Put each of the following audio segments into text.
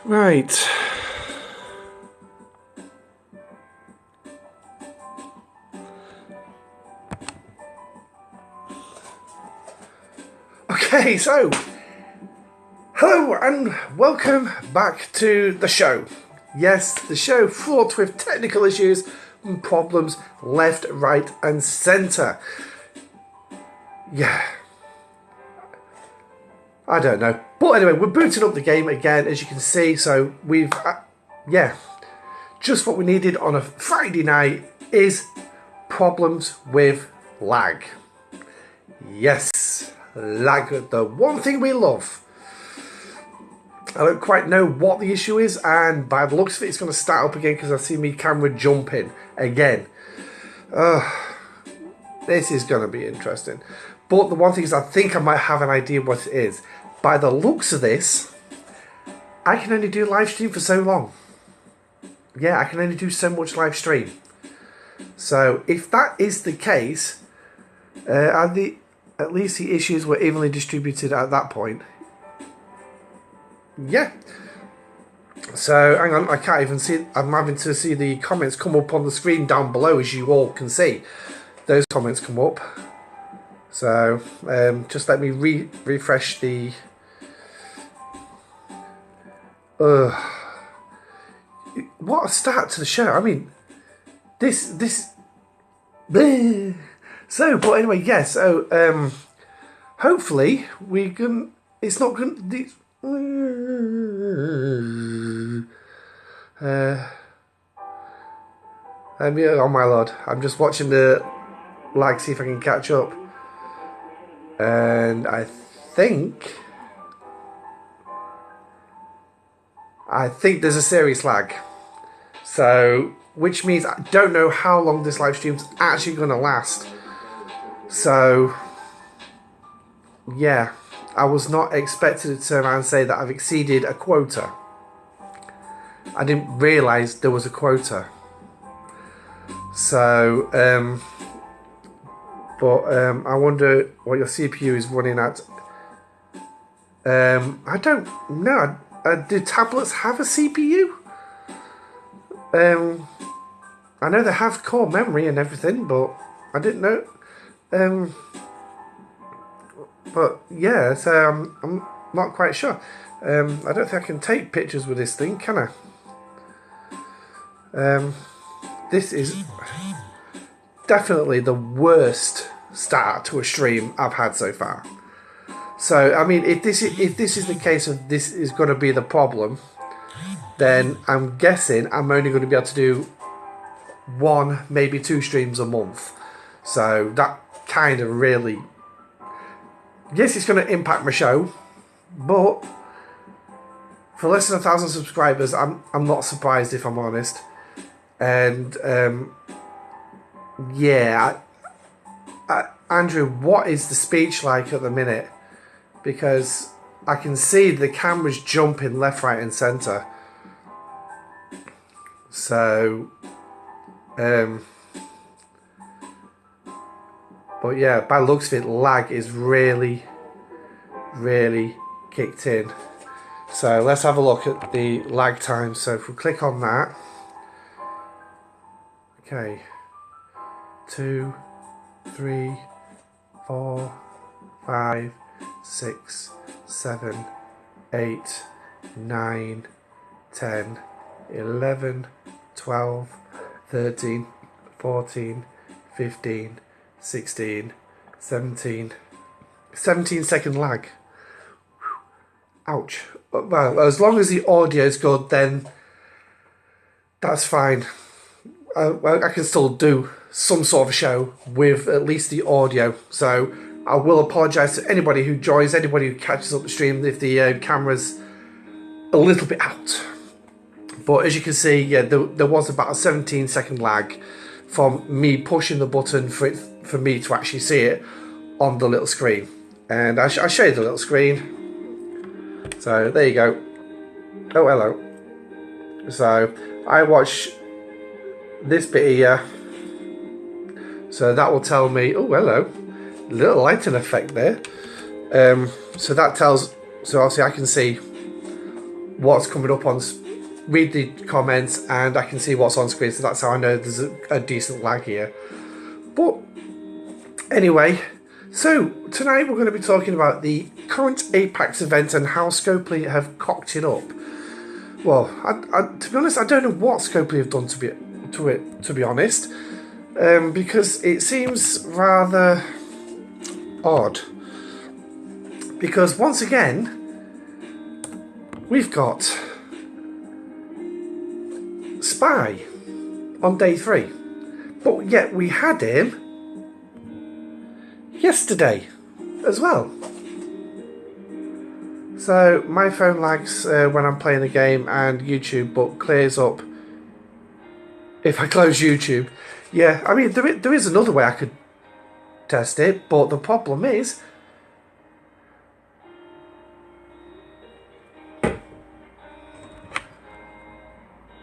Right. Okay, so hello and welcome back to the show. Yes, the show fraught with technical issues and problems left, right and centre. Yeah. I don't know. But anyway, we're booting up the game again, as you can see. So we've, just what we needed on a Friday night is problems with lag. Yes, lag, the one thing we love. I don't quite know what the issue is, and by the looks of it, it's going to start up again because I see my camera jumping again. This is going to be interesting. But the one thing is, I think I might have an idea what it is. By the looks of this, I can only do live stream for so long. Yeah, I can only do so much live stream. So if that is the case, at least the issues were evenly distributed at that point. Yeah. So hang on, I can't even see. I'm having to see the comments come up on the screen down below, as you all can see. Those comments come up. So just let me refresh the. What a start to the show! I mean, this. So, but anyway, yeah. So hopefully we can. It's not going. Oh my lord! I'm just watching the lag, see if I can catch up, and I think there's a serious lag. So, which means I don't know how long this live stream's actually going to last. So, yeah. I was not expected to turn around and say that I've exceeded a quota. I didn't realise there was a quota. So, I wonder what your CPU is running at. I don't know. Do tablets have a CPU? I know they have core memory and everything, but I didn't know. But yeah, so I'm not quite sure. I don't think I can take pictures with this thing, can I? This is definitely the worst start to a stream I've had so far. So I mean, if this is the case of this is going to be the problem, then I'm guessing I'm only going to be able to do 1, maybe 2 streams a month. So that kind of really. Yes, it's going to impact my show, but for less than 1,000 subscribers, I'm not surprised, if I'm honest. And yeah, Andrew, what is the speech like at the minute? Because I can see the camera's jumping left, right, and centre. So, but yeah, by the looks of it, lag is really, really kicked in. So let's have a look at the lag time. So if we click on that, okay, 2, 3, 4, 5, 6, 7, 8, 9, 10, 11, 12, 13, 14, 15, 16, 17 second lag. Ouch. Well, as long as the audio is good, then that's fine. I can still do some sort of show with at least the audio. So I will apologise to anybody who joins, anybody who catches up the stream if the camera's a little bit out. But as you can see, yeah, there was about a 17-second lag from me pushing the button for me to actually see it on the little screen. And I'll show you the little screen. So there you go. Oh, hello. So I watch this bit here. So that will tell me, oh, hello. Little lighting effect there. So that tells So obviously I can see what's coming up on, read the comments, and I can see what's on screen. So that's how I know there's a decent lag here. But anyway, so tonight we're going to be talking about the current Apex event and how Scopely have cocked it up. Well, to be honest, I don't know what Scopely have done to be honest, because it seems rather odd. Because once again, we've got Spy on day 3, but yet we had him yesterday as well. So my phone lags when I'm playing a game and YouTube, but clears up if I close YouTube. Yeah, I mean there is another way I could test it, but the problem is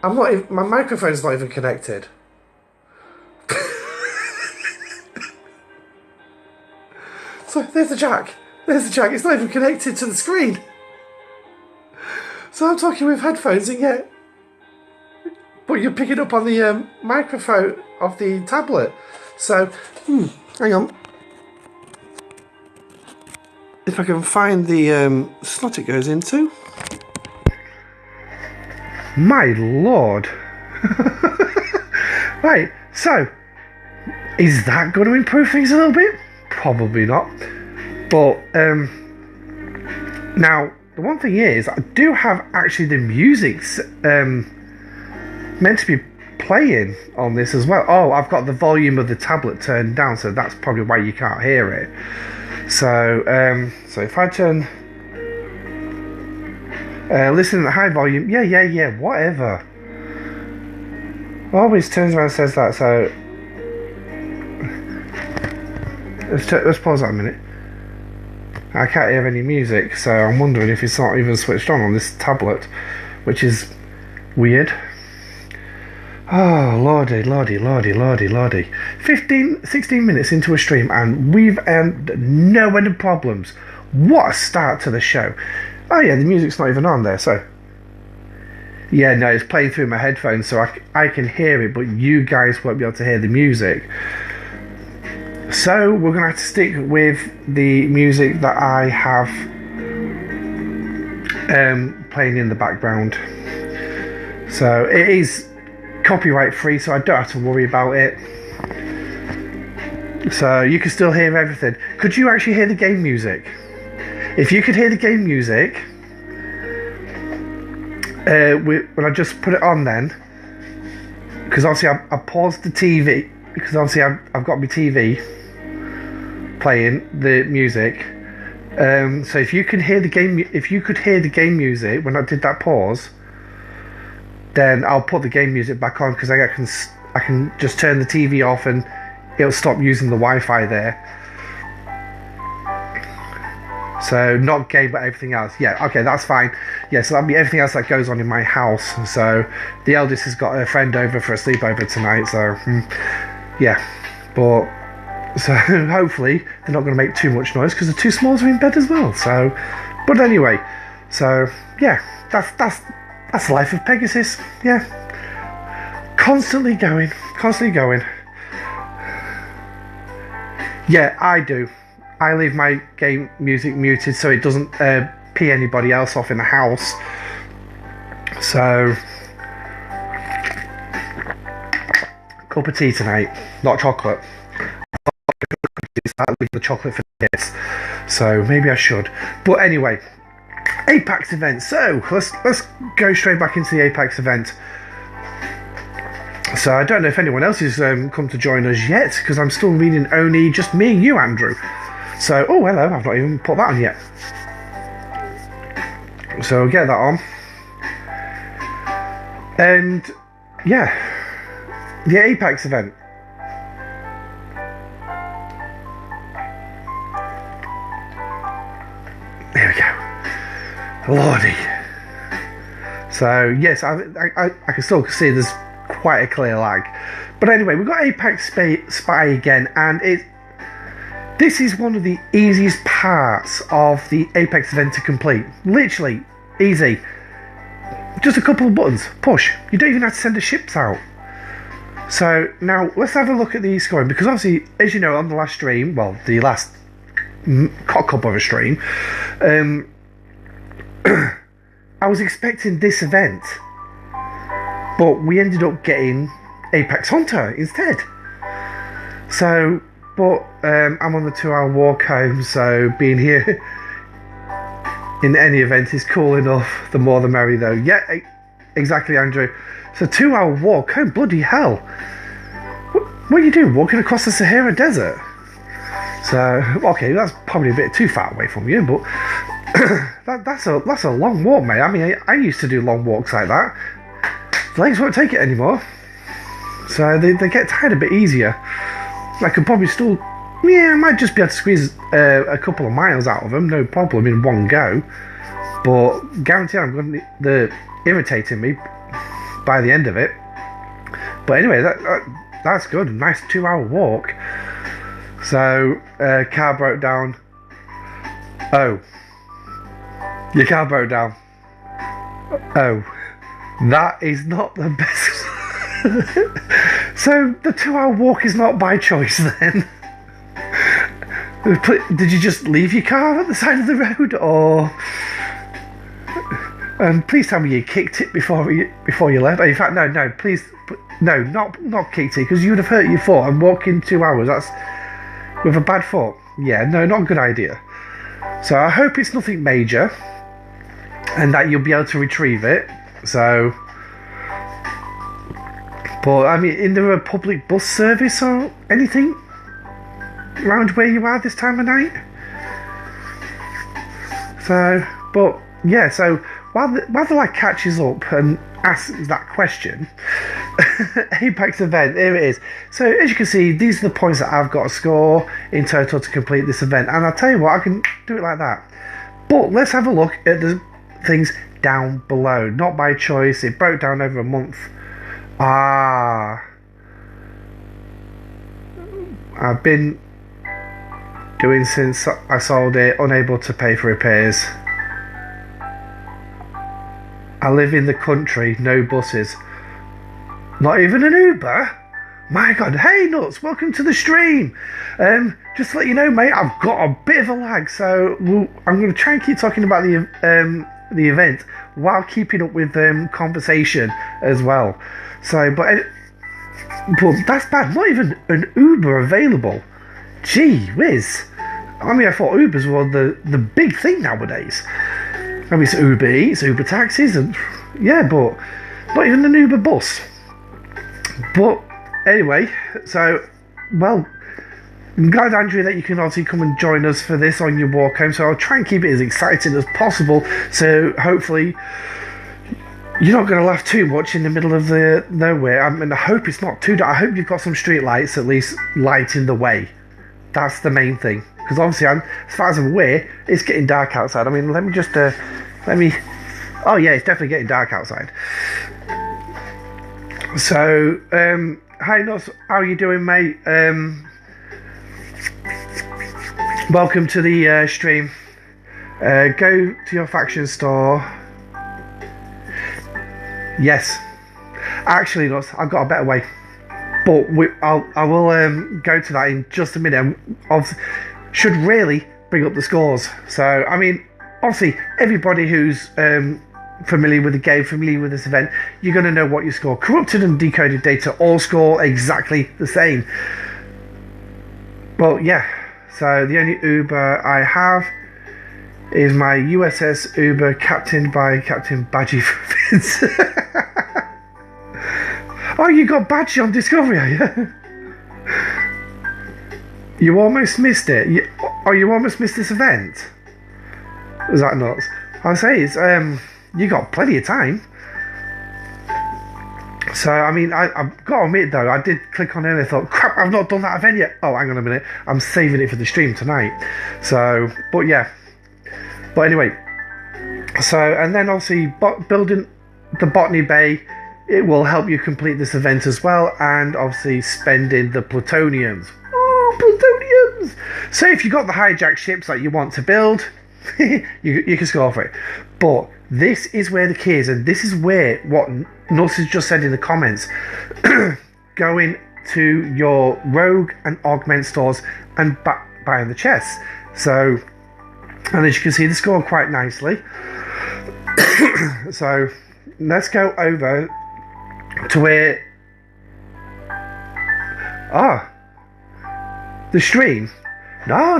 my microphone's not even connected. So there's the jack. There's the jack. It's not even connected to the screen. So I'm talking with headphones, and yet, but you're picking up on the microphone of the tablet. So, hang on. If I can find the slot it goes into. My lord. Right, so is that going to improve things a little bit? Probably not. But now the one thing is, I do have actually the music's meant to be playing on this as well. Oh, I've got the volume of the tablet turned down, so that's probably why you can't hear it. So so if I turn listen at high volume, yeah, whatever. Always turns around and says that. So let's pause that a minute. I can't hear any music, so I'm wondering if it's not even switched on this tablet, which is weird. Oh, lordy. 16 minutes into a stream, and we've no end of problems. What a start to the show. Oh yeah, the music's not even on there, so... Yeah, no, it's playing through my headphones, so I can hear it, but you guys won't be able to hear the music. So, we're going to have to stick with the music that I have playing in the background. So, it is copyright free, so I don't have to worry about it. So, you can still hear everything. Could you actually hear the game music? If you could hear the game music, when I just put it on then, because obviously I paused the TV, because obviously I've got my TV playing the music. So if you could hear the game music when I did that pause, then I'll put the game music back on, because I can just turn the TV off and it'll stop using the Wi-Fi there. So not game, but everything else. Yeah, okay, that's fine. Yeah, so that'll be everything else that goes on in my house. So the eldest has got a friend over for a sleepover tonight. So yeah, but so hopefully they're not going to make too much noise, because the two smalls are in bed as well. So, but anyway, so yeah, that's the life of Pegasus. Yeah, constantly going. Yeah, I do. I leave my game music muted so it doesn't pee anybody else off in the house. So, cup of tea tonight, not chocolate. I leave the chocolate for the kids, so maybe I should. But anyway, Apex event. So let's go straight back into the Apex event. So I don't know if anyone else has come to join us yet, because I'm still reading only just me and you, Andrew. So, oh hello, I've not even put that on yet. So get that on. And yeah, the Apex event. There we go. Lordy. So yes, I can still see there's quite a clear lag. But anyway, we've got Apex Spy again, and This is one of the easiest parts of the Apex event to complete. Literally, easy. Just a couple of buttons, push. You don't even have to send the ships out. So now let's have a look at the scoring, because obviously, as you know, on the last stream, well, the last cock up of a stream, I was expecting this event, but we ended up getting Apex Hunter instead. So, but I'm on the 2-hour walk home, so being here in any event is cool enough. The more the merry, though. Yeah, exactly, Andrew. So 2-hour walk home, bloody hell. What are you doing, walking across the Sahara Desert? So, okay, that's probably a bit too far away from you, but that's a long walk, mate. I mean, I used to do long walks like that. The legs won't take it anymore. So they get tired a bit easier. I could probably still, I might just be able to squeeze a couple of miles out of them, no problem, in one go. But guaranteed I'm going to they're irritating me by the end of it. But anyway, that's good. A nice 2-hour walk. So car broke down. Oh, your car broke down. Oh, that is not the best. So the 2-hour walk is not by choice then. Did you just leave your car at the side of the road, or? Please tell me you kicked it before you left. In fact, no, please, no, not kicked it, because you would have hurt your foot and walking 2 hours. That's with a bad foot. Yeah, no, not a good idea. So I hope it's nothing major, and that you'll be able to retrieve it. So, but I mean, is there a public bus service or anything around where you are this time of night? So, but yeah, so while the lad catches up and asks that question, Apex event, here it is. So as you can see, these are the points that I've got to score in total to complete this event, and I'll tell you what, I can do it like that. But let's have a look at the things down below. Not by choice, it broke down over a month. I've been doing since I sold it, unable to pay for repairs. I live in the country, no buses. Not even an Uber? My God, hey Nuts, welcome to the stream. Just to let you know, mate, I've got a bit of a lag, so I'm going to try and keep talking about the event while keeping up with conversation as well. So, but that's bad. Not even an Uber available. Gee whiz. I mean, I thought Ubers were the big thing nowadays. I mean, it's Uber Eats, Uber taxis, and yeah, but not even an Uber bus. But anyway, so, well, I'm glad, Andrew, that you can obviously come and join us for this on your walk home. So I'll try and keep it as exciting as possible. So hopefully you're not going to laugh too much in the middle of the nowhere. I mean, I hope it's not too dark. I hope you've got some street lights at least lighting the way. That's the main thing. Because obviously, as far as I'm aware, it's getting dark outside. I mean, let me just, oh yeah, it's definitely getting dark outside. So, hi Nuts, how are you doing, mate? Welcome to the stream. Go to your faction store. Yes. Actually, Nuts, I've got a better way. But I will go to that in just a minute. Should really bring up the scores. So, I mean, obviously, everybody who's familiar with the game, familiar with this event, you're going to know what you score. Corrupted and decoded data all score exactly the same. Well, yeah. So, the only Uber I have is my USS Uber, captained by Captain Badgie Fins. Oh, you got Badgie on Discovery, are you? You almost missed it. You almost missed this event. Is that nuts? I'll say it's you got plenty of time. So I mean, I've got to admit though, I did click on it and I thought, crap, I've not done that event yet. Oh, hang on a minute, I'm saving it for the stream tonight. So, but yeah. But anyway, so and then obviously building the Botany Bay, it will help you complete this event as well, and obviously spending the plutoniums. Plutoniums! So if you've got the hijack ships that you want to build, you can score for it. But this is where the key is, and this is where what Nuts has just said in the comments. Going to your rogue and augment stores and buying the chests. So, and as you can see, they score quite nicely. So let's go over to where the stream. No,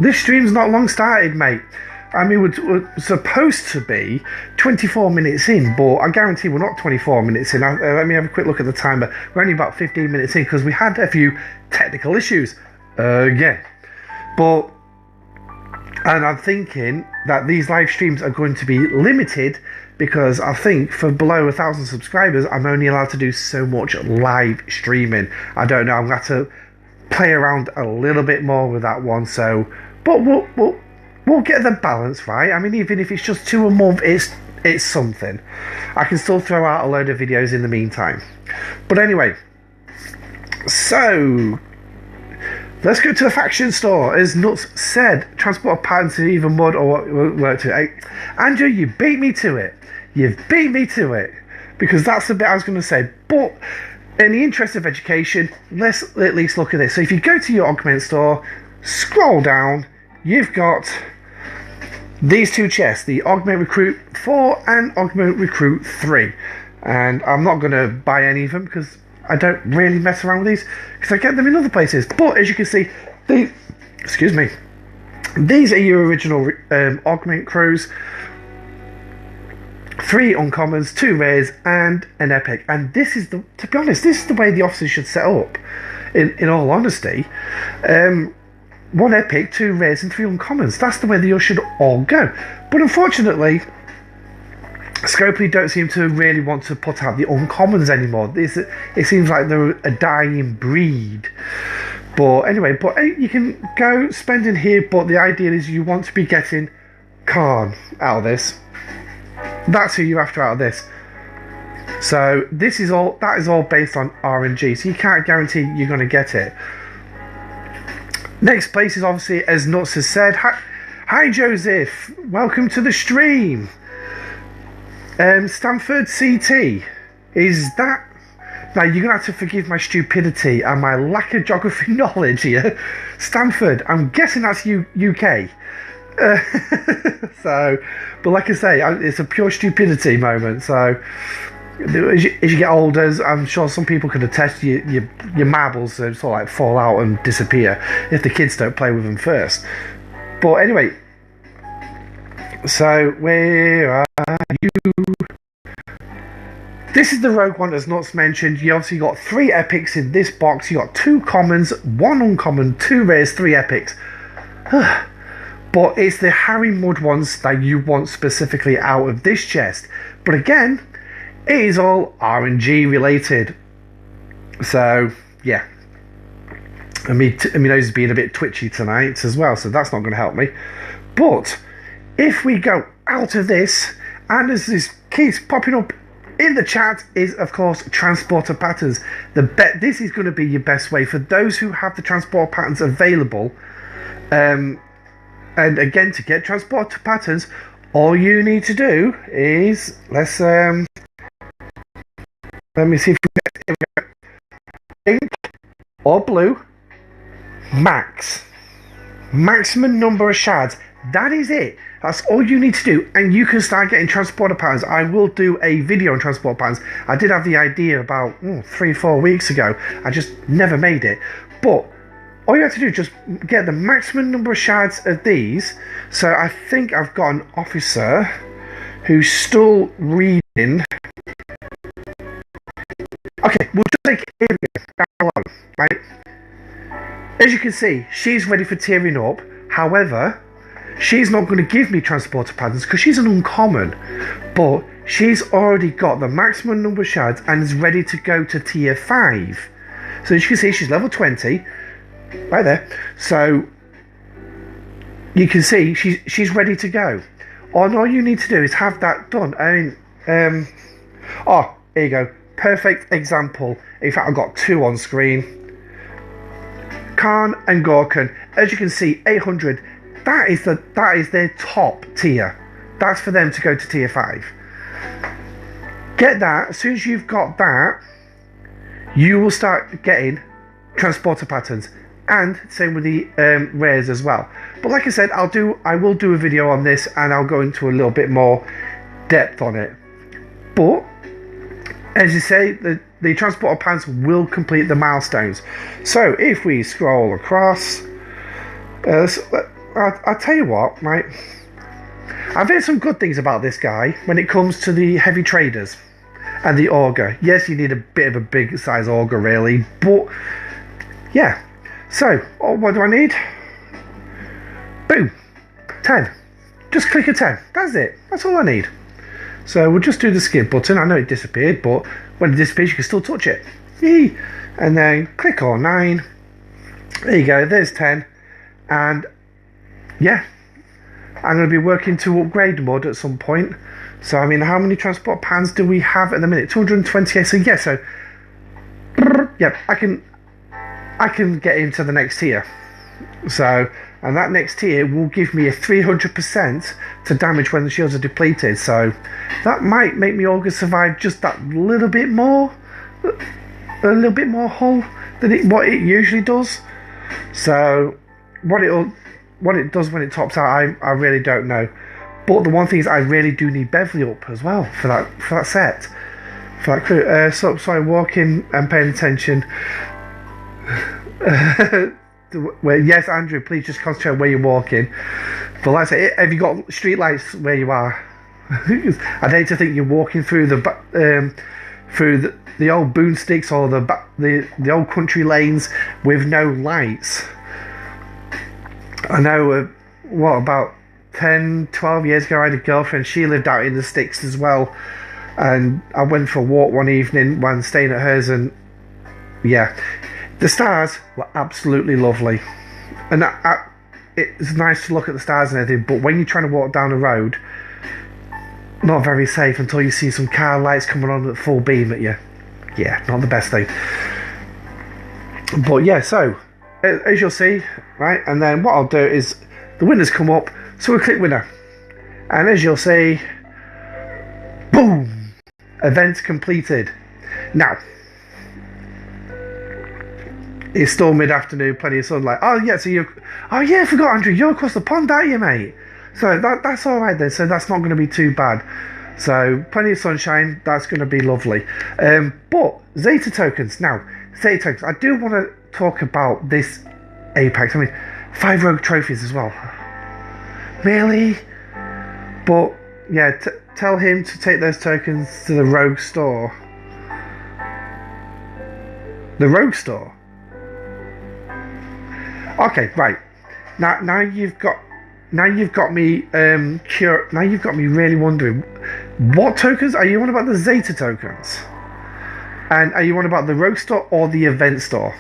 this stream's not long started, mate. I mean, we're supposed to be 24 minutes in, but I guarantee we're not 24 minutes in. Let me have a quick look at the timer. We're only about 15 minutes in because we had a few technical issues again. And I'm thinking that these live streams are going to be limited because I think for below 1,000 subscribers, I'm only allowed to do so much live streaming. I don't know. I'm going to have to play around a little bit more with that one. So, but we'll get the balance right. I mean, even if it's just 2 a month, it's something. I can still throw out a load of videos in the meantime. But anyway, so let's go to the faction store. As Nuts said, transport patterns to even mud or what work to it. Andrew, you beat me to it. You've beat me to it. Because that's the bit I was going to say. But in the interest of education, let's at least look at this. So if you go to your augment store, scroll down, you've got these 2 chests, the Augment Recruit 4 and Augment Recruit 3. And I'm not going to buy any of them because I don't really mess around with these because I get them in other places. But as you can see, these are your original Augment crews. 3 uncommons, 2 rares, and an epic. And this is to be honest, this is the way the officers should set up. In all honesty, 1 epic, 2 rares, and 3 uncommons. That's the way they should all go. But unfortunately, Scopely don't seem to really want to put out the uncommons anymore. It seems like they're a dying breed. But anyway, you can go spend in here. But the idea is you want to be getting Khan out of this. That's who you're after out of this. So that is all based on RNG. So you can't guarantee you're going to get it. Next place is obviously, as Nuts has said, hi Joseph, welcome to the stream. Stanford CT, is that... Now you're going to have to forgive my stupidity and my lack of geography knowledge here. Stanford, I'm guessing that's UK. So, but like I say, it's a pure stupidity moment. So, as you get older, I'm sure some people could attest your marbles sort of like fall out and disappear if the kids don't play with them first. But anyway, so where are you? This is the rogue one, as Nuts mentioned. You obviously got 3 epics in this box. You got 2 commons, 1 uncommon, 2 rares, 3 epics. But it's the Harry Mudd ones that you want specifically out of this chest. But again, it is all RNG related. So, yeah. I mean, nose is being a bit twitchy tonight as well, so that's not going to help me. But if we go out of this, and as this keeps popping up in the chat, is of course transporter patterns. This is going to be your best way for those who have the transport patterns available. And again, to get transport patterns, all you need to do is let me see if we get pink or blue. Maximum number of shards. That is it. That's all you need to do, and you can start getting transporter patterns. I will do a video on transport patterns. I did have the idea about 3-4 weeks ago. I just never made it. But all you have to do is just get the maximum number of shards of these. So I think I've got an officer who's still reading. Okay, we'll just take Tyrion down alone, right? As you can see, she's ready for tearing up. However, she's not going to give me transporter patterns because she's an uncommon. But she's already got the maximum number of shards and is ready to go to tier 5. So as you can see, she's level 20. Right there. So you can see she's ready to go. All you need to do is have that done. I mean, oh, here you go. Perfect example. In fact, I've got 2 on screen. Khan and Gorkon, as you can see, 800. That is their top tier. That's for them to go to tier 5. Get that. As soon as you've got that, you will start getting transporter patterns, and same with the rares as well. But like I said, I will do a video on this, and I'll go into a little bit more depth on it. But as you say, the transporter patterns will complete the milestones. So if we scroll across, I'll tell you what, right? I've heard some good things about this guy when it comes to the heavy traders and the auger. Yes, you need a bit of a big size auger really, but yeah. So, what do I need? Boom, 10. Just click a 10. That's it. That's all I need. So we'll just do the skip button. I know it disappeared, but when it disappears, you can still touch it. Yee. And then click on 9. There you go. There's 10. And yeah, I'm going to be working to upgrade mud at some point. So I mean, how many transport pans do we have at the minute? 228. So yeah, so yep, I can get into the next tier. So, and that next tier will give me a 300% to damage when the shields are depleted. So that might make me auger survive just that little bit more, a little bit more hull than what it usually does. So what it does when it tops out, I really don't know. But the one thing is, I really do need Beverly up as well for that set, for that crew. So sorry, walking and paying attention. Well, yes, Andrew, please just concentrate where you're walking. But like I say, have you got street lights where you are? I'd hate to think you're walking through the old boonsticks or the old country lanes with no lights. I know, about 10, 12 years ago, I had a girlfriend. She lived out in the sticks as well, and I went for a walk one evening when staying at hers, and yeah, the stars were absolutely lovely, and it's nice to look at the stars and everything, but when you're trying to walk down the road, not very safe until you see some car lights coming on at full beam at you. Yeah, not the best thing. But yeah, so as you'll see, right, and then what I'll do is the winners come up, so we'll click winner, and as you'll see, boom, event completed. Now it's still mid-afternoon, plenty of sunlight. Oh yeah, I forgot, Andrew, you're across the pond, aren't you, mate? So that's all right then. So that's not going to be too bad. So plenty of sunshine. That's going to be lovely. But Zeta tokens. Now, Zeta tokens. I do want to talk about this Apex. I mean, 5 rogue trophies as well. Really? But yeah, tell him to take those tokens to the rogue store. The rogue store. Okay, right. Now you've got me now you've got me really wondering, what tokens are you on about? The Zeta tokens, and are you on about the rogue store or the event store?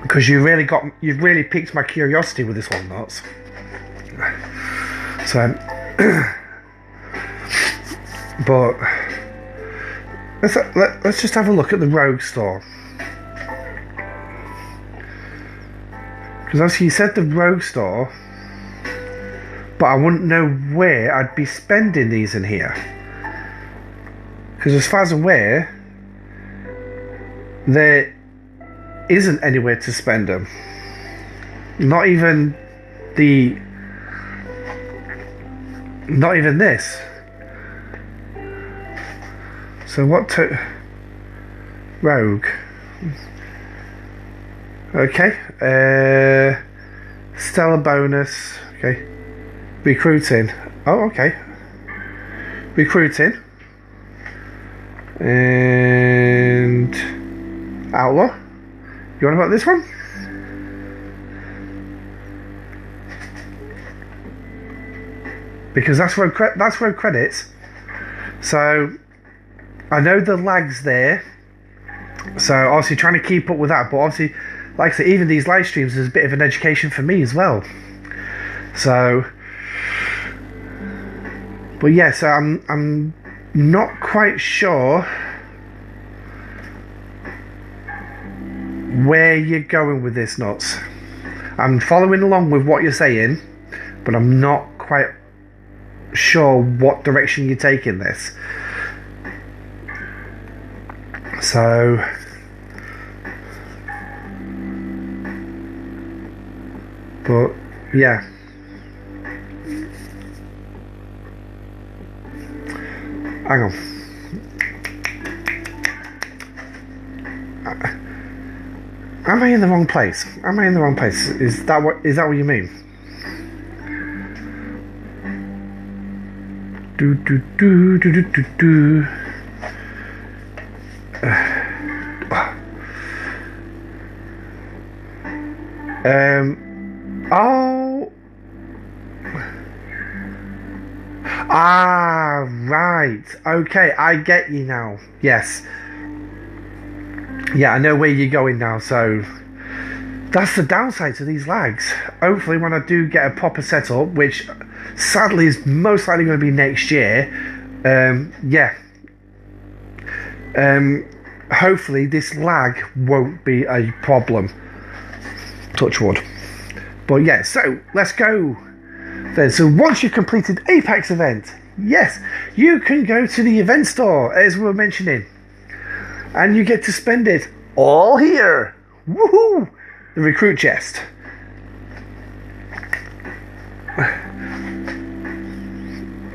Because you've really piqued my curiosity with this one, Nuts. So but let's just have a look at the rogue store, because obviously you said the rogue store, but I wouldn't know where I'd be spending these in here, because as far as I'm aware, there isn't anywhere to spend them. Not even this. So what rogue? Okay. Stellar bonus. Okay. Recruiting. Oh, okay. Recruiting. And outlaw. You want about this one? Because that's rogue credits. So I know the lag's there, so obviously trying to keep up with that, but obviously, like I said, even these live streams is a bit of an education for me as well. So, but yeah, so I'm not quite sure where you're going with this, Nuts. I'm following along with what you're saying, but I'm not quite sure what direction you're taking this. So, but yeah. Hang on. Am I in the wrong place? Am I in the wrong place? Is that what you mean? Do do do do do do do. Oh. Ah, right. Okay, I get you now. Yes. Yeah, I know where you're going now, so that's the downside to these lags. Hopefully when I do get a proper setup, which sadly is most likely going to be next year, hopefully this lag won't be a problem. Touch wood. But yeah, so let's go. So once you've completed Apex event, yes, you can go to the event store, as we were mentioning. And you get to spend it all here. Woohoo! The recruit chest.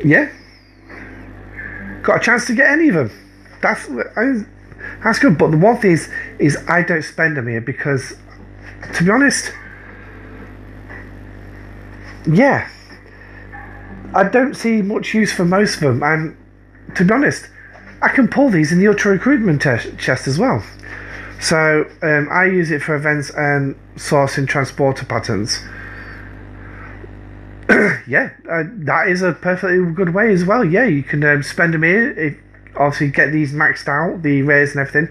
Yeah. Got a chance to get any of them. That's good. But the one thing is I don't spend them here because, to be honest, yeah, I don't see much use for most of them. And to be honest, I can pull these in the ultra recruitment chest as well. So I use it for events and sourcing transporter patterns. Yeah, that is a perfectly good way as well. Yeah, you can spend them here. Obviously get these maxed out, the rares and everything.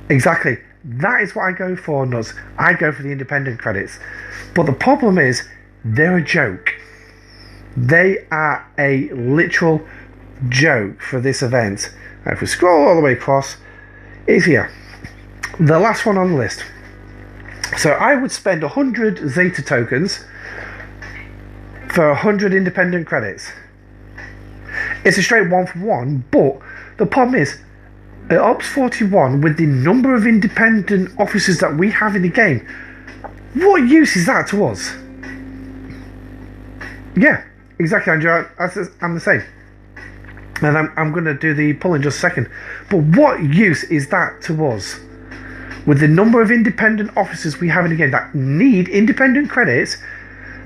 Exactly. That is what I go for, Nuts. I go for the independent credits. But the problem is, they're a joke. They are a literal joke for this event. Now, if we scroll all the way across, it's here. The last one on the list. So I would spend 100 Zeta tokens for 100 independent credits. It's a straight 1-for-1, but the problem is, at Ops 41, with the number of independent officers that we have in the game, what use is that to us? Yeah, exactly, Andrew. I'm the same. And I'm going to do the pull in just a second. But what use is that to us? With the number of independent officers we have in the game that need independent credits,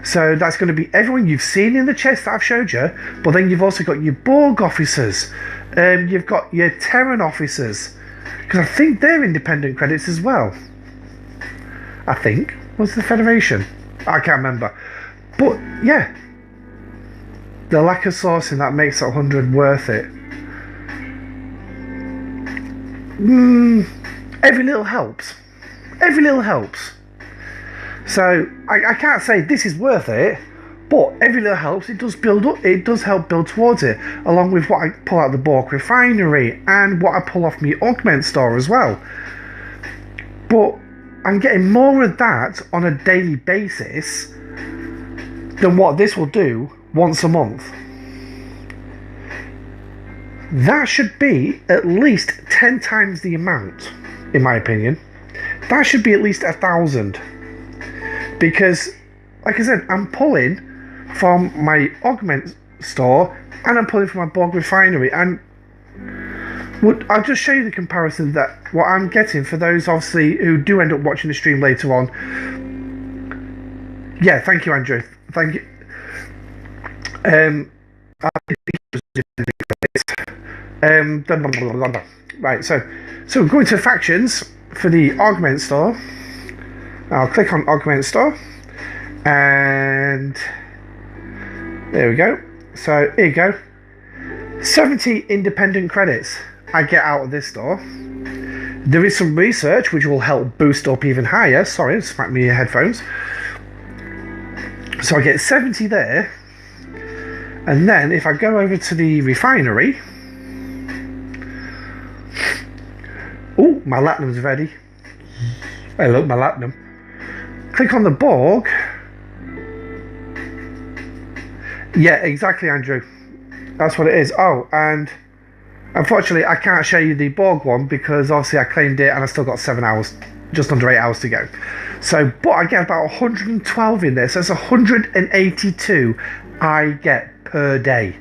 so that's going to be everyone you've seen in the chest that I've showed you, but then you've also got your Borg officers, you've got your Terran officers, because I think they're independent credits as well. I think. What's the Federation? I can't remember. But yeah, the lack of sourcing that makes 100 worth it. Every little helps. Every little helps. So I can't say this is worth it, but every little helps. It does build up. It does help build towards it, along with what I pull out the Borg refinery and what I pull off my augment store as well. But I'm getting more of that on a daily basis than what this will do once a month. That should be at least 10 times the amount, in my opinion. That should be at least 1,000. Because, like I said, I'm pulling from my augment store and I'm pulling from my Borg refinery. And I'll just show you the comparison that what I'm getting for those, obviously, who do end up watching the stream later on. Yeah, thank you, Andrew. Thank you. Right, so going to factions for the augment store. I'll click on augment store, and there we go. So here you go. 70 independent credits I get out of this store. There is some research which will help boost up even higher. Sorry, I smacked me headphones. So I get 70 there. And then if I go over to the refinery. Oh, my latinum's ready. Hey, look, my Latinum. Click on the Borg. Yeah, exactly, Andrew. That's what it is. Oh, and unfortunately, I can't show you the Borg one because obviously I claimed it and I still got 7 hours, just under 8 hours to go. So, but I get about 112 in there, so it's 182 I get per day.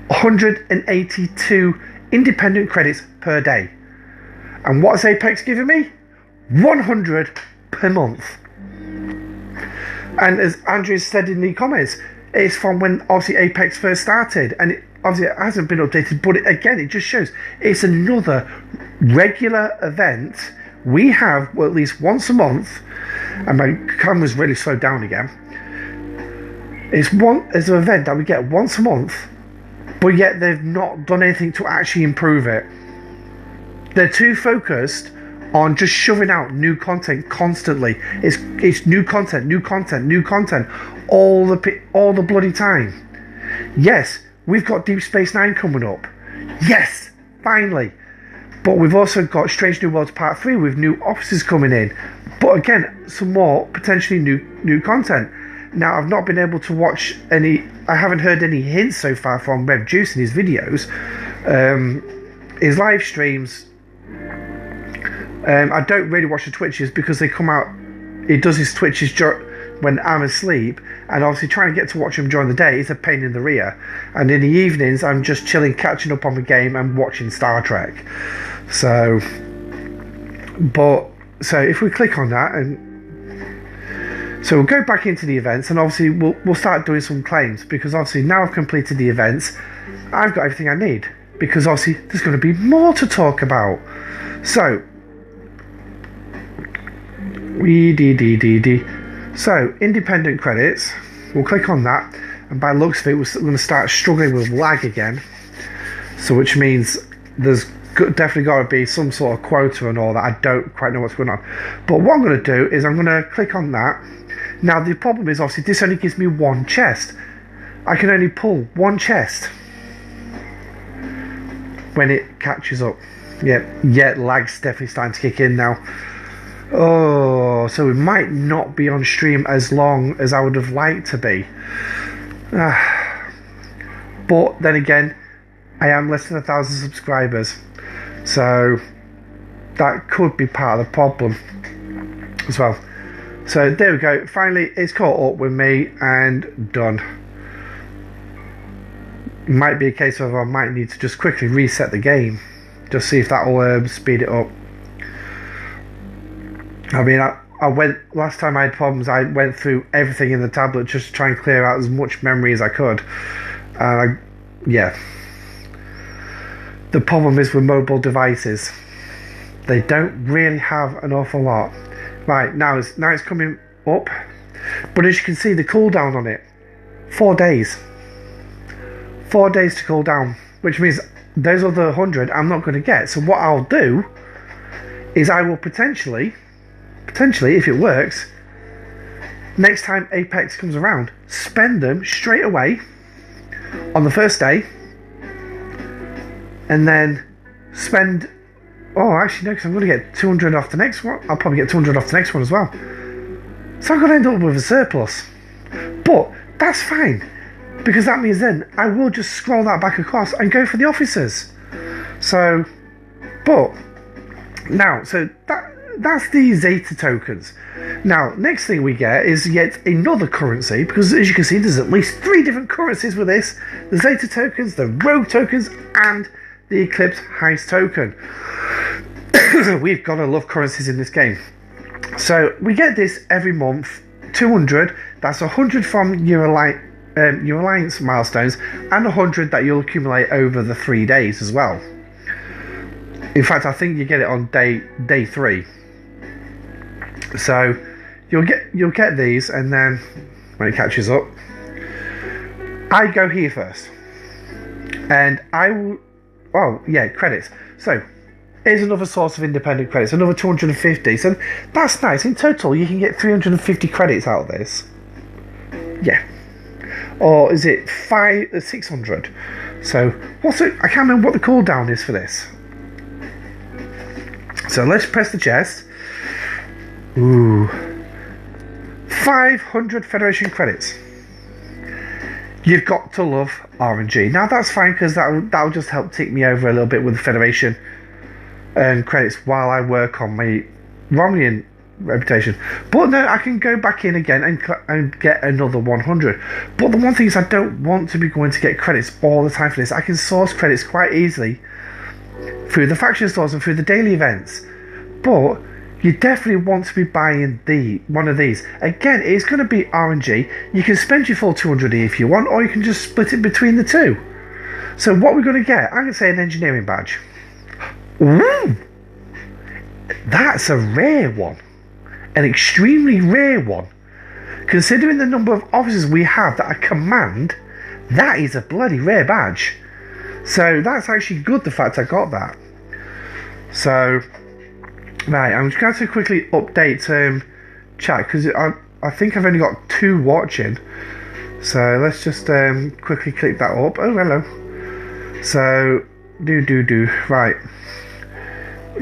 182 independent credits per day. And what's Apex giving me? 100 per month. And as Andrew said in the comments, it's from when obviously Apex first started, and obviously it hasn't been updated, but again it just shows it's another regular event we have, well, at least once a month. And my camera's really slowed down again. It's an event that we get once a month, but yet they've not done anything to actually improve it. They're too focused on just shoving out new content constantly. It's new content all the bloody time. Yes, we've got Deep Space Nine coming up. Yes, finally. But we've also got Strange New Worlds Part 3 with new officers coming in. But again, some more potentially new content. Now, I've not been able to watch any. I haven't heard any hints so far from Rev Juice in his videos. His live streams. I don't really watch the Twitches because they come out. He does his Twitches when I'm asleep, and obviously trying to get to watch him during the day is a pain in the rear. And in the evenings, I'm just chilling, catching up on the game and watching Star Trek. So if we click on that, and so we'll go back into the events, and obviously we'll start doing some claims, because obviously now I've completed the events, I've got everything I need, because obviously there's going to be more to talk about. So so independent credits, we'll click on that, and by the looks of it we're going to start struggling with lag again, so which means there's definitely got to be some sort of quota and all that. I don't quite know what's going on, but what I'm going to do is I'm going to click on that. Now the problem is obviously this only gives me one chest. I can only pull one chest when it catches up. Yet lag's definitely starting to kick in now. Oh, so we might not be on stream as long as I would have liked to be. But then again, I am less than 1,000 subscribers, so that could be part of the problem as well. So there we go. Finally, it's caught up with me and done. Might be a case of I might need to just quickly reset the game, just see if that will speed it up. I mean, I went last time I had problems. I went through everything in the tablet just to try and clear out as much memory as I could. Yeah. The problem is with mobile devices, they don't really have an awful lot. Right, now it's coming up, but as you can see, the cooldown on it, 4 days. 4 days to cool down, which means those other 100 I'm not going to get. So what I'll do is I will potentially, if it works, next time Apex comes around, spend them straight away on the first day, and then spend. Oh, actually, no, because I'm going to get 200 off the next one. I'll probably get 200 off the next one as well. So I'm going to end up with a surplus. But that's fine, because that means then I will just scroll that back across and go for the officers. So, but now, so that's the Zeta tokens. Now, next thing we get is yet another currency, because as you can see, there's at least 3 different currencies with this: the Zeta tokens, the Rogue tokens, and the Eclipse Heist token. We've got to love currencies in this game. So we get this every month, 200. That's 100 from your alliance milestones, and 100 that you'll accumulate over the 3 days as well. In fact, I think you get it on day 3. So you'll get these, and then when it catches up, I go here first, and I will. Oh yeah, credits. So here's another source of independent credits, another 250. So that's nice. In total, you can get 350 credits out of this. Yeah. Or is it 600? So what's it? I can't remember what the cooldown is for this. So let's press the chest. Ooh. 500 Federation credits. You've got to love RNG. Now that's fine because that'll just help tick me over a little bit with the Federation and credits while I work on my Romanian reputation. But no, I can go back in again and get another 100. But the one thing is I don't want to be going to get credits all the time for this. I can source credits quite easily through the faction stores and through the daily events. But you definitely want to be buying one of these. Again, it's going to be RNG. You can spend your full 200 if you want, or you can just split it between the two. So what we're going to get, I'm going to say an engineering badge. Ooh! That's a rare one. An extremely rare one. Considering the number of officers we have that are command, that is a bloody rare badge. So that's actually good, the fact I got that. So, right, I'm just going to quickly update chat, because I think I've only got 2 watching. So let's just quickly click that up. Oh, hello. So, right.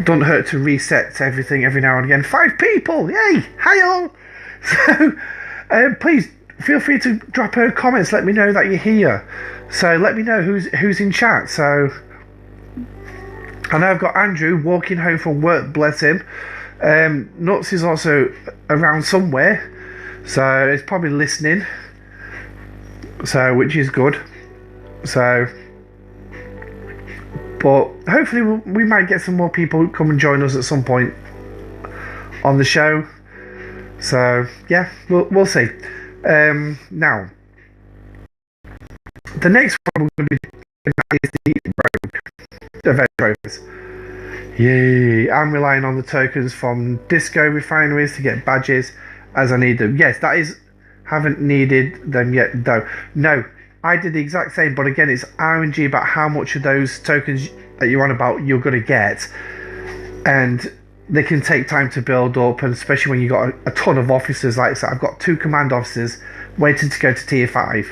Don't hurt to reset everything every now and again. 5 people! Yay! Hi all! So, please feel free to drop comments. Let me know that you're here. So let me know who's in chat. So I know I've got Andrew walking home from work. Bless him. Nuts is also around somewhere, so he's probably listening. So which is good. So. But hopefully we might get some more people come and join us at some point on the show. So yeah, we'll see. Now, the next one we're going to be doing is the event trophies. Yay! I'm relying on the tokens from disco refineries to get badges as I need them. Yes, that is. Haven't needed them yet though. No. I did the exact same, but again, it's RNG about how much of those tokens that you're on about you're going to get. And they can take time to build up, and especially when you've got a ton of officers. Like I said, I've got 2 command officers waiting to go to tier 5,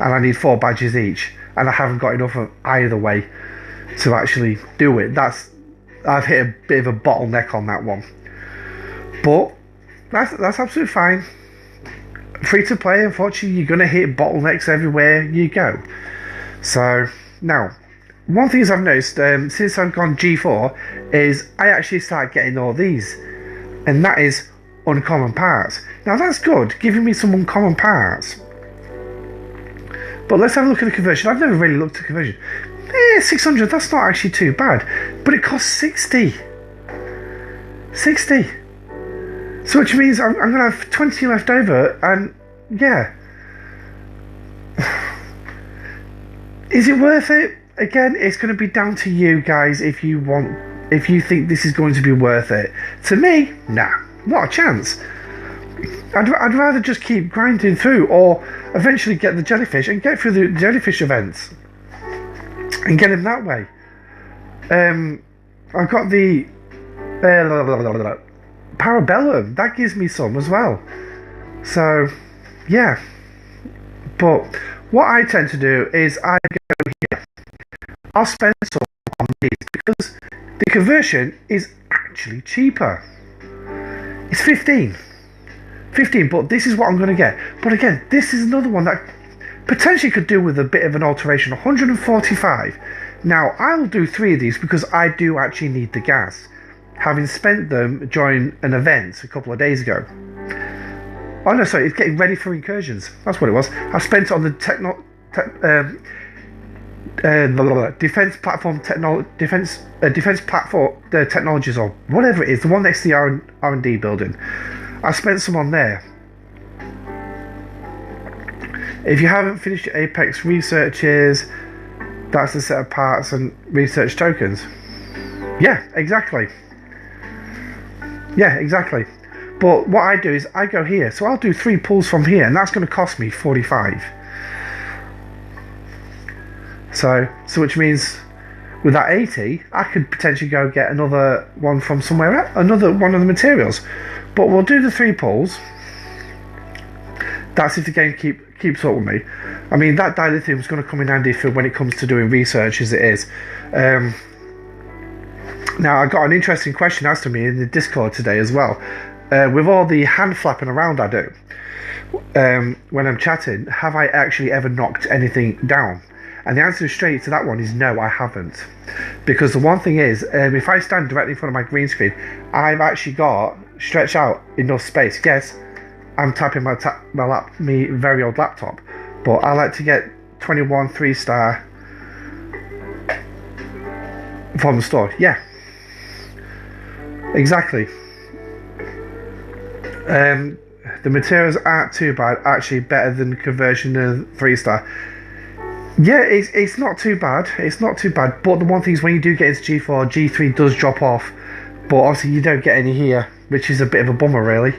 and I need 4 badges each. And I haven't got enough of either way to actually do it. I've hit a bit of a bottleneck on that one. But that's absolutely fine. Free to play, unfortunately, you're going to hit bottlenecks everywhere you go. So, now, one thing I've noticed since I've gone G4 is I actually start getting all these, and that is uncommon parts. Now, that's good, giving me some uncommon parts. But let's have a look at the conversion. I've never really looked at conversion. 600, that's not actually too bad, but it costs 60. 60. So which means I'm going to have 20 left over, and yeah. Is it worth it? Again, it's going to be down to you guys if you think this is going to be worth it. To me, nah, not a chance. I'd rather just keep grinding through, or eventually get the jellyfish and get through the jellyfish events and get him that way. I've got the Parabellum, that gives me some as well. So yeah, but what I tend to do is I go here, I'll spend some on these because the conversion is actually cheaper. It's 15, but this is what I'm going to get. But again, this is another one that potentially could do with a bit of an alteration. 145. Now I'll do 3 of these because I do actually need the gas, having spent them during an event a couple of days ago. Oh no, sorry, it's getting ready for incursions. That's what it was. I spent it on the defense platform defense platform technologies, or whatever it is, the one next to the R&D building. I spent some on there. If you haven't finished your Apex researches, that's the set of parts and research tokens. Yeah, exactly. Yeah, exactly. But what I do is I go here, so I'll do 3 pulls from here, and that's going to cost me 45. So which means with that 80, I could potentially go get another one from somewhere else, another one of the materials. But we'll do the 3 pulls. That's if the game keeps up with me. I mean, that dilithium is going to come in handy for when it comes to doing research, as it is. Now, I got an interesting question asked to me in the Discord today as well. with all the hand flapping around I do when I'm chatting, have I actually ever knocked anything down? And the answer straight to that one is no, I haven't. Because the one thing is, if I stand directly in front of my green screen, I've actually got stretched out enough space. Yes, I'm tapping my very old laptop, but I like to get 21 3-star from the store. Yeah, exactly. The materials aren't too bad, actually better than conversion of 3-star. Yeah, it's not too bad. It's not too bad. But the one thing is, when you do get into G4, G3 does drop off. But obviously you don't get any here, which is a bit of a bummer, really.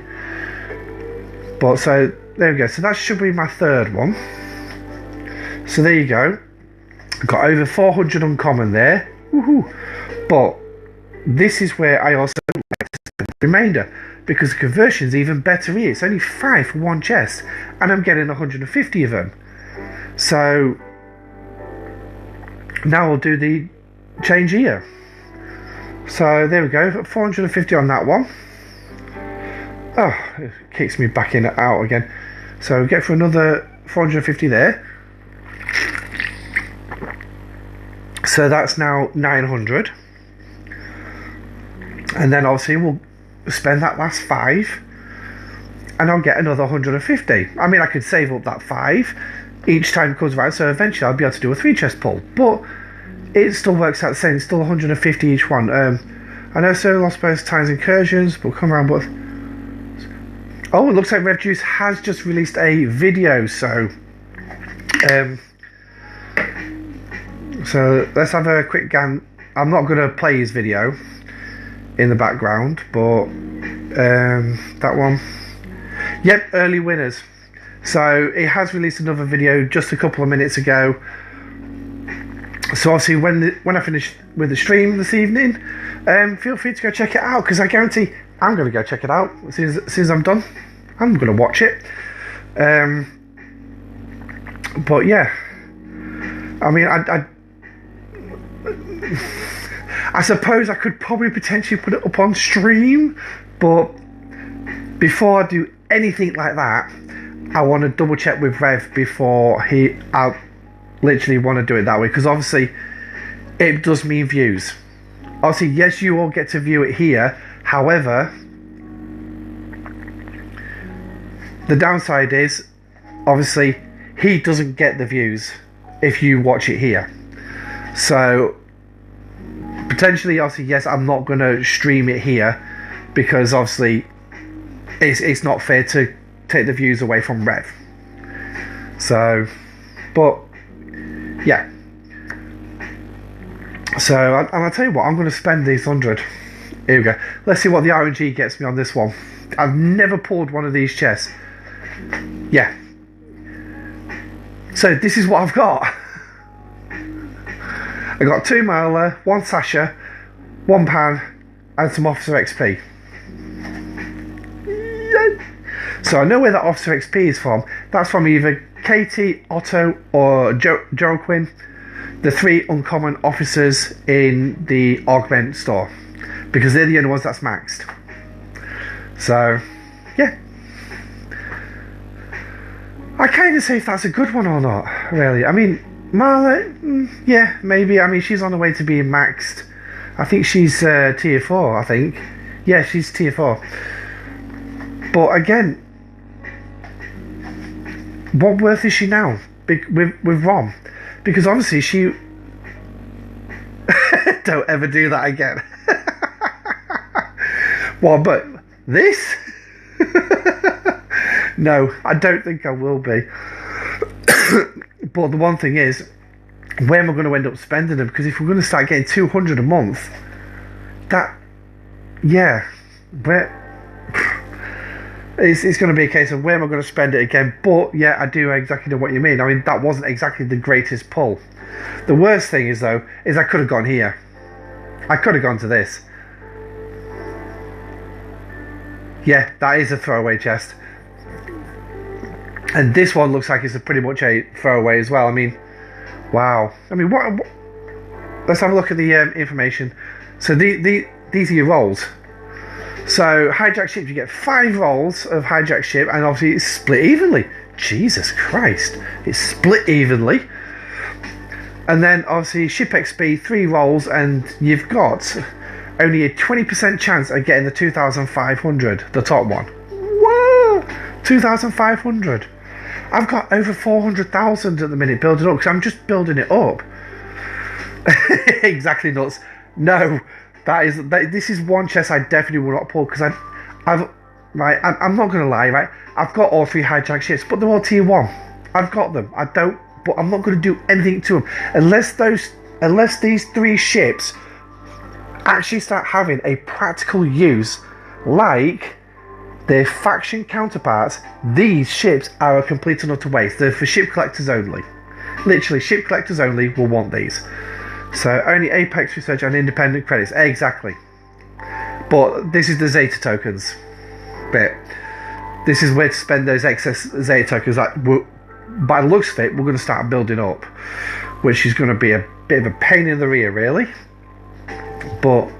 But so there we go. So that should be my third one. So there you go. Got over 400 uncommon there. Woohoo! But this is where I also like to spend the remainder, because the conversion's even better here. It's only 5 for one chest, and I'm getting 150 of them. So now we'll do the change here. So there we go, 450 on that one. Oh, it kicks me back in and out again. So get for another 450 there. So that's now 900. And then obviously we'll spend that last 5, and I'll get another 150. I mean, I could save up that 5 each time it comes around, so eventually I'll be able to do a 3 chest pull, but it still works out the same. It's still 150 each one. I know so lost both times incursions, but come around. But oh, it looks like Rev Juice has just released a video, so let's have a quick gan. I'm not going to play his video in the background, but that one, yep, early winners. So it has released another video just a couple of minutes ago. So obviously when I finish with the stream this evening, feel free to go check it out, because I guarantee I'm going to go check it out as soon as I'm done. I'm going to watch it. But yeah, I mean, I suppose I could probably potentially put it up on stream, but before I do anything like that, I want to double check with Rev before I literally want to do it that way, because obviously it does mean views. Obviously, yes, you all get to view it here. However, the downside is, obviously, he doesn't get the views if you watch it here. So potentially, obviously, yes, I'm not going to stream it here, because obviously it's not fair to take the views away from Rev. So, but yeah. So, and I'll tell you what, I'm going to spend these 100. Here we go. Let's see what the RNG gets me on this one. I've never pulled one of these chests. Yeah. So this is what I've got. I got 2 Miler, 1 Sasha, 1 Pan, and some Officer XP. So I know where that Officer XP is from. That's from either Katie, Otto, or Joaquin, the 3 uncommon officers in the Augment store, because they're the only ones that's maxed. So, yeah. I can't even say if that's a good one or not, really. I mean, Marla, yeah, maybe. I mean, she's on the way to being maxed. I think she's tier 4, I think. Yeah, she's tier 4. But again, what worth is she now with Rom? Because obviously she... Don't ever do that again. What, but this? No, I don't think I will be. But the one thing is, where am I going to end up spending them? Because if we're going to start getting 200 a month, that... Yeah, where... It's going to be a case of where am I going to spend it again. But yeah, I do exactly know what you mean. I mean, that wasn't exactly the greatest pull. The worst thing is, though, is I could have gone here. I could have gone to this. Yeah, that is a throwaway chest. And this one looks like it's pretty much a throwaway as well. I mean, wow. I mean, what let's have a look at the information. So these are your rolls. So hijack ship, you get 5 rolls of hijack ship, and obviously it's split evenly. Jesus Christ, it's split evenly. And then obviously ship XP, 3 rolls, and you've got only a 20% chance of getting the 2,500, the top one. Whoa, 2,500. I've got over 400,000 at the minute building up, because I'm just building it up. Exactly nuts. No, this is one chest I definitely will not pull, because I'm not going to lie, right? I've got all 3 hijack ships, but they're all tier 1. I've got them. But I'm not going to do anything to them unless these 3 ships actually start having a practical use, like their faction counterparts. These ships are a complete and utter waste. They're for ship collectors only. Literally, ship collectors only will want these. So only Apex Research and independent credits. Exactly. But this is the Zeta tokens bit. This is where to spend those excess Zeta tokens. By the looks of it, we're going to start building up, which is going to be a bit of a pain in the rear, really. But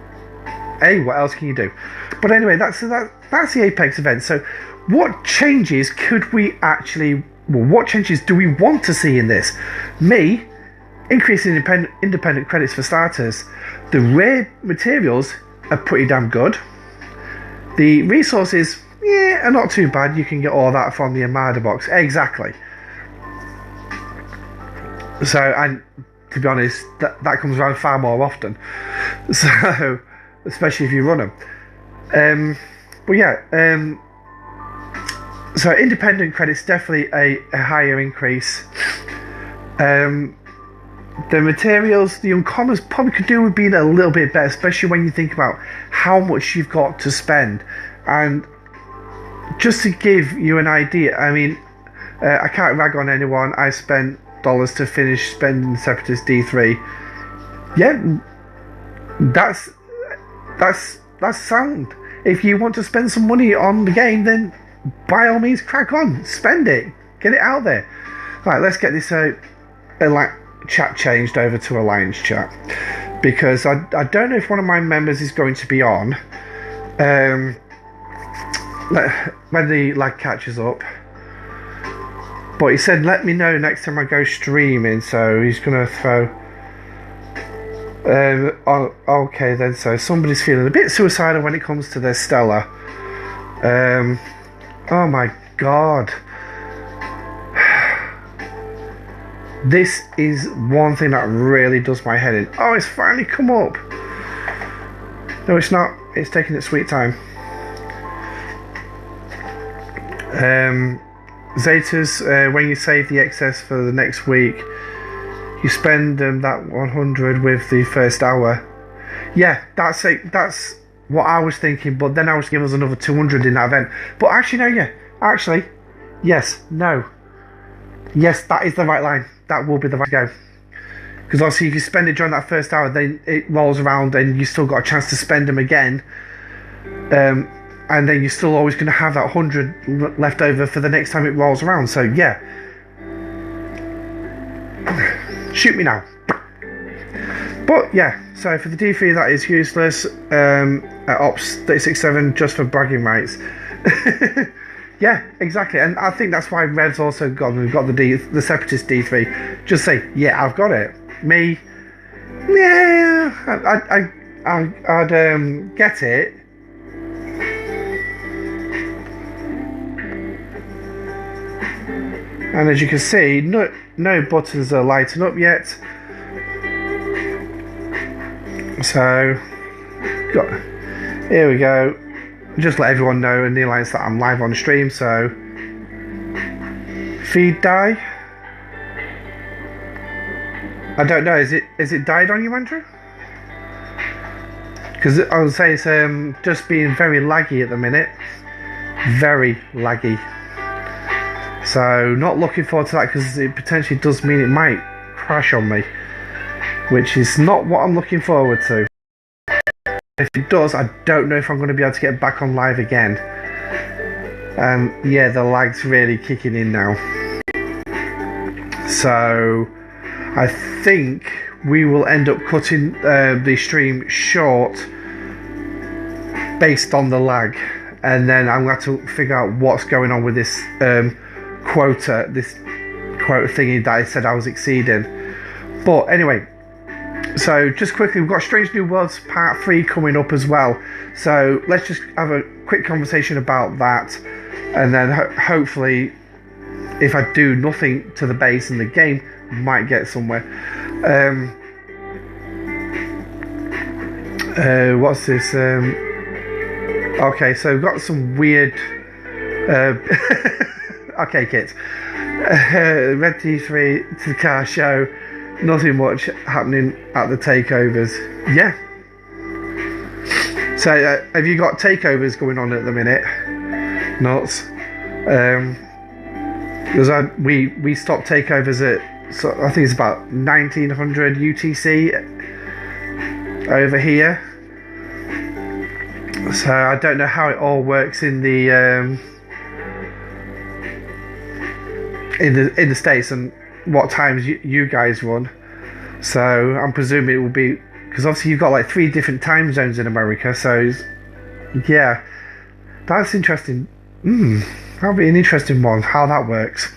hey, what else can you do? But anyway, that's the Apex event. So what changes could we actually... Well, what changes do we want to see in this? Me, increasing independent credits for starters. The rare materials are pretty damn good. The resources, yeah, are not too bad. You can get all that from the Armada box. Exactly. So, and to be honest, that comes around far more often. So, especially if you run them. But yeah, so independent credits definitely a higher increase. The materials, the uncommons probably could do with being a little bit better, especially when you think about how much you've got to spend. And just to give you an idea, I mean, I can't rag on anyone. I spent dollars to finish spending Separatist D3. Yeah, that's sound. If you want to spend some money on the game, then by all means crack on, spend it, get it out there. Right, let's get this chat changed over to Alliance chat, because I don't know if one of my members is going to be on when the lag catches up. But he said let me know next time I go streaming, so he's gonna throw okay then. So somebody's feeling a bit suicidal when it comes to their Stella. Oh my god, this is one thing that really does my head in. Oh, it's finally come up. No, it's not. It's taking its sweet time. Zetas, when you save the excess for the next week, you spend that 100 with the first hour. Yeah, that's it. That's what I was thinking, but then I was giving us another 200 in that event. But actually, no, yeah. Actually, yes, no. Yes, that is the right line. That will be the right to go. Because obviously, if you spend it during that first hour, then it rolls around and you still got a chance to spend them again. And then you're still always going to have that 100 left over for the next time it rolls around. So, yeah. Shoot me now. But, yeah. So, for the D3, that is useless. At Ops 367, just for bragging rights. Yeah, exactly. And I think that's why Rev's also got the Separatist D3. Just say, yeah, I've got it. Me, yeah, I'd get it. And as you can see, no buttons are lighting up yet. So, here we go. Just let everyone know in the Alliance that I'm live on stream. So, feed die. I don't know. Is it died on you, Andrew? Because I would say it's just being very laggy at the minute. Very laggy. So, not looking forward to that, because it potentially does mean it might crash on me, which is not what I'm looking forward to. If it does, I don't know if I'm going to be able to get back on live again. Yeah, the lag's really kicking in now. So, I think we will end up cutting the stream short based on the lag, and then I'm going to figure out what's going on with this quota thingy that I said I was exceeding. But anyway, so just quickly, we've got Strange New Worlds Part 3 coming up as well. So let's just have a quick conversation about that, and then hopefully, if I do nothing to the base in the game, might get somewhere. What's this? Okay, so we've got some weird. Okay, kids. Red T3 to the car show. Nothing much happening at the takeovers. Yeah. So, have you got takeovers going on at the minute? Nuts. Because we stopped takeovers at, so I think it's about 1900 UTC over here. So I don't know how it all works in the States and what times you guys run. So I'm presuming it will be, because obviously you've got like 3 different time zones in America. So yeah, that's interesting. That'll be an interesting one, how that works.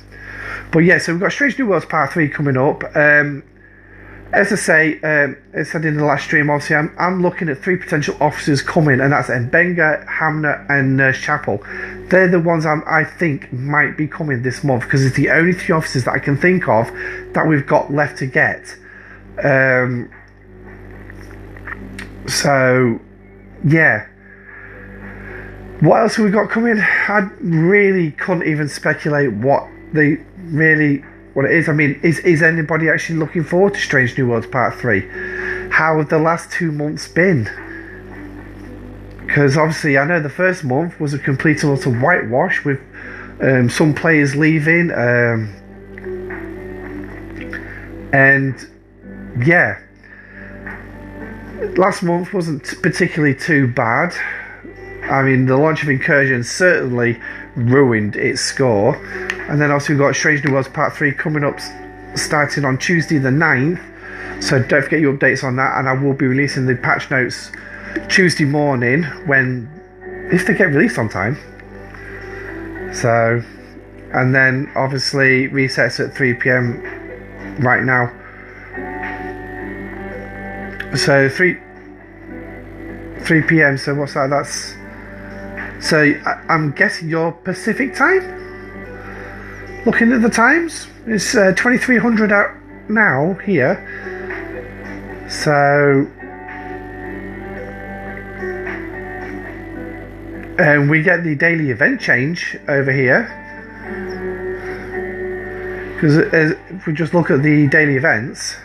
But yeah, so we've got Strange New Worlds Part 3 coming up. As I say, I said in the last stream, obviously I'm looking at 3 potential officers coming, and that's Benga, Hamner and Nurse Chapel. They're the ones I think might be coming this month, because it's the only 3 officers that I can think of that we've got left to get. So yeah, what else have we got coming? I really couldn't even speculate what it is. I mean, is anybody actually looking forward to Strange New Worlds Part 3? How have the last 2 months been? Because obviously I know the first month was a complete and utter whitewash with some players leaving, and yeah, last month wasn't particularly too bad. I mean, the launch of Incursion certainly ruined its score. And then also we've got Strange New Worlds Part 3 coming up, starting on Tuesday the 9th. So don't forget your updates on that. And I will be releasing the patch notes Tuesday morning, if they get released on time. So, and then obviously resets at 3 PM right now. So 3 PM, so what's that? That's, so I'm guessing your Pacific time? Looking at the times, it's 2300 out now here. So, and we get the daily event change over here. Because if we just look at the daily events,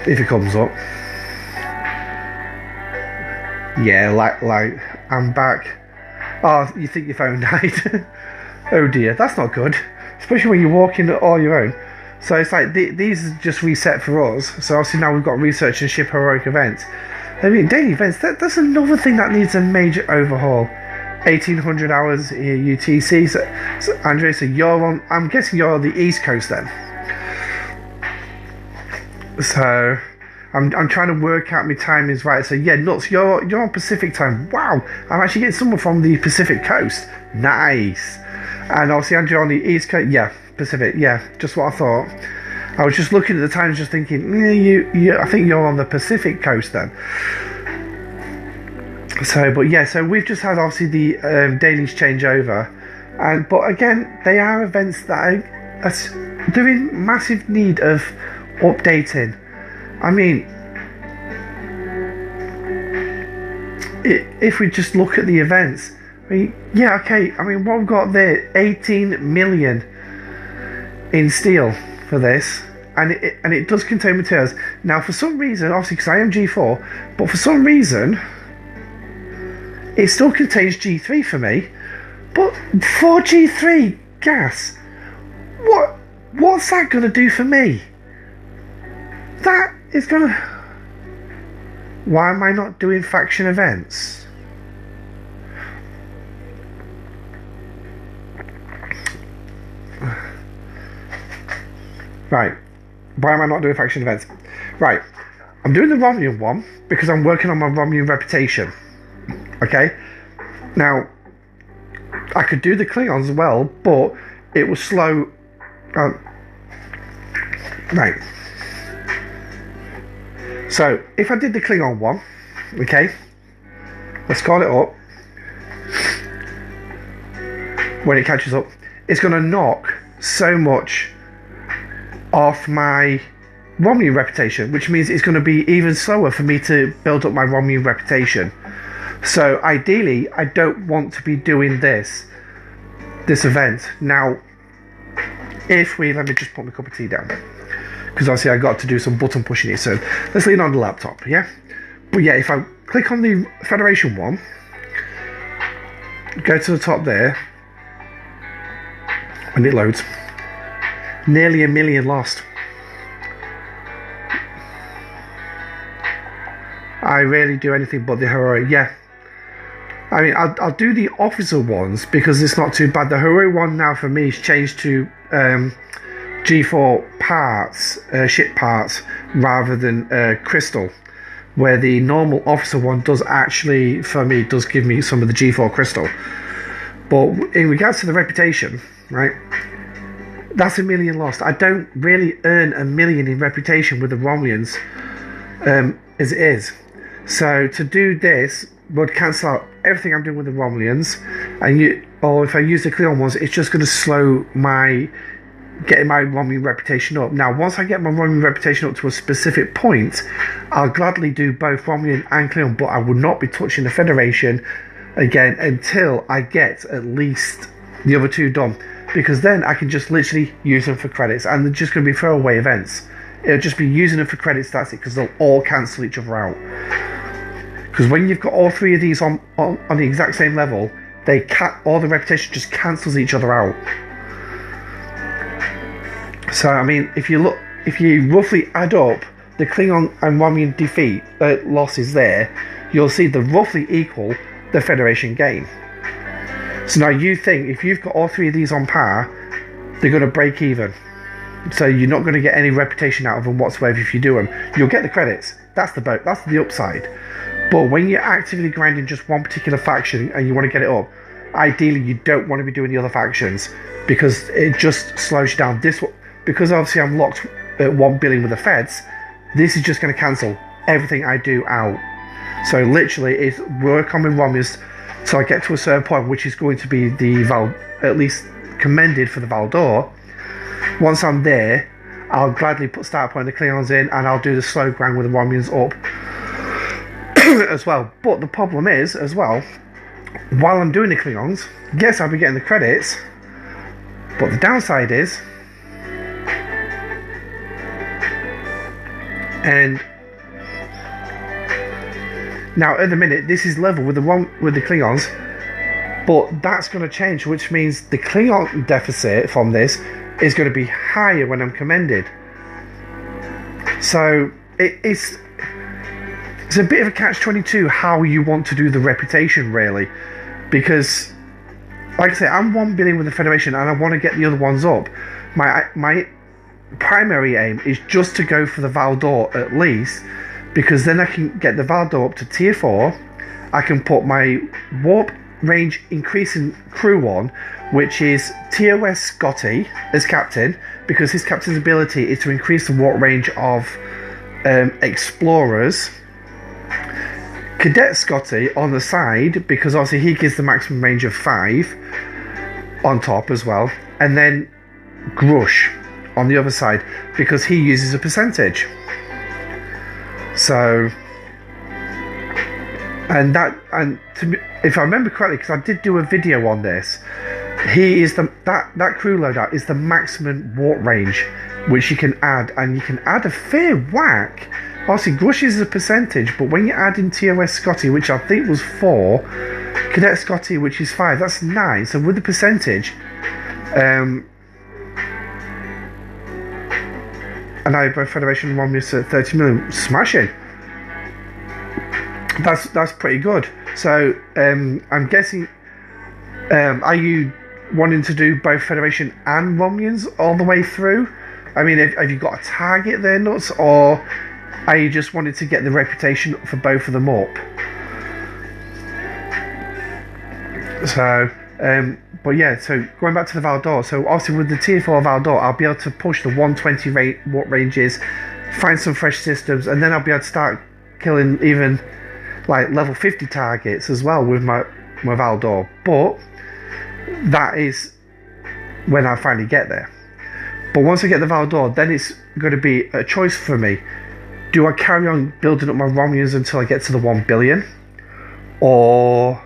if it comes up, yeah, like I'm back. Oh, you think your phone died? Oh dear, that's not good, especially when you're walking all your own. So it's like these are just reset for us. So obviously now we've got research and ship heroic events. I mean, daily events, that's another thing that needs a major overhaul. 1800 hours here UTC. So Andre, so you're on, I'm guessing you're on the East Coast then. So I'm trying to work out my timings right. So yeah, nuts, you're on Pacific time. Wow, I'm actually getting someone from the Pacific coast. Nice. And obviously Andrew on the East Coast. Yeah, Pacific. Yeah, just what I thought. I was just looking at the times, just thinking, yeah, I think you're on the Pacific coast then. So, but yeah, so we've just had obviously the dailies change over, but again, they are events that are doing massive need of updating. I mean, if we just look at the events, I mean, yeah, okay, I mean, what we've got there, 18 million in steel for this, and it does contain materials. Now, for some reason, obviously, because I am G4, but for some reason, it still contains G3 for me, but for G3 gas, what's that going to do for me? That is going to... Why am I not doing faction events? Right. Why am I not doing faction events? Right. I'm doing the Romulan one because I'm working on my Romulan reputation. Okay? Now, I could do the Klingons as well, but it will slow... right. So, if I did the Klingon one, okay, let's call it up. When it catches up, it's going to knock so much off my Romulan reputation, which means it's going to be even slower for me to build up my Romulan reputation. So ideally, I don't want to be doing this event. Now, let me just put my cup of tea down, because obviously I got to do some button pushing here, so let's lean on the laptop, yeah? But yeah, if I click on the Federation one, go to the top there, when it loads, nearly 1 million lost. I rarely do anything but the heroic, yeah. I mean, I'll do the officer ones because it's not too bad. The heroic one now for me is changed to G4 parts, ship parts, rather than crystal, where the normal officer one does actually, for me, does give me some of the G4 crystal. But in regards to the reputation, right, that's 1 million lost. I don't really earn 1 million in reputation with the Romulans as it is. So to do this would cancel out everything I'm doing with the Romulans, or if I use the Klingon ones, it's just going to slow getting my Romulan reputation up. Now, once I get my Romulan reputation up to a specific point, I'll gladly do both Romulan and Klingon, but I will not be touching the Federation again until I get at least the other two done, because then I can just literally use them for credits, and they're just going to be throwaway events. It'll just be using them for credits, that's it, because they'll all cancel each other out. Because when you've got all three of these on the exact same level, all the reputation just cancels each other out. So I mean, if you roughly add up the Klingon and Romulan defeat losses there, you'll see they roughly equal the Federation gain. So now you think if you've got all three of these on par, they're going to break even. So you're not going to get any reputation out of them whatsoever if you do them. You'll get the credits. That's the upside. But when you're actively grinding just one particular faction and you want to get it up, ideally you don't want to be doing the other factions, because it just slows you down. Because obviously I'm locked at 1 billion with the feds, this is just going to cancel everything I do out. So literally it's work on my Romulans till I get to a certain point, which is going to be at least commended for the Valdor. Once I'm there, I'll gladly start putting the Klingons in, and I'll do the slow grind with the Romulans up as well. But the problem is, as well, while I'm doing the Klingons, yes, I'll be getting the credits, but the downside is, and now at the minute this is level with the Klingons, but that's going to change, which means the Klingon deficit from this is going to be higher when I'm commended. So it's a bit of a catch-22 how you want to do the reputation, really, because like I say, I'm 1 billion with the Federation and I want to get the other ones up. My primary aim is just to go for the Valdor at least, because then I can get the Valdor up to tier 4. I can put my warp range increasing crew on, which is TOS Scotty as captain, because his captain's ability is to increase the warp range of explorers. Cadet Scotty on the side, because obviously he gives the maximum range of 5 on top as well, and then Grush on the other side, because he uses a percentage. So, if I remember correctly, because I did do a video on this, he is that crew loadout is the maximum warp range which you can add, and you can add a fair whack. Obviously, Grush is a percentage, but when you add in TOS Scotty, which I think was 4, Cadet Scotty, which is 5, that's 9. So with the percentage, and I both Federation and Romulus at 30 million, smashing. That's pretty good. So I'm guessing, are you wanting to do both Federation and Romulans all the way through? I mean, have you got a target there, Nuts, or I just wanted to get the reputation for both of them up. So, but yeah, so going back to the Valdor, so obviously with the tier 4 Valdor, I'll be able to push the 120 watt ranges, find some fresh systems, and then I'll be able to start killing even like level 50 targets as well with my Valdor. But that is when I finally get there. But once I get the Valdor, then it's going to be a choice for me. Do I carry on building up my Romulans until I get to the 1 billion? Or,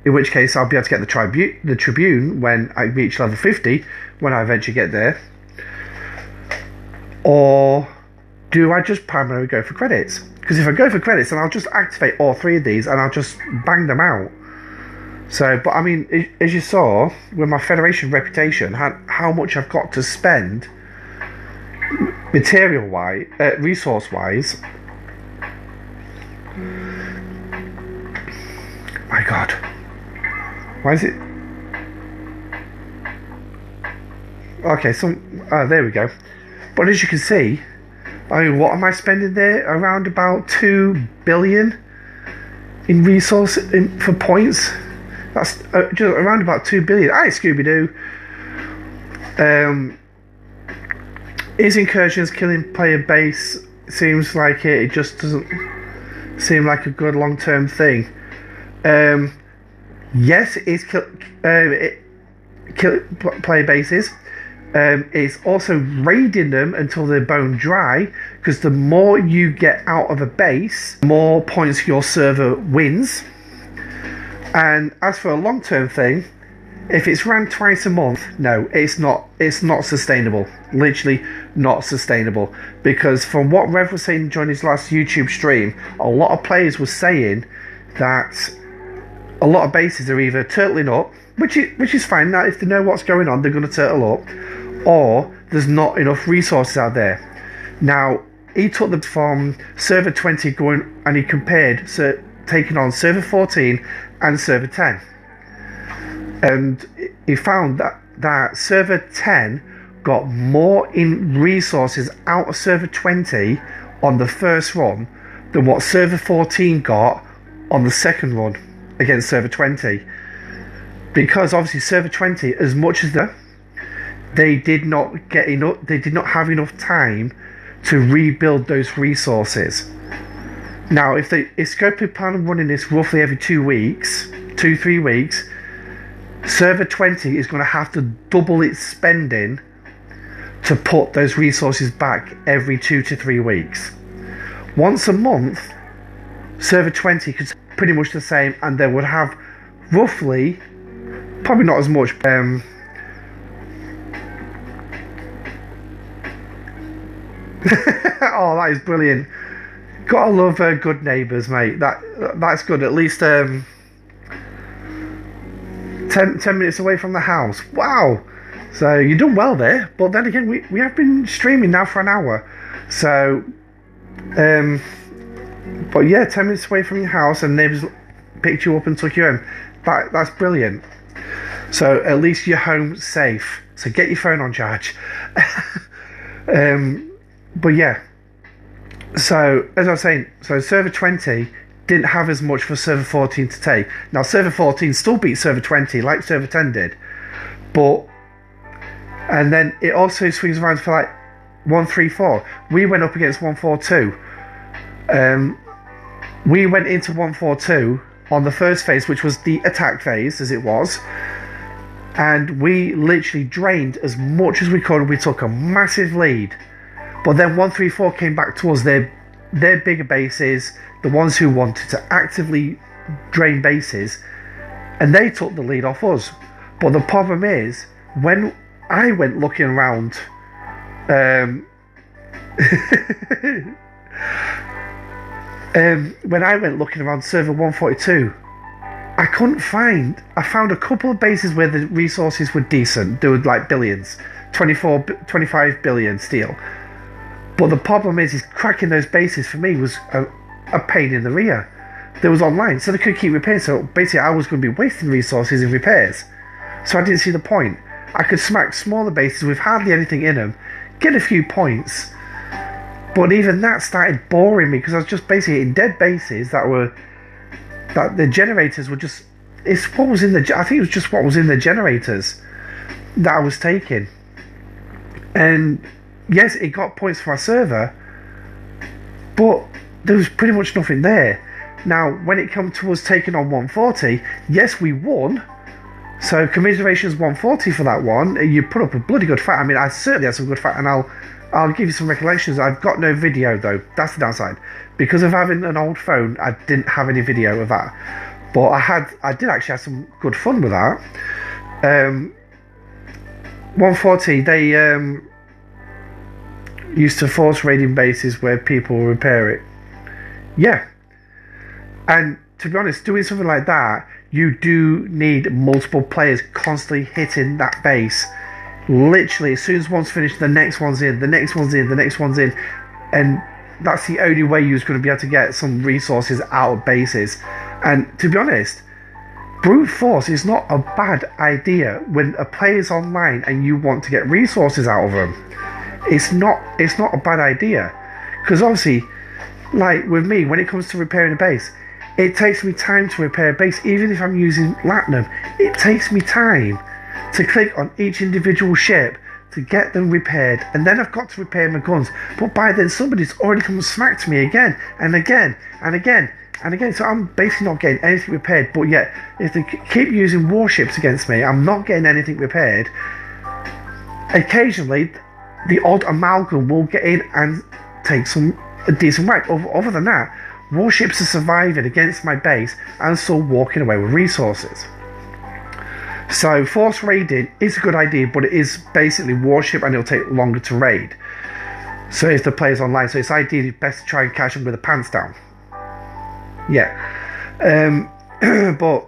in which case, I'll be able to get the Tribune when I reach level 50, when I eventually get there. Or do I just primarily go for credits? Because if I go for credits, then I'll just activate all 3 of these and I'll just bang them out. So, but I mean, as you saw, with my Federation reputation, how much I've got to spend material-wise, resource-wise. My God. Why is it... Okay, there we go. But as you can see, I mean, what am I spending there? Around about 2 billion in resource for points. That's just around about 2 billion. Hi, Scooby-Doo. Is incursions killing player base? Seems like it just doesn't seem like a good long-term thing. Yes, it is kill player bases. It's also raiding them until they're bone dry, because the more you get out of a base, the more points your server wins. And as for a long-term thing, if it's ran twice a month, no, it's not sustainable. Literally not sustainable. Because from what Rev was saying during his last YouTube stream, a lot of players were saying that a lot of bases are either turtling up, which is fine. Now, if they know what's going on, they're going to turtle up, or there's not enough resources out there. Now, he took them from server 20 going, and he compared taking on server 14 and server 10. And he found that server 10 got more in resources out of server 20 on the first run than what server 14 got on the second run against server 20. Because obviously server 20, as much as they did not have enough time to rebuild those resources. Now, if Scopely plan on running this roughly every 3 weeks, server 20 is going to have to double its spending to put those resources back every 2 to 3 weeks. Once a month, server 20 could pretty much the same, and they would have roughly, probably not as much, oh, that is brilliant. Gotta love good neighbours, mate. That's good. At least 10 minutes away from the house. Wow. So you've done well there. But then again, we have been streaming now for an hour. So, but yeah, 10 minutes away from your house, and neighbours picked you up and took you in. That's brilliant. So at least you're home safe. So get your phone on charge. But yeah. So, as I was saying, server 20 didn't have as much for server 14 to take. Now, server 14 still beat server 20, like server 10 did. And then it also swings around for like 134. We went up against 142. We went into 142 on the first phase, which was the attack phase, as it was. And we literally drained as much as we could. We took a massive lead. But then 134 came back towards their bigger bases, the ones who wanted to actively drain bases, and they took the lead off us. But the problem is, when I went looking around, when I went looking around server 142, I found a couple of bases where the resources were decent. They were like billions, 25 billion steel. But the problem is cracking those bases for me was a pain in the rear. There was online, so they could keep repairing. So basically, I was going to be wasting resources in repairs. So I didn't see the point. I could smack smaller bases with hardly anything in them, get a few points, But even that started boring me because I was just basically in dead bases that the generators were just. It's what was in the. I think it was just what was in the generators that I was taking. And yes, it got points for my server, but there was pretty much nothing there. Now, when it comes to us taking on 140, yes, we won. So commiserations 140 for that one. You put up a bloody good fight. I mean, I certainly had some good fight, and I'll give you some recollections. I've got no video though. That's the downside. Because of having an old phone, I didn't have any video of that. But I did actually have some good fun with that. 140, they used to force raiding bases where people repair it. Yeah. And to be honest, doing something like that, you do need multiple players constantly hitting that base. Literally, as soon as one's finished, the next one's in, the next one's in, the next one's in. And that's the only way you're going to be able to get some resources out of bases. And to be honest, brute force is not a bad idea when a player's online and you want to get resources out of them. It's not a bad idea. Because obviously, like with me, when it comes to repairing a base, it takes me time to repair a base. Even if I'm using Latinum, it takes me time to click on each individual ship to get them repaired, and then I've got to repair my guns. But by then somebody's already come and smacked me again and again and again and again. So I'm basically not getting anything repaired. But yet, if they keep using warships against me, I'm not getting anything repaired. Occasionally, the odd amalgam will get in and take a decent whack. Other than that, warships are surviving against my base and still walking away with resources. So force raiding is a good idea, but it is basically warship and it'll take longer to raid. So if the player's online, so it's ideally best to try and catch them with the pants down. Yeah. But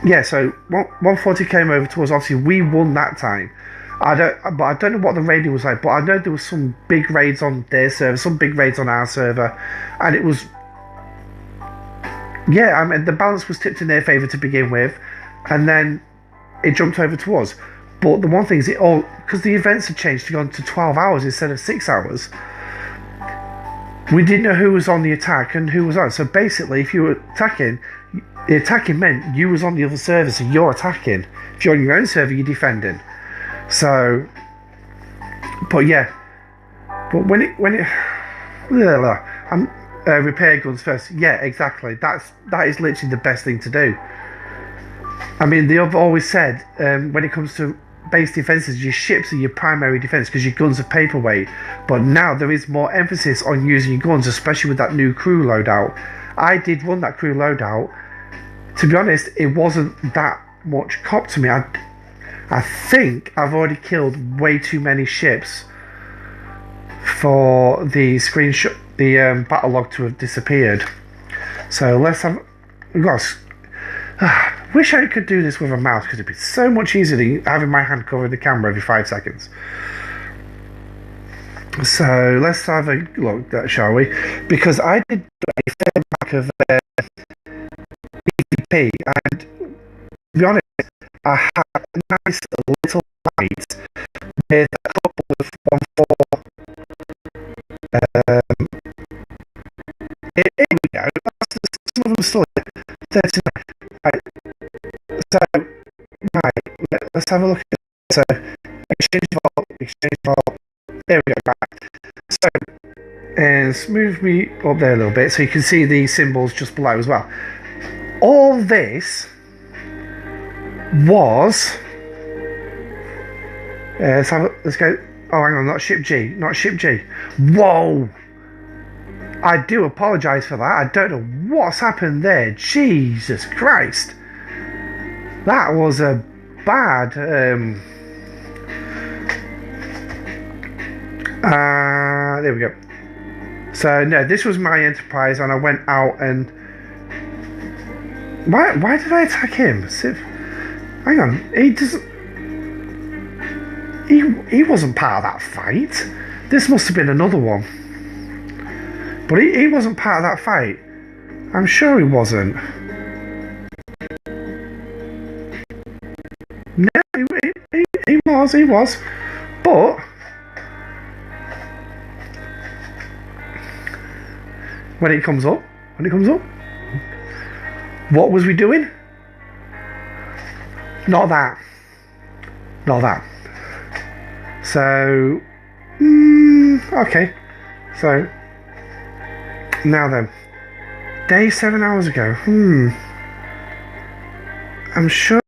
yeah, so 140 came over to us. Obviously, we won that time. I don't know what the raiding was like, but I know there was some big raids on their server, some big raids on our server, and it was. Yeah, I mean the balance was tipped in their favour to begin with, and then it jumped over to us. But the one thing is, because the events had changed to go on to 12 hours instead of 6 hours, we didn't know who was on the attack and who was on. So basically, if you were attacking, the attacking meant you was on the other server, so you're attacking. If you're on your own server, you're defending. So, but yeah, but when it repair guns first. Yeah, exactly. That is literally the best thing to do. I mean, they've always said when it comes to base defenses, your ships are your primary defense because your guns are paperweight. But now there is more emphasis on using your guns, especially with that new crew loadout. I did run that crew loadout. To be honest, it wasn't that much cop to me. I think I've already killed way too many ships for the screenshot, the battle log to have disappeared. So let's have. Wish I could do this with a mouse because it'd be so much easier than having my hand cover the camera every 5 seconds. So let's have a look, shall we? Because I did a fair back of PvP, and to be honest, I had a nice little fight with a couple of 1-4. Here we go. Some of them still 39. Right. So, right, let's have a look at it. So, exchange vault. There we go, right. So, and let's move me up there a little bit so you can see the symbols just below as well. All this was. Let's go. Oh, hang on, not ship G. Whoa! I do apologise for that. I don't know what's happened there. Jesus Christ. That was a bad... there we go. So, no, this was my Enterprise, and I went out and... Why did I attack him? Hang on. He doesn't... He wasn't part of that fight. This must have been another one. But he wasn't part of that fight. I'm sure he wasn't. No, he was. But when it comes up. What was we doing? Not that. So, okay. So, now then. Day 7 hours ago. I'm sure.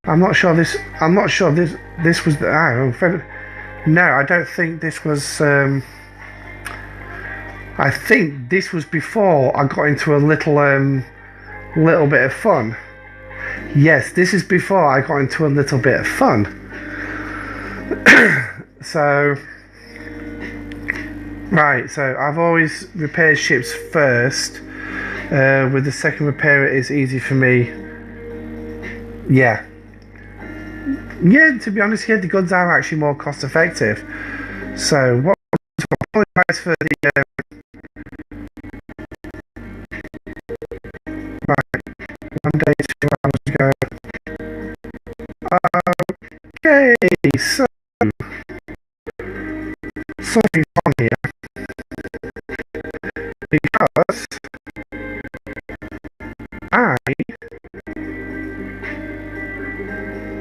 I'm not sure this was the. No, I don't think this was. I think this was before I got into a little bit of fun. Yes, this is before I got into a little bit of fun. So, right. So I've always repaired ships first. With the second repair, it is easy for me. Yeah. To be honest, the goods are actually more cost effective. So what? To apologise for the. Right, 1 day, 2 hours ago. Okay, so something's on here because I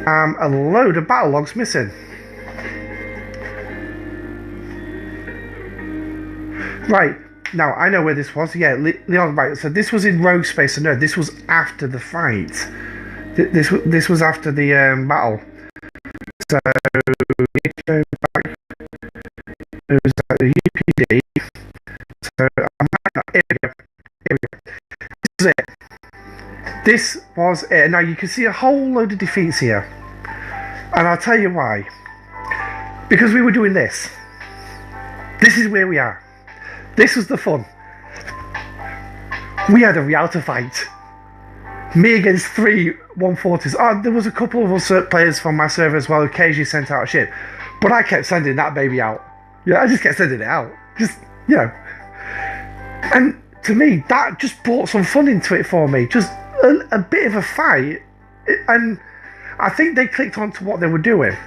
am a load of battle logs missing. Right, now I know where this was. Yeah, Leon, right, so this was in Rogue Space. So no, this was after the fight. This was after the battle. So we go back. It was at the UPD. So I might not. Here we go. This is it. This was it. Now you can see a whole load of defeats here, and I'll tell you why. Because we were doing this. This is where we are. This was the fun. We had a Rialto fight. Me against 3 140s. Oh, there was a couple of us players from my server as well who occasionally sent out a ship. But I kept sending that baby out. I just kept sending it out. And to me, that just brought some fun into it for me. Just a bit of a fight. And I think they clicked onto what they were doing.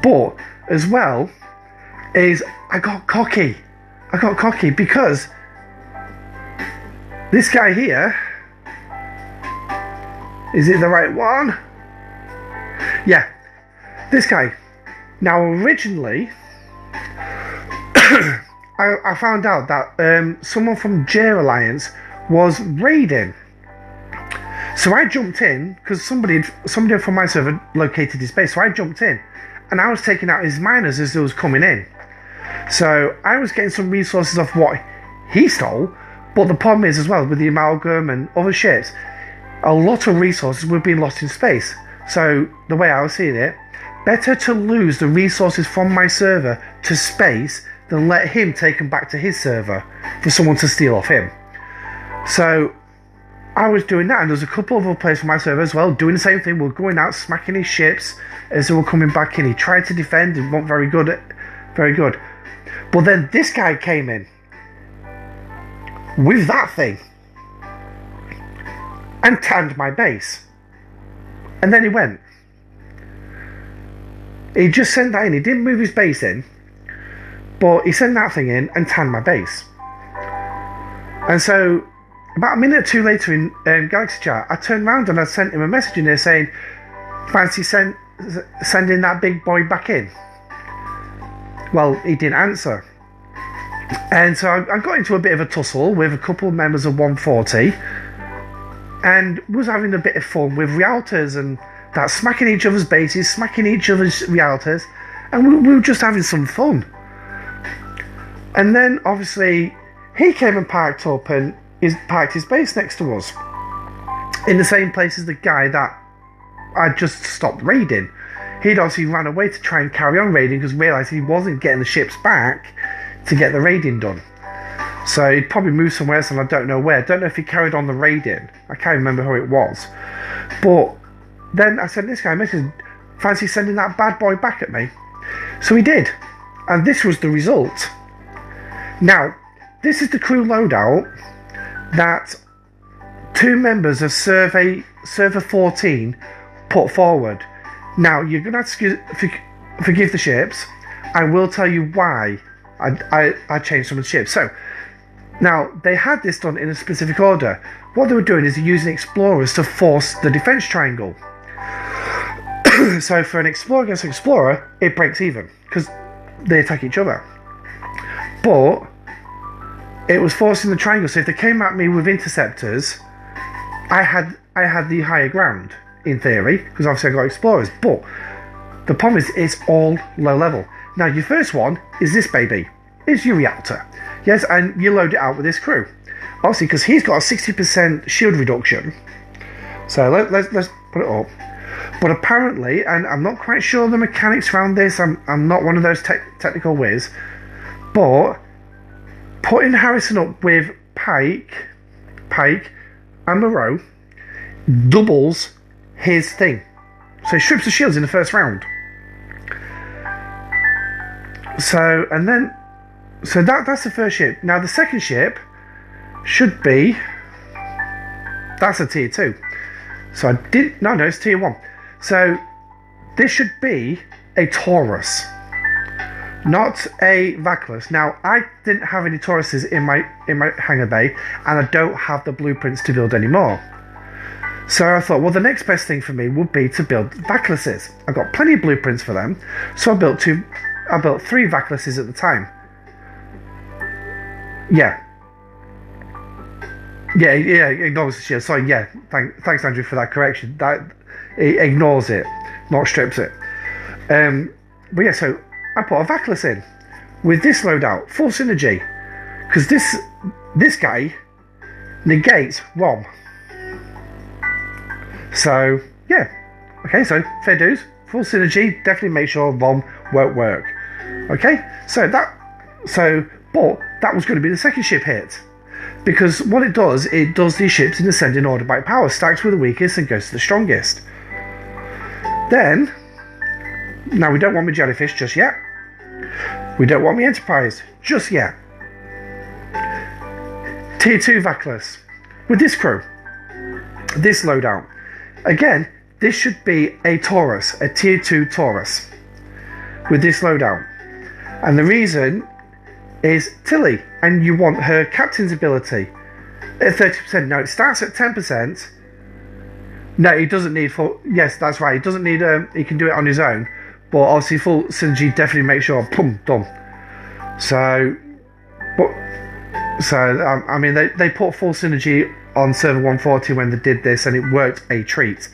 But, as well, is I got cocky because this guy here, is it the right one? Yeah, this guy. Now originally I found out that someone from J Alliance was raiding, so I jumped in because somebody from my server located his base, so I jumped in and I was taking out his miners as they was coming in. So I was getting some resources off what he stole, but the problem is as well with the amalgam and other ships, a lot of resources were being lost in space. So the way I was seeing it, better to lose the resources from my server to space than let him take them back to his server for someone to steal off him. So I was doing that, and there's a couple of other players from my server as well doing the same thing. We were going out smacking his ships as they were coming back in. He tried to defend and wasn't very good. But then this guy came in with that thing and tanned my base. And then he went. He just sent that in. He didn't move his base in, but he sent that thing in and tanned my base. And so about a minute or two later in Galaxy Chat, I turned around and I sent him a message in there saying, fancy sending that big boy back in? Well, he didn't answer. And so I got into a bit of a tussle with a couple of members of 140 and was having a bit of fun with Rialtos and that, smacking each other's bases, smacking each other's Rialtos, and we were just having some fun. And then obviously he came and parked up and parked his base next to us in the same place as the guy that I just stopped raiding. He'd obviously ran away to try and carry on raiding because realised he wasn't getting the ships back to get the raiding done. So he'd probably moved somewhere else and I don't know where. I don't know if he carried on the raiding. I can't remember who it was. But then I sent this guy a message, fancy sending that bad boy back at me? So he did. And this was the result. Now, this is the crew loadout that 2 members of Server 14 put forward. Now, you're going to have to forgive the ships. I will tell you why I changed some of the ships. So, now, they had this done in a specific order. What they were doing is using explorers to force the defense triangle. So, for an explorer against an explorer, it breaks even, because they attack each other. But it was forcing the triangle, so if they came at me with interceptors, I had the higher ground, in theory, because obviously I got explorers. But the problem is, it's all low level. Now, your first one is this baby. It's your reactor. Yes, and you load it out with this crew. Obviously, because he's got a 60% shield reduction. So let's put it up. But apparently, and I'm not quite sure the mechanics around this, I'm not one of those technical whiz, but putting Harrison up with Pike and Moreau doubles his thing. So he strips the shields in the first round. So that's the first ship. Now the second ship should be, that's a tier 2. So no, it's tier 1. So this should be a Taurus, not a Vaclus. Now I didn't have any Tauruses in my hangar bay, and I don't have the blueprints to build anymore. So I thought, well, the next best thing for me would be to build Vacluses. I've got plenty of blueprints for them, so I built 3 Vacluses at the time. Yeah, ignores the shield. Sorry, yeah, thanks Andrew for that correction. That it ignores it, not strips it. But yeah, so I put a Vaclus in with this loadout, full synergy, because this guy negates ROM. So yeah, okay, so fair dues, full synergy. Definitely make sure ROM won't work. Okay, but that was going to be the second ship hit, because what it does these ships in ascending order by power, stacks with the weakest and goes to the strongest. Then, now we don't want the jellyfish just yet. We don't want the Enterprise just yet. Tier 2 Vaclus with this crew, this loadout. Again, this should be a Taurus, a tier 2 Taurus with this loadout. And the reason is Tilly, and you want her captain's ability at 30%. Now it starts at 10%. No, he doesn't need full. Yes, that's right. He doesn't need. He can do it on his own. But obviously, full synergy definitely makes sure. Boom, done. So, I mean, they put full synergy on server 140 when they did this, and it worked a treat.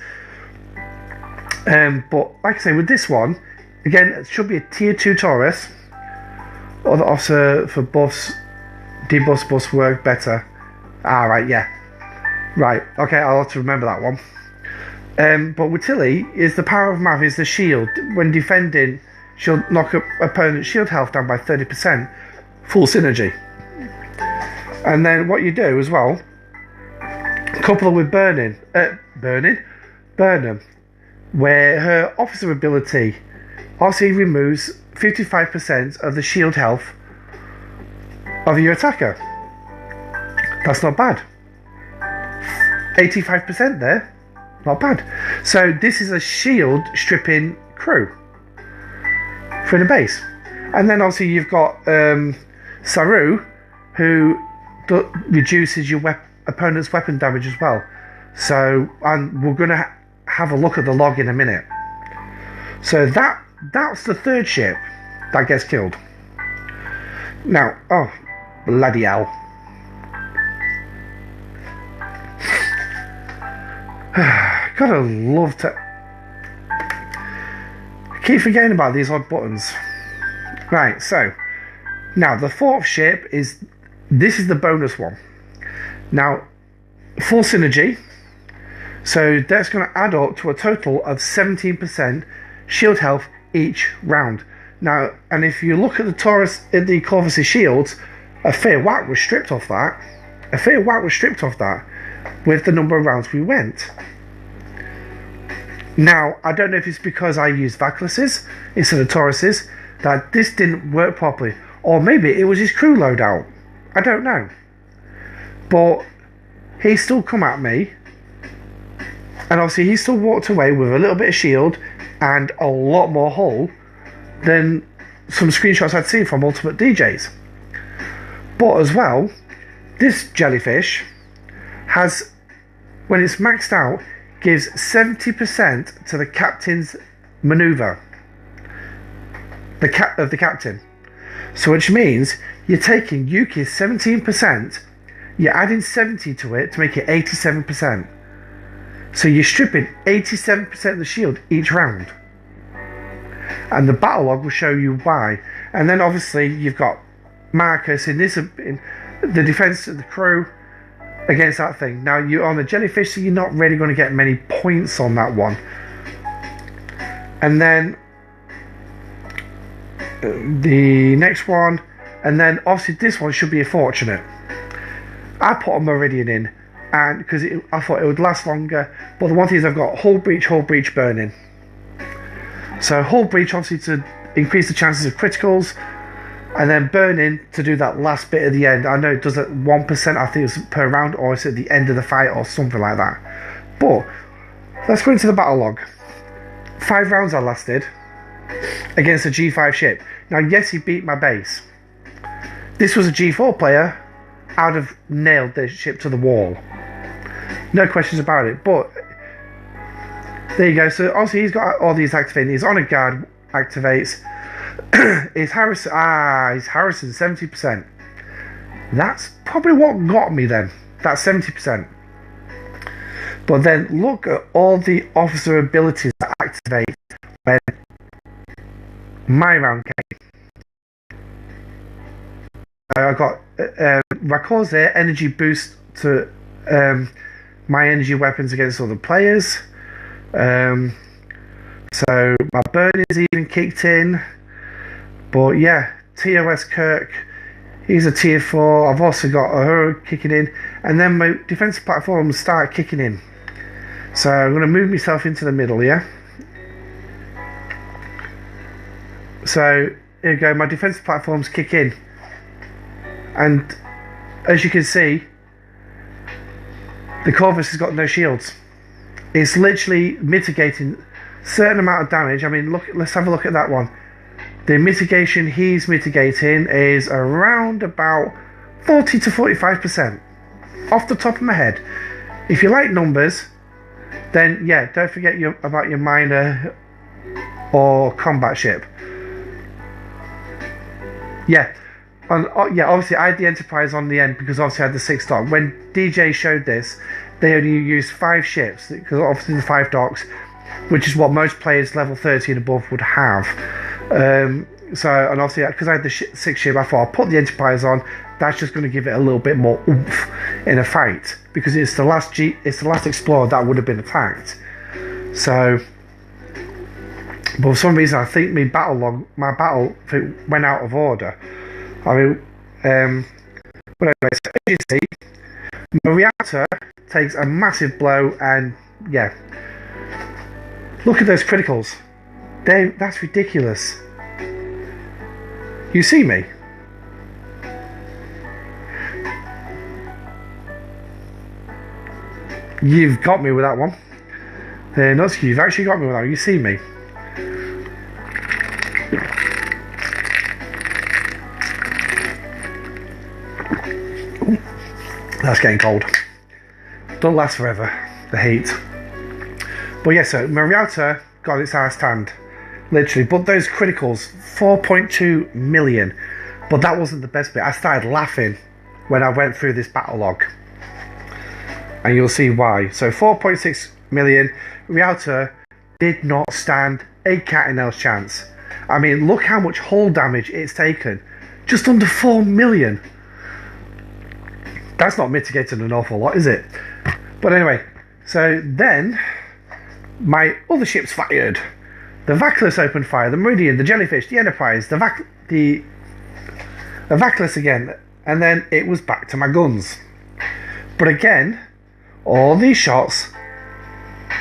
But like I say, with this one, again, it should be a tier 2 Taurus. Other officer for buffs, debuffs buffs work better. Right, yeah. Right, okay, I'll have to remember that one. But with Tilly, is the power of Mav is the shield. When defending, she'll knock up opponent's shield health down by 30%. Full synergy. And then what you do as well, couple with Burnham, where her officer ability obviously removes 55% of the shield health of your attacker. That's not bad. 85% there, not bad. So this is a shield stripping crew for the base. And then obviously you've got Saru, who reduces your opponent's weapon damage as well. So, and we're going to have a look at the log in a minute. So that's the third ship that gets killed. Now, oh, bloody hell. Gotta love to. I keep forgetting about these odd buttons. Right, so now the fourth ship is. This is the bonus one. Now, full synergy. So that's going to add up to a total of 17% shield health each round. Now, and if you look at the Taurus, at the Corvus's shields, a fair whack was stripped off that. A fair whack was stripped off that with the number of rounds we went. Now, I don't know if it's because I used Vacluses instead of Tauruses that this didn't work properly. Or maybe it was his crew loadout. I don't know. But he still come at me And obviously he still walked away with a little bit of shield and a lot more hull than some screenshots I'd seen from Ultimate DJs. But as well, this jellyfish has, when it's maxed out, gives 70% to the captain's maneuver. Of the captain. So which means you're taking Yuki's 17%, you're adding 70 to it to make it 87%. So you're stripping 87% of the shield each round. And the battle log will show you why. And then obviously you've got Marcus in the defense of the crew against that thing. Now you're on the jellyfish, so you're not really going to get many points on that one. And then the next one, and then obviously this one should be a fortunate. I put a Meridian in, and because I thought it would last longer. But the one thing is I've got hull breach, burning. So hull breach obviously to increase the chances of criticals, and then burning to do that last bit at the end. I know it does it 1%, I think it's per round, or it's at the end of the fight or something like that. But let's go into the battle log. 5 rounds I lasted against a G5 ship. Now yes, he beat my base. This was a G4 player, I'd have nailed this ship to the wall. No questions about it. But there you go. So obviously he's got all these activating. His honor guard activates. His Harrison, his Harrison 70%. That's probably what got me then. That's 70%. But then look at all the officer abilities that activate when my round came. I got Rakor's there, energy boost to my energy weapons against other players. So my burn is even kicked in. But yeah, TOS Kirk, he's a tier 4. I've also got a hero kicking in, and then my defensive platforms start kicking in. So I'm going to move myself into the middle, yeah. So here we go, my defensive platforms kick in, and as you can see, the Corvus has got no shields. It's literally mitigating a certain amount of damage. I mean, look, let's have a look at that one. The mitigation he's mitigating is around about 40 to 45%. Off the top of my head. If you like numbers, then yeah, don't forget about your miner or combat ship. Yeah. Yeah, obviously I had the Enterprise on the end because obviously I had the 6 dock. When DJ showed this, they only used 5 ships, because obviously the 5 docks, which is what most players level 30 and above would have. So, and obviously because I had the 6 ship, I thought I'll put the Enterprise on. That's just going to give it a little bit more oomph in a fight, because it's the last Explorer that would have been attacked. So, but for some reason I think my battle went out of order. I mean, but anyway, so as you see, my reactor takes a massive blow, and yeah, look at those criticals. That's ridiculous. You see me? You've got me with that one. You've actually got me with that one. You see me? That's getting cold. Don't last forever, the heat. But yeah, so my router got its ass tanned, literally. But those criticals, 4.2 million. But that wasn't the best bit. I started laughing when I went through this battle log, and you'll see why. So 4.6 million, router did not stand a cat and else chance. I mean, look how much hull damage it's taken. Just under 4 million. That's not mitigating an awful lot, is it? But anyway, so then my other ships fired. The Vaclus opened fire, the Meridian, the Jellyfish, the Enterprise, the Vaclus again, and then it was back to my guns. But again, all these shots,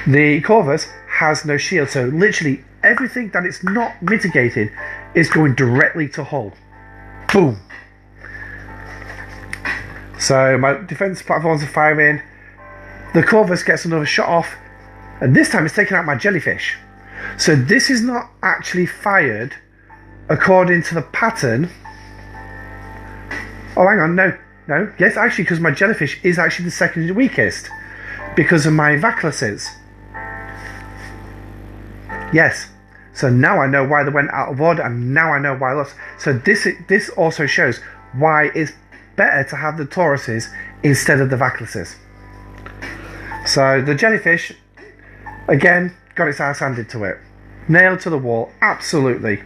the Corvus has no shield, so literally everything that it's not mitigating is going directly to hull. Boom. So my defense platforms are firing. The Corvus gets another shot off, And this time it's taken out my jellyfish. So this is not actually fired according to the pattern. Oh, hang on, no. Yes, actually, because my jellyfish is actually the second weakest because of my Vaclases. Yes. So now I know why they went out of order, and now I know why I lost. So this also shows why it's better to have the Tauruses instead of the Vaclases. So the jellyfish, again, got its ass handed to it. Nailed to the wall, absolutely.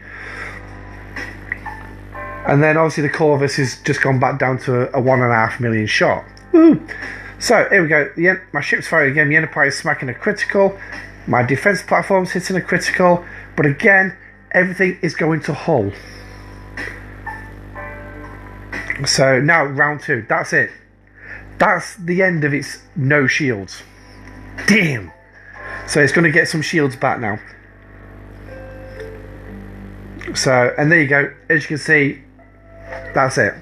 And then obviously the Corvus has just gone back down to a 1.5 million shot. Woo! So here we go. My ship's firing again. The Enterprise smacking a critical. My defense platform's hitting a critical. But again, everything is going to hull. So now round 2. That's it. That's the end of its no shields. Damn! So it's going to get some shields back now. So, and there you go. As you can see, that's it.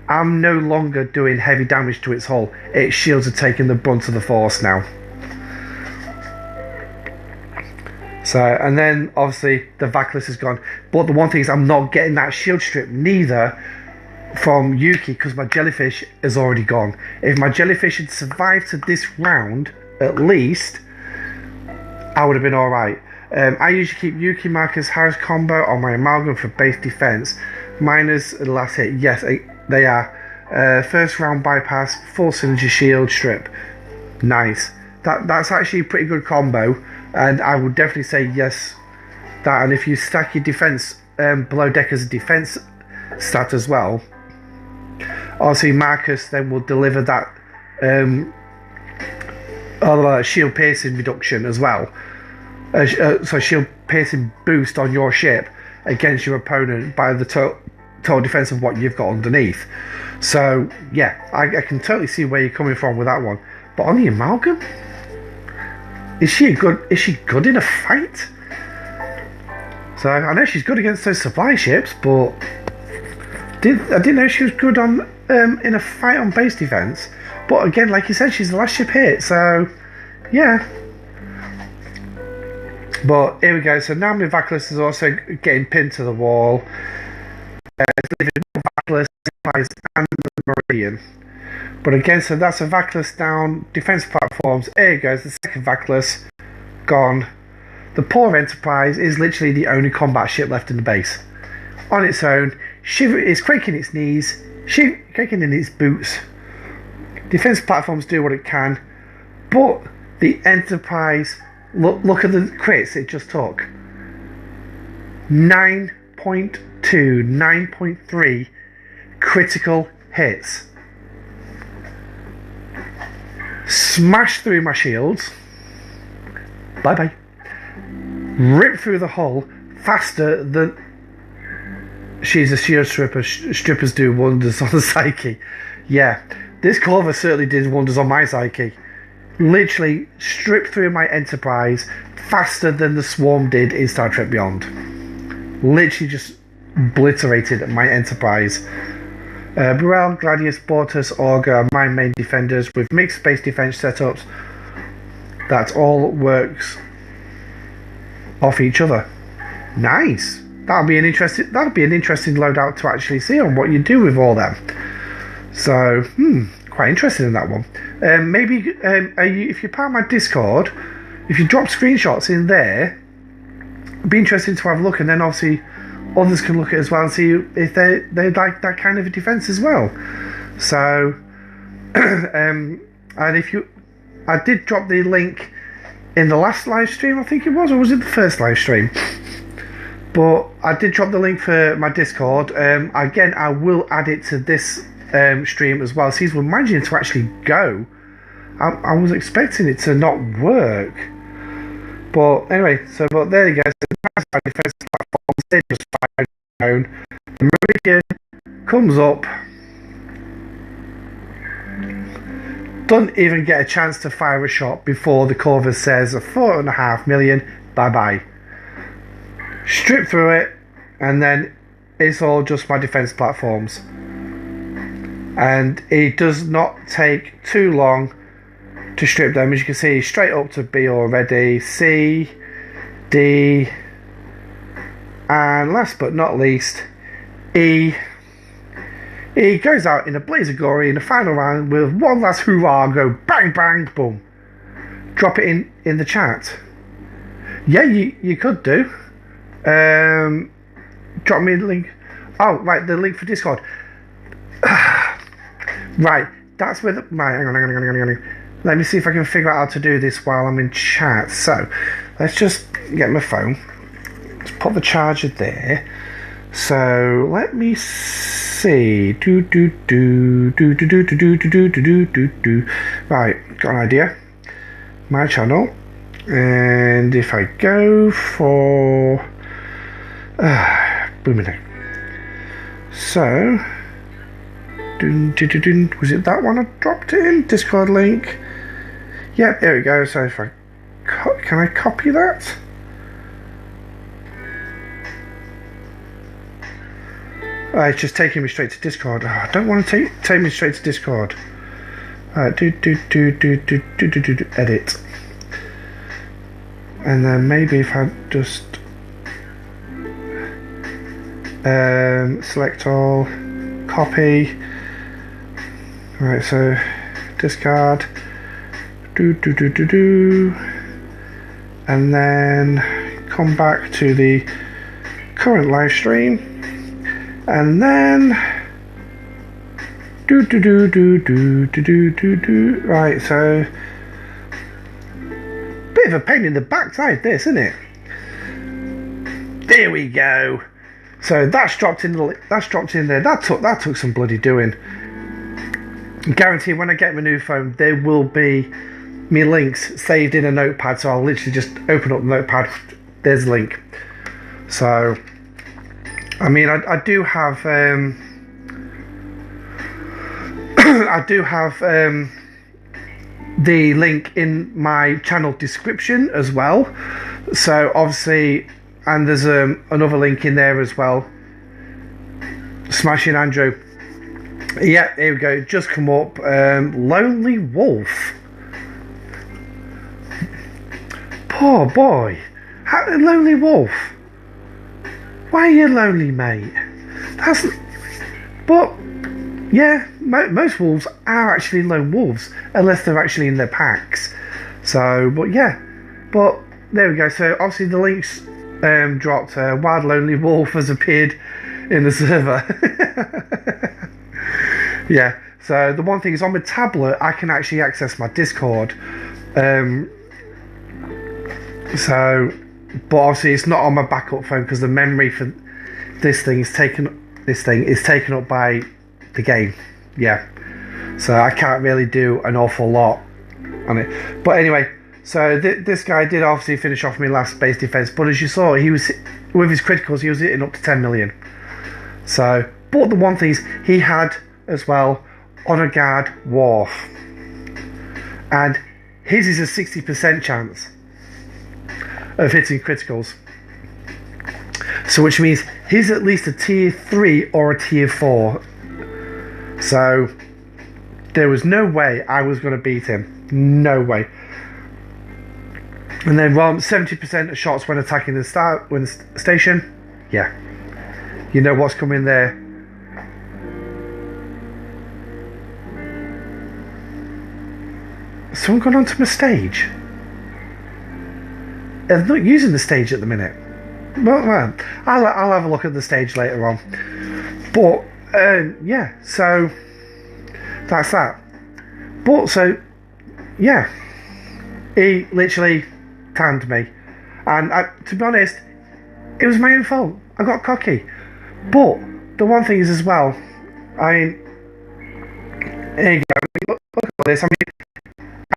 I'm no longer doing heavy damage to its hull. Its shields are taking the brunt of the force now. So, and then obviously the Vaclaus is gone. But the one thing is I'm not getting that shield strip neither from Yuki because my jellyfish is already gone. If my jellyfish had survived to this round, at least, I would have been alright. I usually keep Yuki Marcus Harris combo on my amalgam for base defense. Minus the last hit. Yes, they are. First round bypass, full synergy shield strip. Nice. That's actually a pretty good combo, and I would definitely say yes. That, and if you stack your defense below deck as a defense stat as well, obviously Marcus then will deliver that shield piercing reduction as well. So shield piercing boost on your ship against your opponent by the total defense of what you've got underneath. So yeah, I can totally see where you're coming from with that one. But on the amalgam, is she good in a fight? So I know she's good against those supply ships, but I didn't know she was good on in a fight on base defense. But again, like you said, she's the last ship hit, so yeah. But here we go. So now my Vaclaus is also getting pinned to the wall. It's leaving Vaclaus and the Meridian. But again, so that's a Vaclaus down. Defense platforms. Here goes the second Vaclaus gone. The poor Enterprise is literally the only combat ship left in the base. On its own, it's quaking its knees, quaking in its boots. Defense platforms do what it can, but the Enterprise. Look at the crits it just took. 9.2, 9.3 critical hits. Smash through my shields. Bye bye. Rip through the hull faster than she's a shield stripper. Strippers do wonders on the psyche. Yeah, this Corvus certainly did wonders on my psyche. Literally stripped through my Enterprise faster than the Swarm did in Star Trek Beyond. Literally just obliterated my Enterprise. Burrell, Gladius, Bortus, Augur are my main defenders with mixed space defense setups. That all works off each other. Nice. That'll be an interesting loadout to actually see on what you do with all them. So, quite interested in that one. Maybe if you're part of my Discord, if you drop screenshots in there, it'd be interesting to have a look, and then obviously others can look at it as well and see if they like that kind of a defense as well. So, and I did drop the link in the last live stream, I think it was, or was it the first live stream? But I did drop the link for my Discord. Again, I will add it to this stream as well. See, we're managing to actually go. I was expecting it to not work, but anyway. But there you go. So the defense platforms, they just fire down. The Meridian comes up. Doesn't even get a chance to fire a shot before the Corvus says a 4.5 million. Bye bye. Strip through it, and then it's all just my defense platforms. And it does not take too long to strip them. As you can see, straight up to B already. C, D, and last but not least, E. E goes out in a blaze of glory in the final round with one last hurrah, go bang, bang, boom. Drop it in the chat. Yeah, you could do. Drop me the link. Oh, right, the link for Discord. Right, that's where the... Right, hang on. Let me see if I can figure out how to do this while I'm in chat. So, let's just get my phone. Let's put the charger there. So, let me see. Right, got an idea. My channel. And if I go for... booming. So... Was it that one I dropped it in? Discord link. Yep, here we go. So if I... Can I copy that? Oh, it's just taking me straight to Discord. Oh, I don't want to take me straight to Discord. Alright, edit. And then maybe if I just select all, copy. Right, so discard, and then come back to the current live stream, and then right, so bit of a pain in the backside this, isn't it? There we go. So that's dropped in there. That took some bloody doing. I guarantee when I get my new phone there will be me links saved in a notepad, so I'll literally just open up the notepad, there's a link. So I mean I do have I do have the link in my channel description as well, so obviously, and there's another link in there as well. Smashing Andrew. Yeah, here we go. Just come up. Lonely Wolf. Poor boy. Lonely Wolf. Why are you lonely, mate? That's... But, yeah, most wolves are actually lone wolves, unless they're actually in their packs. So, but yeah. But, there we go. So, obviously the links dropped. Wild Lonely Wolf has appeared in the server. Yeah, so the one thing is on my tablet I can actually access my Discord. So, but obviously it's not on my backup phone because the memory for this thing is taken up by the game. Yeah, so I can't really do an awful lot on it. But anyway, so this guy did obviously finish off my last base defense, but as you saw, he was with his criticals, he was hitting up to 10 million. So, but the one thing is he had as well Honor Guard Wharf, and his is a 60% chance of hitting criticals, so which means he's at least a tier 3 or a tier 4, so there was no way I was going to beat him, no way. And then 70% of shots when attacking the station, yeah, you know what's coming there. Someone gone onto my stage? I'm not using the stage at the minute. Well, I'll have a look at the stage later on. But yeah, so that's that. But so yeah, he literally tanned me, and to be honest, it was my own fault. I got cocky. But the one thing is as well, I mean, here you go. Look at this. I mean,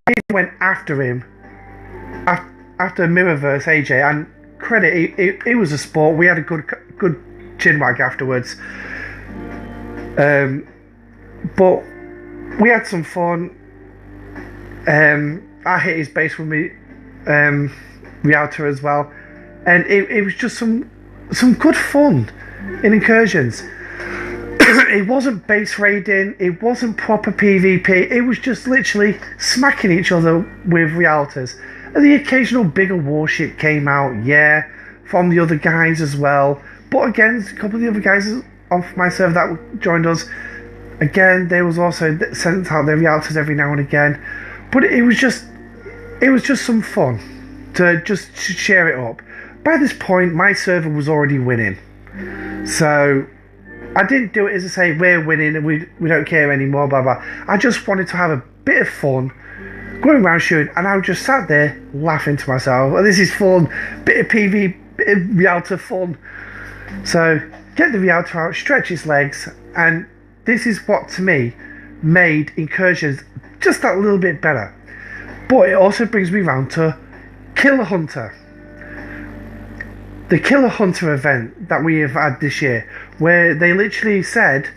I went after him after Mirrorverse AJ, and credit, it was a sport. We had a good chinwag afterwards, but we had some fun. I hit his base with me Rialto as well, and it was just some good fun in incursions. It wasn't base raiding, it wasn't proper PvP, it was just literally smacking each other with Rialtas. And the occasional bigger warship came out, yeah, from the other guys as well. But again, a couple of the other guys off my server that joined us, again, they was also sent out their Rialtas every now and again. But it was just some fun to share it up. By this point, my server was already winning. So I didn't do it as I say, we're winning and we don't care anymore, blah blah. I just wanted to have a bit of fun, going around shooting, and I just sat there laughing to myself. Oh, this is fun, bit of PV, bit of Rialta fun. So get the Rialta out, stretch its legs, and this is what to me made incursions just that little bit better. But it also brings me round to Killer Hunter. The Killer Hunter event that we have had this year, where they literally said,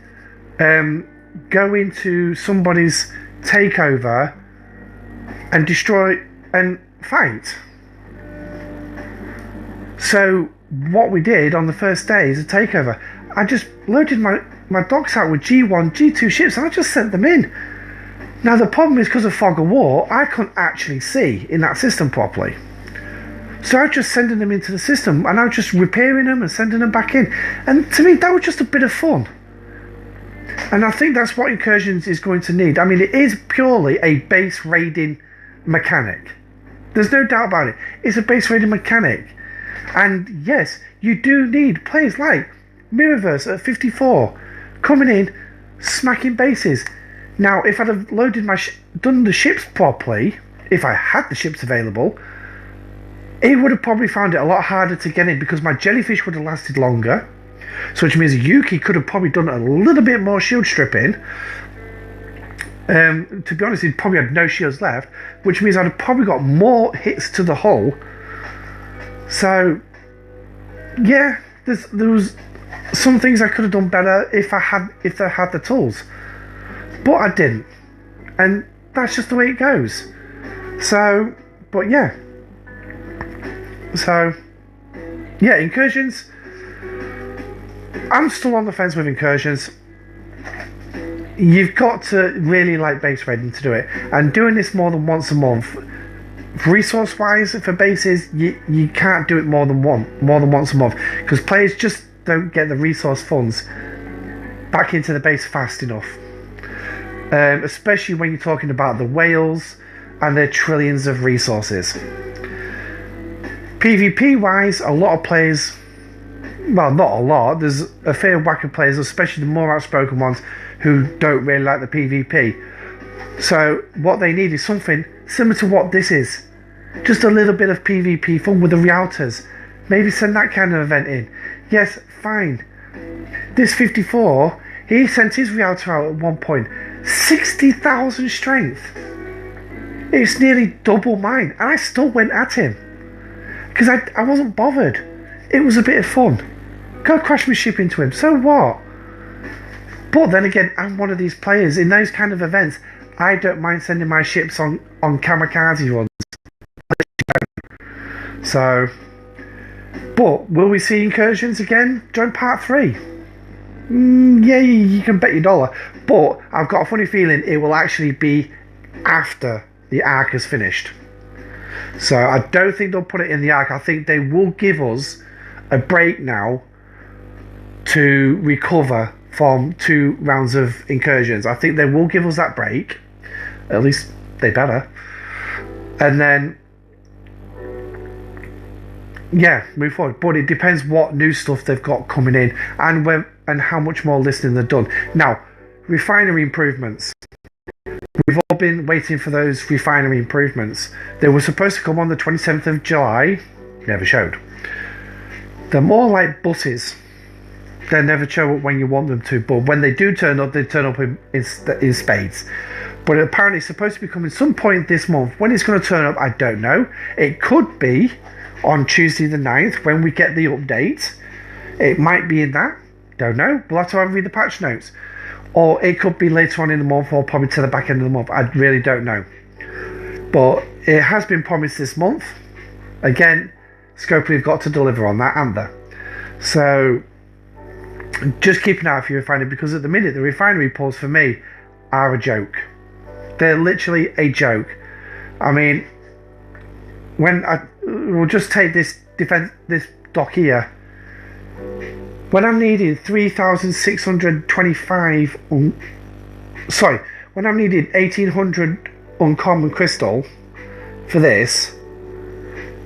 go into somebody's takeover and destroy and fight. So what we did on the first day is a takeover. I just loaded my docks out with G1, G2 ships and I just sent them in. Now the problem is because of fog of war, I couldn't actually see in that system properly. So I was just sending them into the system and I was just repairing them and sending them back in. And to me, that was just a bit of fun. And I think that's what Incursions is going to need. I mean, it is purely a base raiding mechanic. There's no doubt about it. It's a base raiding mechanic. And yes, you do need players like Mirrorverse at 54 coming in, smacking bases. Now, if I'd have loaded done the ships properly, if I had the ships available, it would have probably found it a lot harder to get in because my jellyfish would have lasted longer. So which means Yuki could have probably done a little bit more shield stripping. To be honest, he'd probably had no shields left, which means I'd have probably got more hits to the hull. So yeah, there was some things I could have done better if I had the tools. But I didn't. And that's just the way it goes. So, but yeah. So, yeah, Incursions. I'm still on the fence with Incursions. You've got to really like base raiding to do it. And doing this more than once a month, resource-wise for bases, you can't do it more than once a month. Because players just don't get the resource funds back into the base fast enough. Especially when you're talking about the whales and their trillions of resources. PvP wise, a lot of players, well, not a lot, there's a fair whack of players, especially the more outspoken ones, who don't really like the PvP. So what they need is something similar to what this is. Just a little bit of PvP fun with the Rialtas. Maybe send that kind of event in. Yes, fine. This 54, he sent his Rialta out at one point. 60,000 strength. It's nearly double mine. And I still went at him. Because I wasn't bothered. It was a bit of fun. Go crash my ship into him. So what? But then again, I'm one of these players. In those kind of events, I don't mind sending my ships on kamikaze runs. So, but will we see Incursions again during part 3? Yeah, you can bet your dollar. But I've got a funny feeling it will actually be after the arc is finished. So I don't think they'll put it in the arc. I think they will give us a break now to recover from 2 rounds of Incursions. I think they will give us that break. At least they better. And then, yeah, move forward. But it depends what new stuff they've got coming in and how much more listening they've done. Now, refinery improvements. We've all been waiting for those refinery improvements. They were supposed to come on the 27th of July. Never showed. They're more like buses. They never show up when you want them to, but when they do turn up, they turn up in spades. But apparently it's supposed to be coming some point this month. When it's going to turn up, I don't know. It could be on Tuesday the 9th when we get the update. It might be in that. Don't know. We'll have to read the patch notes. Or it could be later on in the month or probably to the back end of the month. I really don't know. But it has been promised this month. Again, Scopely have got to deliver on that, and there. So, just keep an eye out for your refinery, because at the minute the refinery reports for me are a joke. They're literally a joke. I mean, we'll just take this dock here. When I'm needing 3,625 when I'm needing 1,800 uncommon crystal for this,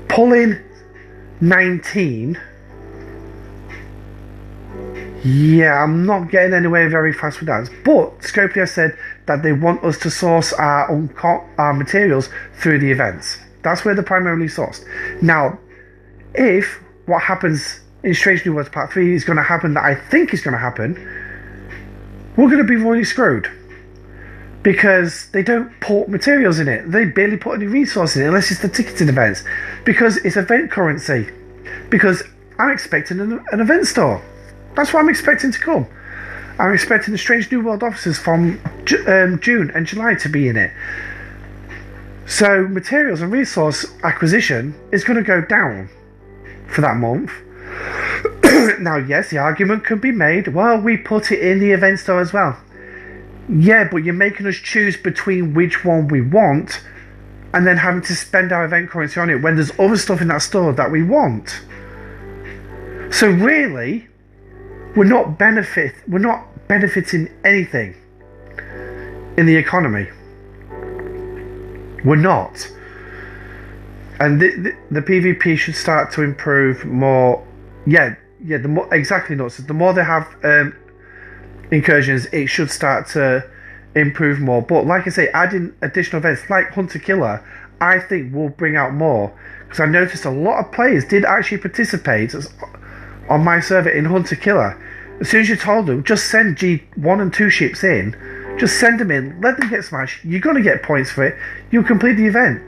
pulling 19. Yeah, I'm not getting anywhere very fast with that. But Scopio said that they want us to source our materials through the events. That's where they're primarily sourced. Now, if what happens in Strange New Worlds Part 3 is going to happen, that I think is going to happen, we're going to be really screwed. Because they don't put materials in it. They barely put any resources in it, unless it's the ticketing events. Because it's event currency. Because I'm expecting an event store. That's what I'm expecting to come. I'm expecting the Strange New World officers from June and July to be in it. So materials and resource acquisition is going to go down for that month. Now, yes, the argument could be made, well, we put it in the event store as well. Yeah, but you're making us choose between which one we want and then having to spend our event currency on it when there's other stuff in that store that we want. So really, we're not benefiting anything in the economy. We're not. And the PvP should start to improve more. Yeah, the more, exactly, nuts. The more they have incursions, it should start to improve more. But like I say, adding additional events like Hunter Killer, I think will bring out more. Because I noticed a lot of players did actually participate on my server in Hunter Killer. As soon as you told them, just send G1 and 2 ships in, just send them in, let them get smashed, you're going to get points for it, you'll complete the event.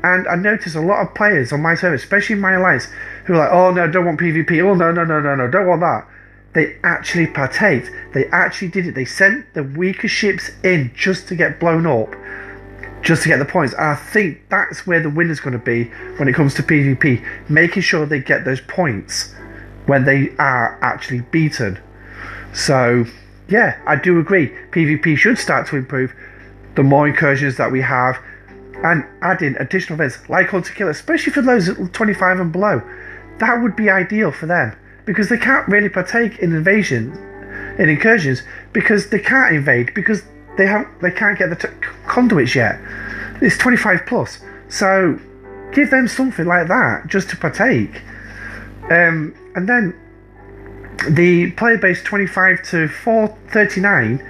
And I noticed a lot of players on my server, especially in my alliance, who are like, oh no, don't want PvP, oh no, don't want that. They actually partaked, they actually did it, they sent the weaker ships in just to get blown up, just to get the points. And I think that's where the winner's going to be when it comes to PvP, making sure they get those points when they are actually beaten. So, yeah, I do agree. PvP should start to improve the more incursions that we have, and adding additional events like Hunter Killer, especially for those 25 and below. That would be ideal for them, because they can't really partake in incursions, because they can't invade, because they can't get the conduits yet. It's 25 plus, so give them something like that just to partake. And then the player base 25 to 439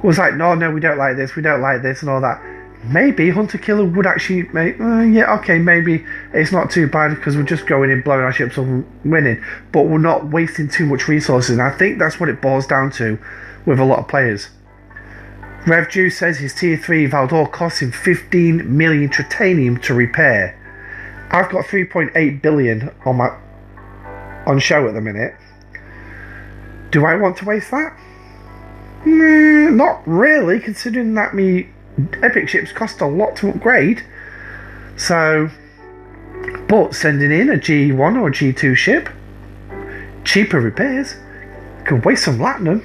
was like, no, we don't like this, and all that. Maybe Hunter Killer would actually make, maybe it's not too bad because we're just going in, blowing our ships up and winning, but we're not wasting too much resources. And I think that's what it boils down to with a lot of players. Rev Juice says his tier 3 Valdor costs him 15 million titanium to repair. I've got 3.8 billion on show at the minute. Do I want to waste that? Not really, considering that me epic ships cost a lot to upgrade. So, but sending in a G1 or a G2 ship, cheaper repairs, could waste some latinum.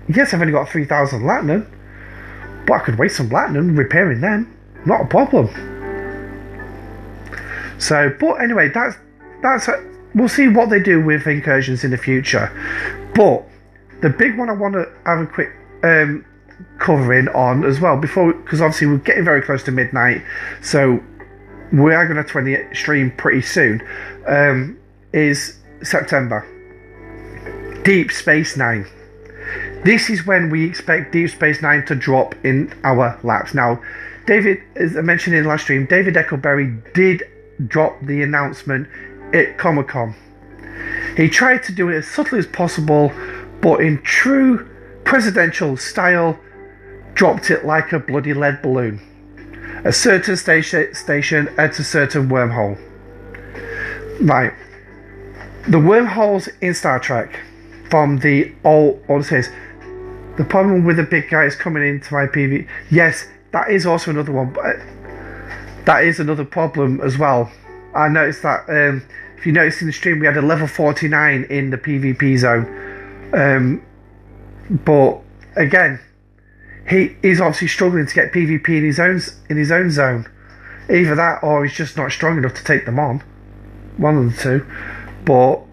Yes, I've only got 3,000 latinum, but I could waste some latinum repairing them. Not a problem. So, but anyway, that's we'll see what they do with incursions in the future. But the big one I want to have a quick covering on as well, because obviously we're getting very close to midnight, so we are going to 20 stream pretty soon, is September. Deep Space Nine. This is when we expect Deep Space Nine to drop in our laps. Now, David, as I mentioned in the last stream, David Eccleberry did drop the announcement at Comic-Con. He tried to do it as subtly as possible, but in true presidential style, dropped it like a bloody lead balloon. A certain station at a certain wormhole. Right. The wormholes in Star Trek from the old says the problem with the big guys coming into my PV. Yes, that is also another one, but that is another problem as well. I noticed that if you noticed in the stream, we had a level 49 in the PvP zone. But again, he is obviously struggling to get PvP in his own zone. Either that, or he's just not strong enough to take them on. One of the two. But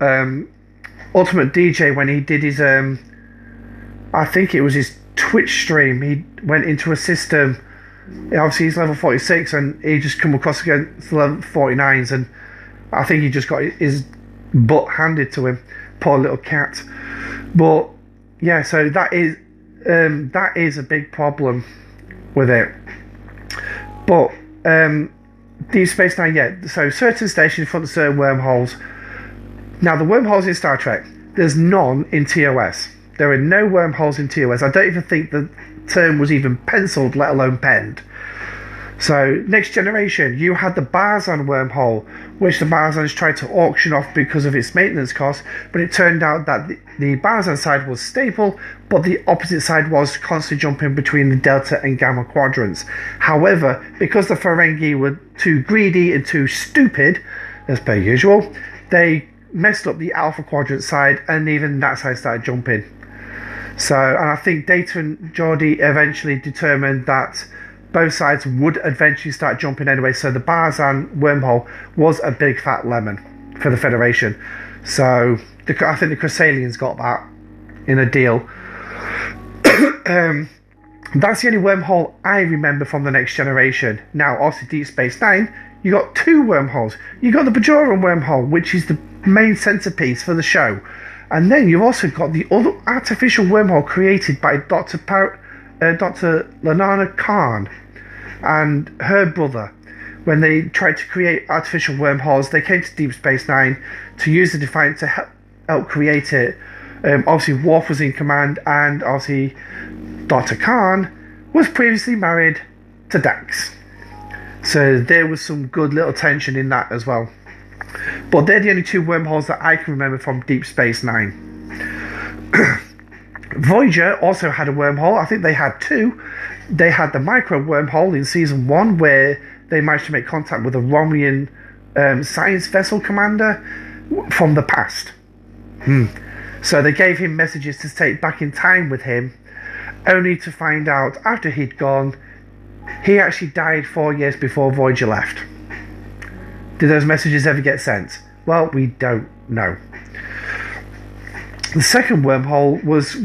Ultimate DJ, when he did his I think it was his Twitch stream, he went into a system. Obviously, he's level 46, and he just come across against level 49s, and I think he just got his butt handed to him. Poor little cat. But yeah, so that is a big problem with it. But Deep Space Nine, yeah. So certain stations front of certain wormholes. Now the wormholes in Star Trek, there's none in TOS. There are no wormholes in TOS. I don't even think the term was even penciled, let alone penned. So, Next Generation, you had the Barzan wormhole, which the Barzans tried to auction off because of its maintenance costs, but it turned out that the Barzan side was stable, but the opposite side was constantly jumping between the Delta and Gamma quadrants. However, because the Ferengi were too greedy and too stupid, as per usual, they messed up the Alpha quadrant side, and even that side started jumping. So, and I think Data and Geordi eventually determined that both sides would eventually start jumping anyway, so the Barzan wormhole was a big fat lemon for the Federation. So I think the Crusalians got that in a deal. That's the only wormhole I remember from the Next Generation. Now, obviously, Deep Space Nine, you got two wormholes. You got the Bajoran wormhole, which is the main centerpiece for the show, and then you've also got the other artificial wormhole created by Dr. Lanana Khan and her brother. When they tried to create artificial wormholes, they came to Deep Space Nine to use the Defiant to help create it. Obviously, Worf was in command, and obviously Dr. Khan was previously married to Dax. So there was some good little tension in that as well. But they're the only two wormholes that I can remember from Deep Space Nine. Voyager also had a wormhole. I think they had two. They had the micro wormhole in season 1, where they managed to make contact with a Romulan science vessel commander from the past. So they gave him messages to take back in time with him, only to find out after he'd gone, he actually died 4 years before Voyager left. Did those messages ever get sent? Well, we don't know. The second wormhole was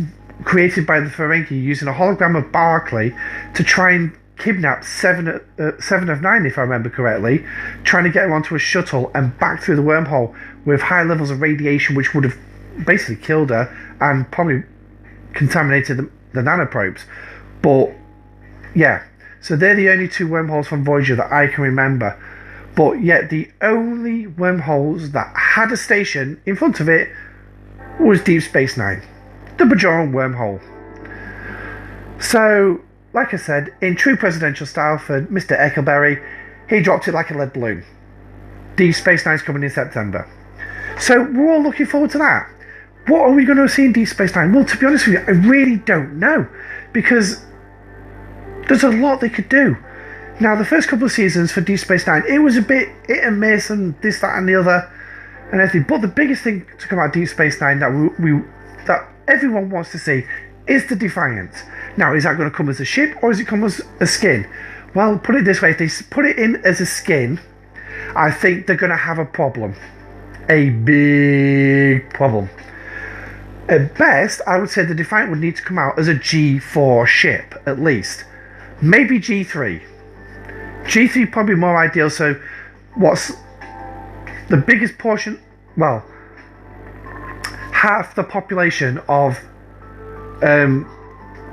created by the Ferengi using a hologram of Barclay to try and kidnap Seven of Nine, if I remember correctly, trying to get her onto a shuttle and back through the wormhole with high levels of radiation, which would have basically killed her and probably contaminated the nanoprobes. But yeah, so they're the only two wormholes from Voyager that I can remember. But yet the only wormholes that had a station in front of it was Deep Space Nine, the Bajoran wormhole. So, like I said, in true presidential style for Mr. Eckleberry, he dropped it like a lead balloon. Deep Space Nine's coming in September. So we're all looking forward to that. What are we going to see in Deep Space Nine? Well, to be honest with you, I really don't know, because there's a lot they could do. Now, the first couple of seasons for Deep Space Nine, it was a bit hit and miss and this, that and the other and everything. But the biggest thing to come out of Deep Space Nine that everyone wants to see is the Defiant. Now, is that going to come as a ship or is it come as a skin? Well, put it this way, if they put it in as a skin, I think they're going to have a problem. A big problem. At best, I would say the Defiant would need to come out as a G4 ship, at least. Maybe G3. G3 probably more ideal. So what's the biggest portion? Well, half the population of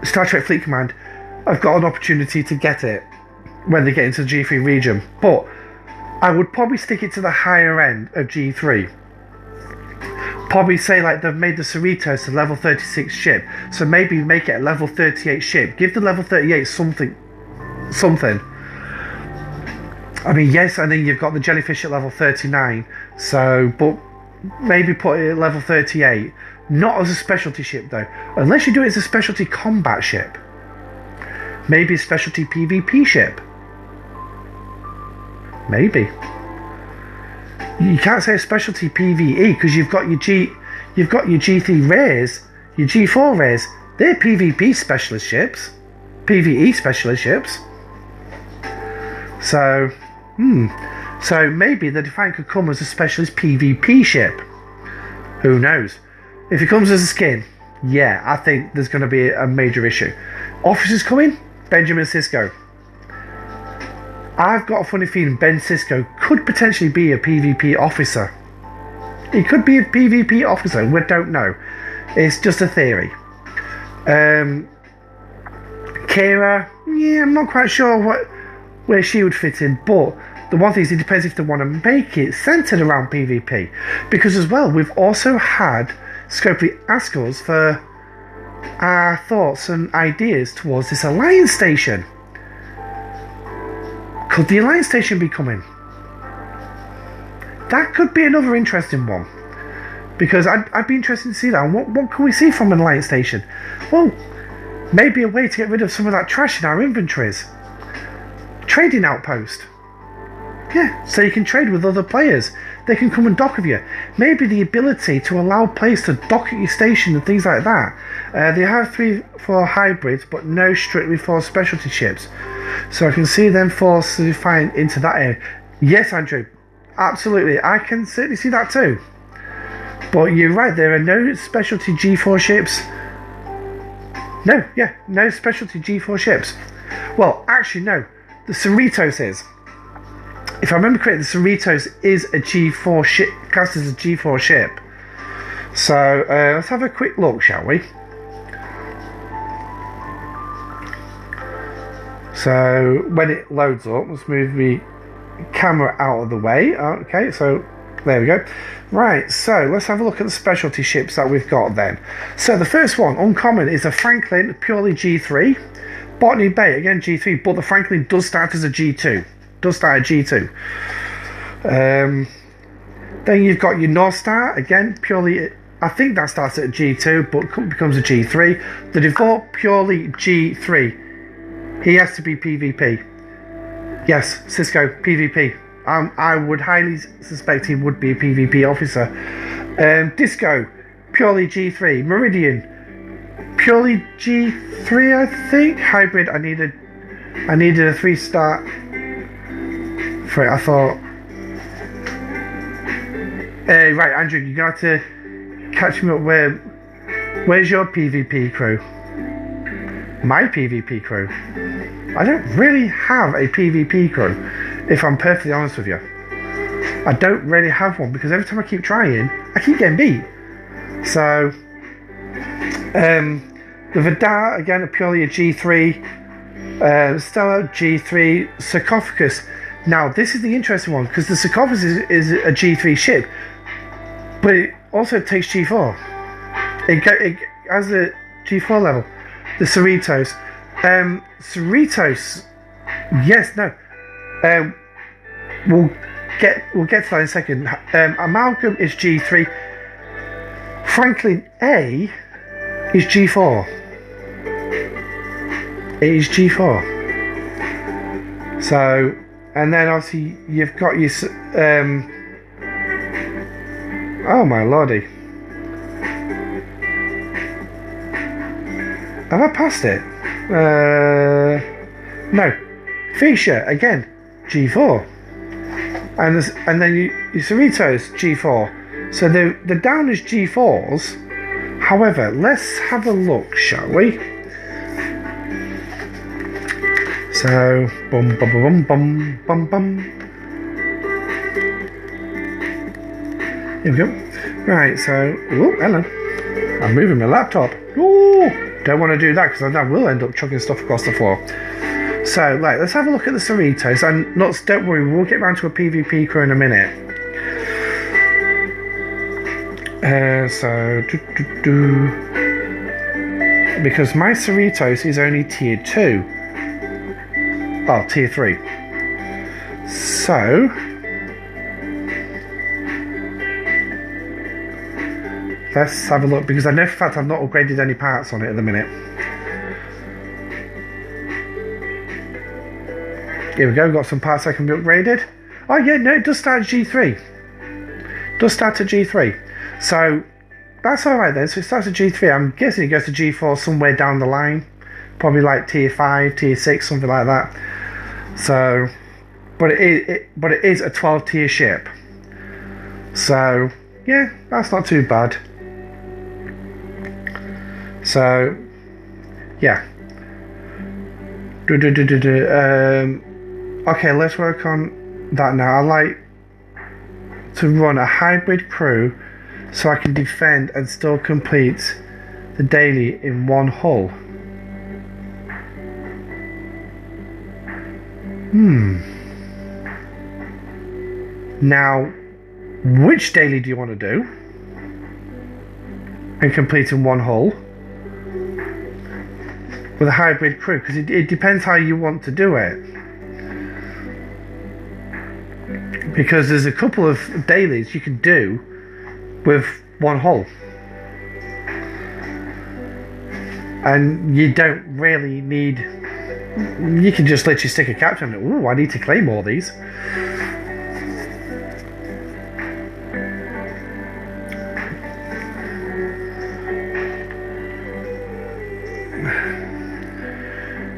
Star Trek Fleet Command have got an opportunity to get it when they get into the G3 region. But I would probably stick it to the higher end of G3. Probably say like they've made the Cerritos a level 36 ship, so maybe make it a level 38 ship. Give the level 38 something. I mean, yes, and then you've got the Jellyfish at level 39, so, but maybe put it at level 38. Not as a specialty ship though, unless you do it as a specialty combat ship. Maybe a specialty PvP ship. Maybe. You can't say a specialty PvE because you've got your G3 rares, your G4 rares They're PvP specialist ships. PvE specialist ships. So, So maybe the Defiant could come as a specialist PvP ship. Who knows? If it comes as a skin, yeah, I think there's going to be a major issue. Officers coming? Benjamin Sisko. I've got a funny feeling Ben Sisko could potentially be a PvP officer. He could be a PvP officer, we don't know. It's just a theory. Kira, yeah, I'm not quite sure where she would fit in, but the one thing is it depends if they want to make it centered around PvP. Because as well, we've also had Scopely ask us for our thoughts and ideas towards this Alliance Station. Could the Alliance Station be coming? That could be another interesting one. Because I'd be interested to see that. And what can we see from an Alliance Station? Well, maybe a way to get rid of some of that trash in our inventories. Trading outpost. Yeah, so you can trade with other players. They can come and dock with you. Maybe the ability to allow players to dock at your station and things like that. They have 3 for hybrids, but no strictly for specialty ships. So I can see them forced to define into that area. Yes, Andrew, absolutely. I can certainly see that too. But you're right, there are no specialty G4 ships. No specialty G4 ships. Well, actually, no. The Cerritos is. If I remember correctly, the Cerritos is a G4 ship, classed as a G4 ship. So let's have a quick look, shall we? So when it loads up, let's move the camera out of the way. Okay, so there we go. Right, so let's have a look at the specialty ships that we've got then. So the first one, uncommon, is a Franklin, purely G3. Botany Bay, again G3, but the Franklin does start as a G2. Then you've got your North Star, again, purely, I think that starts at a G2, but becomes a G3. The default, purely G3. He has to be PvP. Yes, Cisco, PvP. I would highly suspect he would be a PvP officer. Disco, purely G3. Meridian, purely G3, I think. Hybrid, I needed a 3-star for it. I thought, right, Andrew, you're gonna have to catch me up. Where's your PvP crew? My PvP crew. I don't really have a PvP crew, if I'm perfectly honest with you. I don't really have one because every time I keep trying, I keep getting beat. So, the Vidar, again, purely a G3. Stella, G3. Sarcophagus. Now, this is the interesting one because the Sarcophagus is a G3 ship, but it also takes G4. It has a G4 level. The Cerritos. Cerritos. Yes, no. We'll get to that in a second. Amalgam is G3. Franklin A is G4. It is G4. So, and then obviously you've got your oh my lordy. Have I passed it? No. Fisher, again, G4. And then your Cerritos, G4. So the down is G4s. However, let's have a look, shall we? So, bum bum bum bum bum bum. Here we go. Right, so, oh, hello. I'm moving my laptop. Oh, don't want to do that because I will end up chucking stuff across the floor. So, right, let's have a look at the Cerritos. And don't worry, we'll get round to a PvP crew in a minute. Because my Cerritos is only tier 2. Oh, tier 3. So, let's have a look, because I know for a fact I've not upgraded any parts on it at the minute. Here we go, got some parts that can be upgraded. Oh yeah, no, it does start at G3. So, that's alright then. So it starts at G3. I'm guessing it goes to G4 somewhere down the line. Probably like tier 5, tier 6, something like that. So, but it is a 12 tier ship. So, yeah, that's not too bad. So, yeah. Okay, let's work on that now. I like to run a hybrid crew so I can defend and still complete the daily in one hull. Now, which daily do you want to do and complete in one hull with a hybrid crew? Because it depends how you want to do it. Because there's a couple of dailies you can do with one hull, and you don't really need. You can just literally stick a captain. Ooh, I need to claim all these.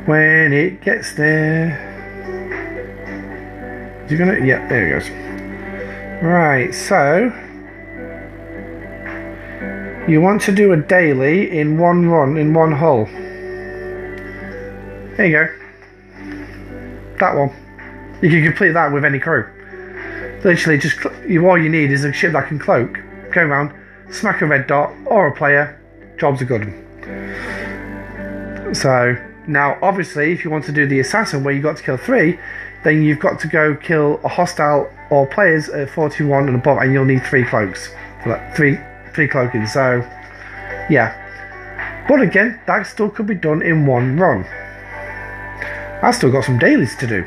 When it gets there, is it gonna? Yeah, there it goes. Right, so you want to do a daily in one run, in one hull. There you go. That one. You can complete that with any crew. Literally, just all you need is a ship that can cloak, go around, smack a red dot or a player. Job's a good one. So now, obviously, if you want to do the assassin where you got to kill 3, then you've got to go kill a hostile or players at 41 and above, and you'll need 3 cloaks for that. 3 cloaking. So yeah, but again, that still could be done in one run. I've still got some dailies to do.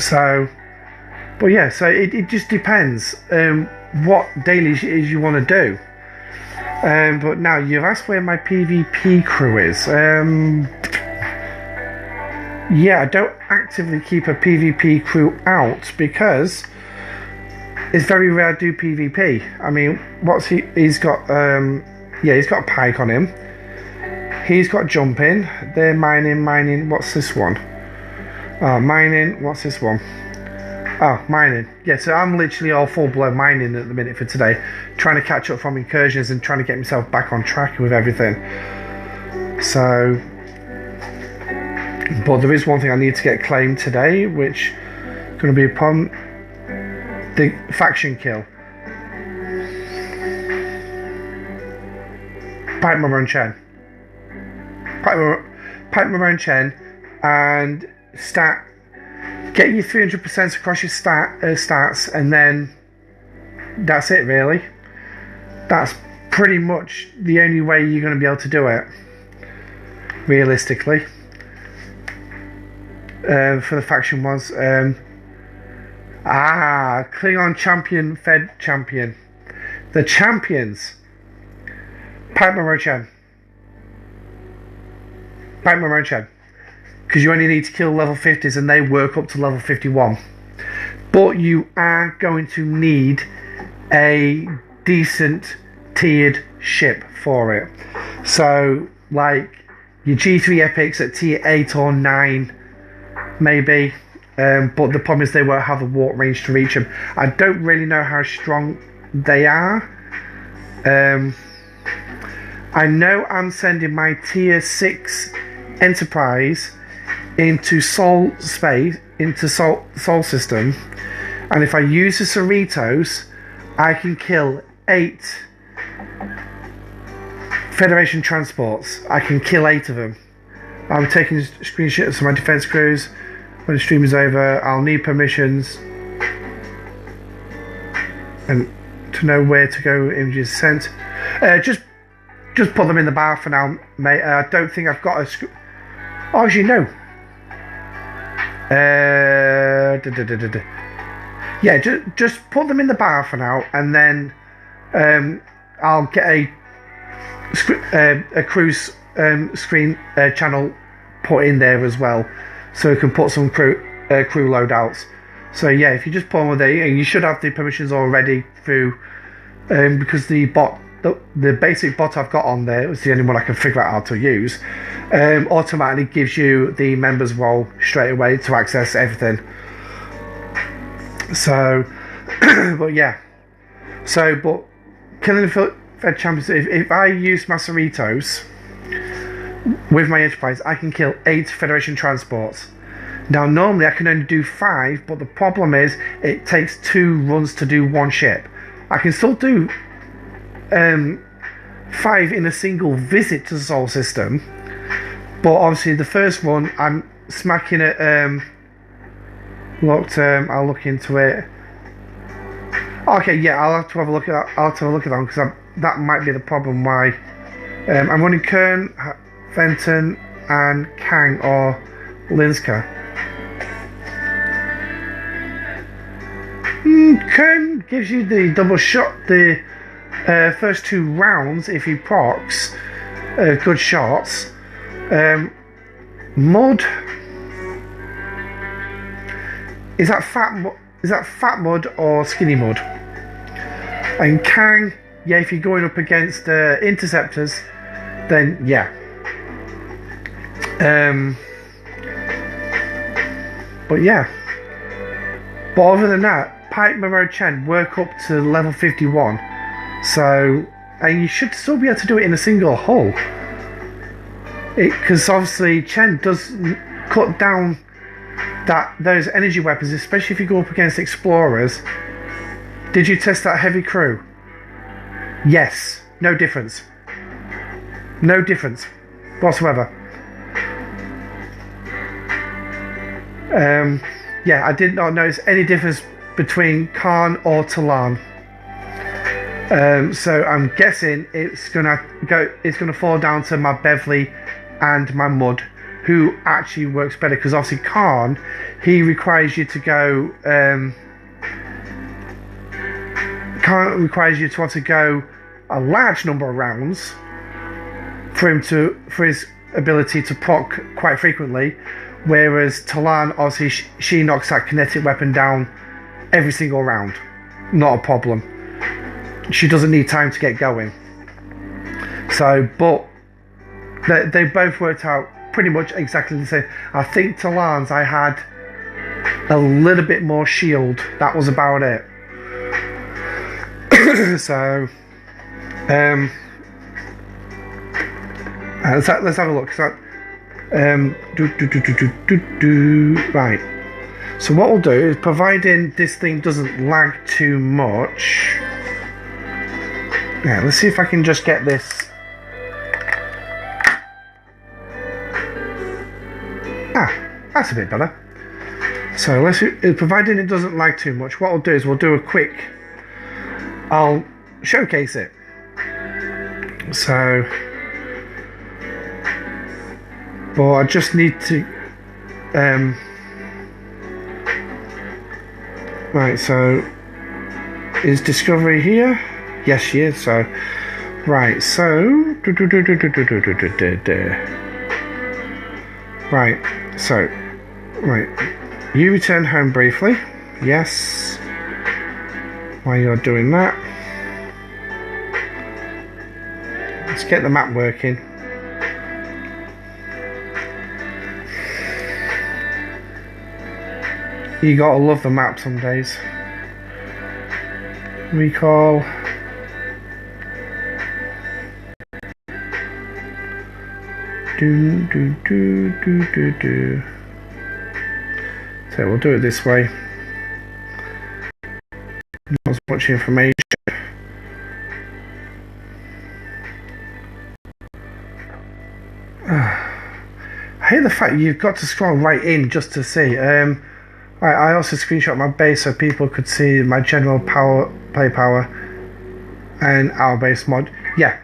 So, but yeah, so it just depends what dailies you want to do. But now you've asked where my PvP crew is. Yeah, I don't actively keep a PvP crew out because it's very rare to do PvP. I mean, what's he's got? Yeah, he's got a pike on him. He's got jumping. They're mining. What's this one? Mining. What's this one? Oh, mining. Yeah, so I'm literally all full-blown mining at the minute for today, trying to catch up from incursions and trying to get myself back on track with everything. So, but there is one thing I need to get claimed today, which is going to be upon the faction kill. Pipe Marone Chen. Pipe Marone Chen and get your 300% across your stats, and then that's it really. That's pretty much the only way you're going to be able to do it, realistically. For the faction was Klingon champion, Fed champion. The champions. Pipe Marone Chen. Because you only need to kill level 50s and they work up to level 51. But you are going to need a decent tiered ship for it. So, like your G3 epics at tier 8 or 9, maybe. But the problem is they won't have a warp range to reach them. I don't really know how strong they are. I know I'm sending my tier 6 Enterprise into Sol space, into Sol system, and if I use the Cerritos, I can kill 8 Federation transports. I can kill 8 of them. I'm taking screenshots of my defense crews. When the stream is over, I'll need permissions and to know where to go. Images sent. Just put them in the bar for now, mate. I don't think I've got a. Oh, actually, no. Yeah, just put them in the bar for now, and then I'll get a cruise screen channel put in there as well, so we can put some crew loadouts. So yeah, if you just put them with there, you should have the permissions already through because the basic bot I've got on there was the only one I can figure out how to use. Automatically gives you the members role straight away to access everything. So, but yeah. So, but killing the Fed champions. If I use my Cerritos with my Enterprise, I can kill 8 Federation transports. Now, normally I can only do 5, but the problem is it takes 2 runs to do 1 ship. I can still do 5 in a single visit to the Solar System, but obviously the first one I'm smacking at long term. I'll look into it. Okay, yeah, I'll have to have a look at that one, because that might be the problem why I'm running Kern, Fenton, and Kang or Linska. Kern gives you the double shot the first 2 rounds if he procs good shots. Mud, is that fat mud or skinny mud? And Kang, yeah, if you're going up against interceptors, then yeah. But yeah. But other than that, Pipe, Moreau, Chen work up to level 51, so and you should still be able to do it in a single hull. Because obviously Chen does cut down those energy weapons, especially if you go up against explorers. Did you test that heavy crew? Yes. No difference. No difference whatsoever. Yeah, I did not notice any difference between Khan or Talan. So I'm guessing it's gonna fall down to my Beverly and my Mud, who actually works better, because obviously Khan, he requires you to go Khan requires you to want to go a large number of rounds for his ability to proc quite frequently, whereas Talan, obviously she knocks that kinetic weapon down every single round, not a problem. She doesn't need time to get going. So, but they both worked out pretty much exactly the same. I think Talan's I had a little bit more shield. That was about it. So, let's have a look. So, right. So what we'll do is, providing this thing doesn't lag too much. Yeah, let's see if I can just get this. That's a bit better. So providing it doesn't lag too much, what we'll do is we'll do a quick. I'll showcase it. So, but I just need to. Right. So, is Discovery here? Yes, she is. So, right. So, right. So, right. You return home briefly. Yes. While you're doing that, let's get the map working. You gotta love the map some days. Recall. Do. So we'll do it this way. Not as much information. I hate the fact you've got to scroll right in just to see. I also screenshot my base so people could see my general play power and our base mod. Yeah,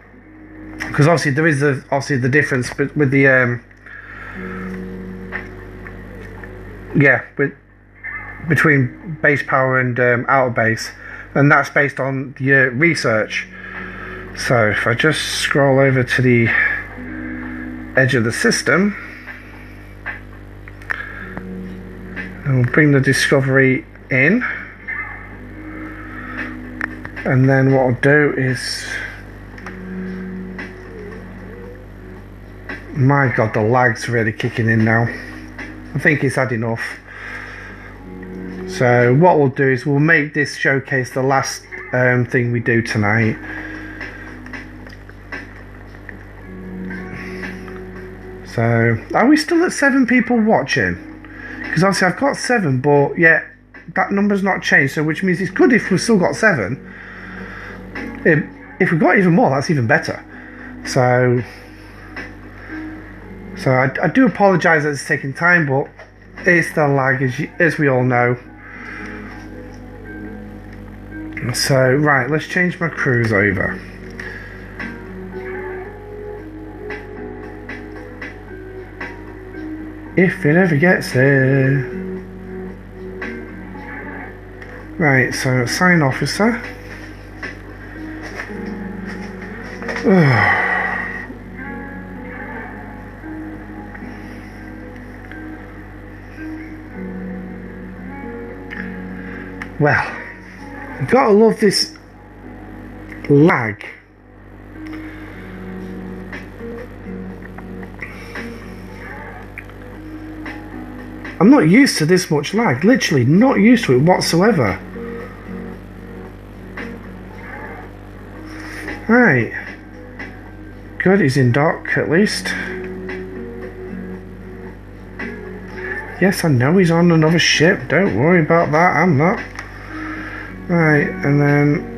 because obviously there is the difference with the between base power and outer base, and that's based on your research. So if I just scroll over to the edge of the system, and we'll bring the Discovery in. And then what I'll do is... My god, the lag's really kicking in now. I think it's had enough. So what we'll do is we'll make this showcase the last thing we do tonight. So, are we still at 7 people watching? Because obviously I've got 7, but yeah, that number's not changed, so which means it's good if we've still got 7. If we've got even more, that's even better. So I do apologise that it's taking time, but it's the lag, as we all know. So, right, let's change my cruise over. If it ever gets there. Right, so assign officer. Well, I've got to love this lag. I'm not used to this much lag, literally not used to it whatsoever. Right. Good, he's in dock at least. Yes, I know he's on another ship, don't worry about that, I'm not. Right, and then...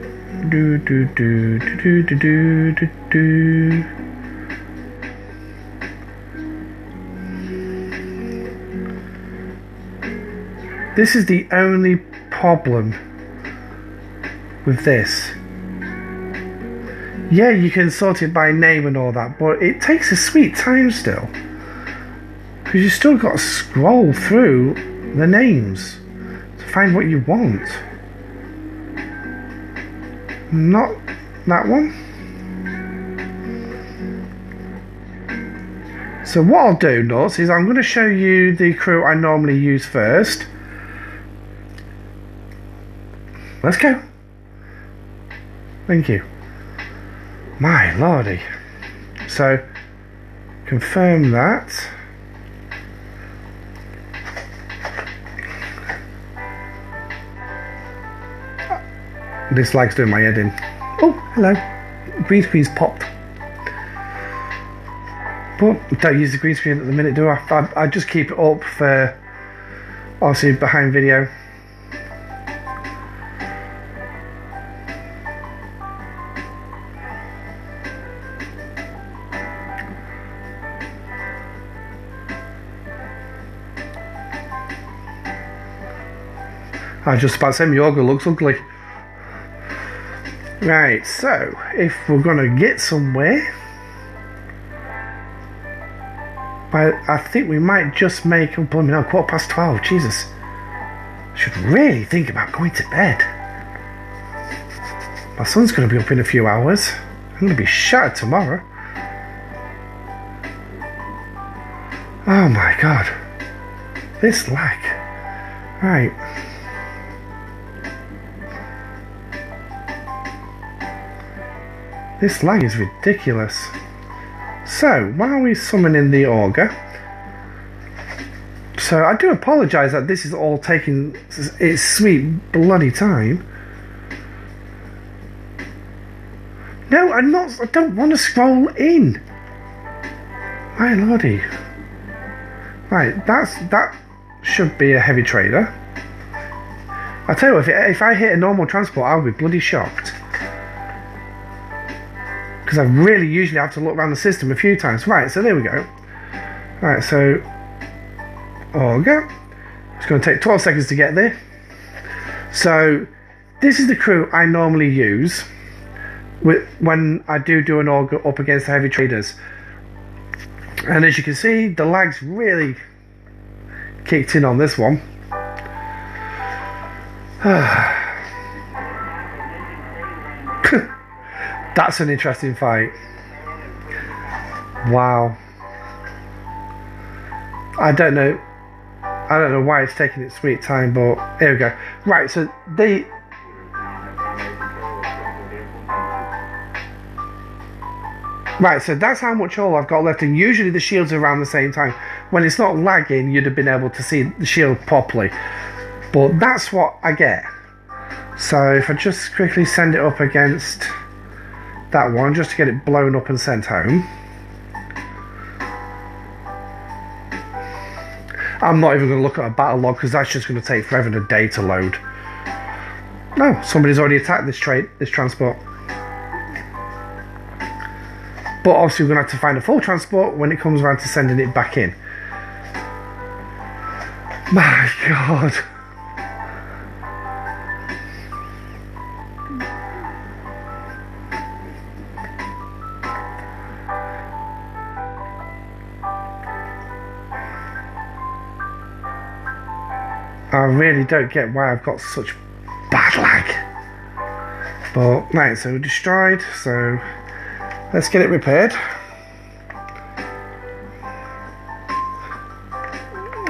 This is the only problem with this. Yeah, you can sort it by name and all that, but it takes a sweet time still. Because you still got to scroll through the names to find what you want. Not that one. So what I'll do, Nuts, is I'm going to show you the crew I normally use first. Let's go. Thank you. My lordy. So, confirm that. This lag's doing my head in. Oh, hello. Green screen's popped. But don't use the green screen at the minute, do I? I just keep it up for, obviously, behind video. I was just about to say my yoga looks ugly. Right, so if we're gonna get somewhere, I think we might just make, oh bloody hell, 12:15, Jesus. Should really think about going to bed. My son's gonna be up in a few hours. I'm gonna be shattered tomorrow. Oh my god. This lag. Right. This lag is ridiculous. So, while we summon in the auger, so I do apologise that this is all taking its sweet bloody time. No, I'm not. I don't want to scroll in. My lordy. Right, that should be a heavy trader. I tell you what, if I hit a normal transport, I'll be bloody shocked. Because I really usually have to look around the system a few times. Right, so there we go. Right, so auger. It's going to take 12 seconds to get there. So this is the crew I normally use when I do an auger up against the heavy traders. And as you can see, the lag's really kicked in on this one. That's an interesting fight. Wow. I don't know why it's taking its sweet time, but here we go. Right, so Right, so that's how much hull I've got left, and usually the shields are around the same time. When it's not lagging, you'd have been able to see the shield properly. But that's what I get. So if I just quickly send it up against that one, just to get it blown up and sent home. I'm not even going to look at a battle log because that's just going to take forever and a day to load. No, somebody's already attacked this transport. But obviously we're going to have to find a full transport when it comes around to sending it back in. My God. I really don't get why I've got such bad lag. But, right, so destroyed, so let's get it repaired.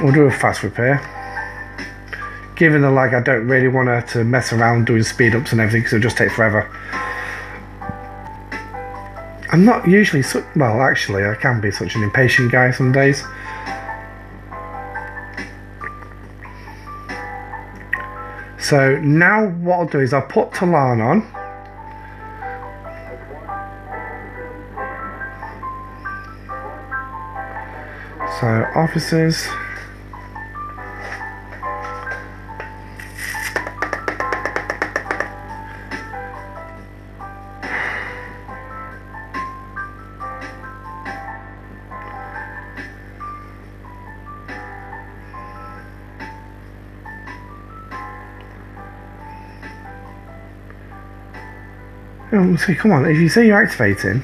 We'll do a fast repair. Given the lag, I don't really want her to mess around doing speed ups and everything because it'll just take forever. I'm not usually well, actually, I can be such an impatient guy some days. So now what I'll do is I'll put Talan on. So officers. So come on, if you say you're activating,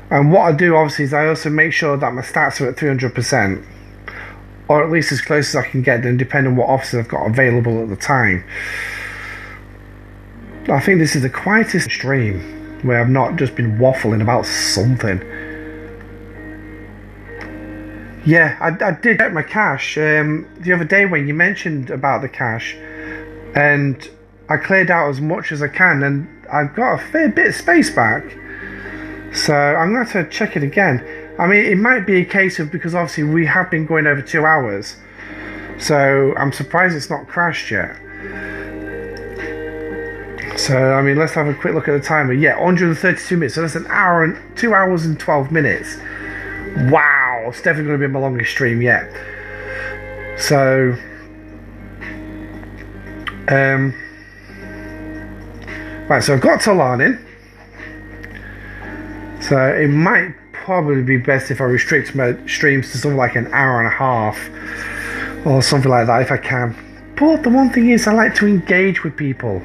and what I do obviously is I also make sure that my stats are at 300%, or at least as close as I can get them, depending on what officers I've got available at the time. I think this is the quietest stream where I've not just been waffling about something. Yeah, I did check my cache the other day when you mentioned about the cache, and I cleared out as much as I can, and I've got a fair bit of space back. So I'm going to have to check it again. I mean, it might be a case of, because obviously we have been going over 2 hours, so I'm surprised it's not crashed yet. So I mean, let's have a quick look at the timer. Yeah, 132 minutes, so that's an hour and 2 hours and 12 minutes. Wow, it's definitely going to be my longest stream yet. So right, so I've got Talan in. So it might probably be best if I restrict my streams to something like an hour and a half or something like that if I can. But the one thing is, I like to engage with people.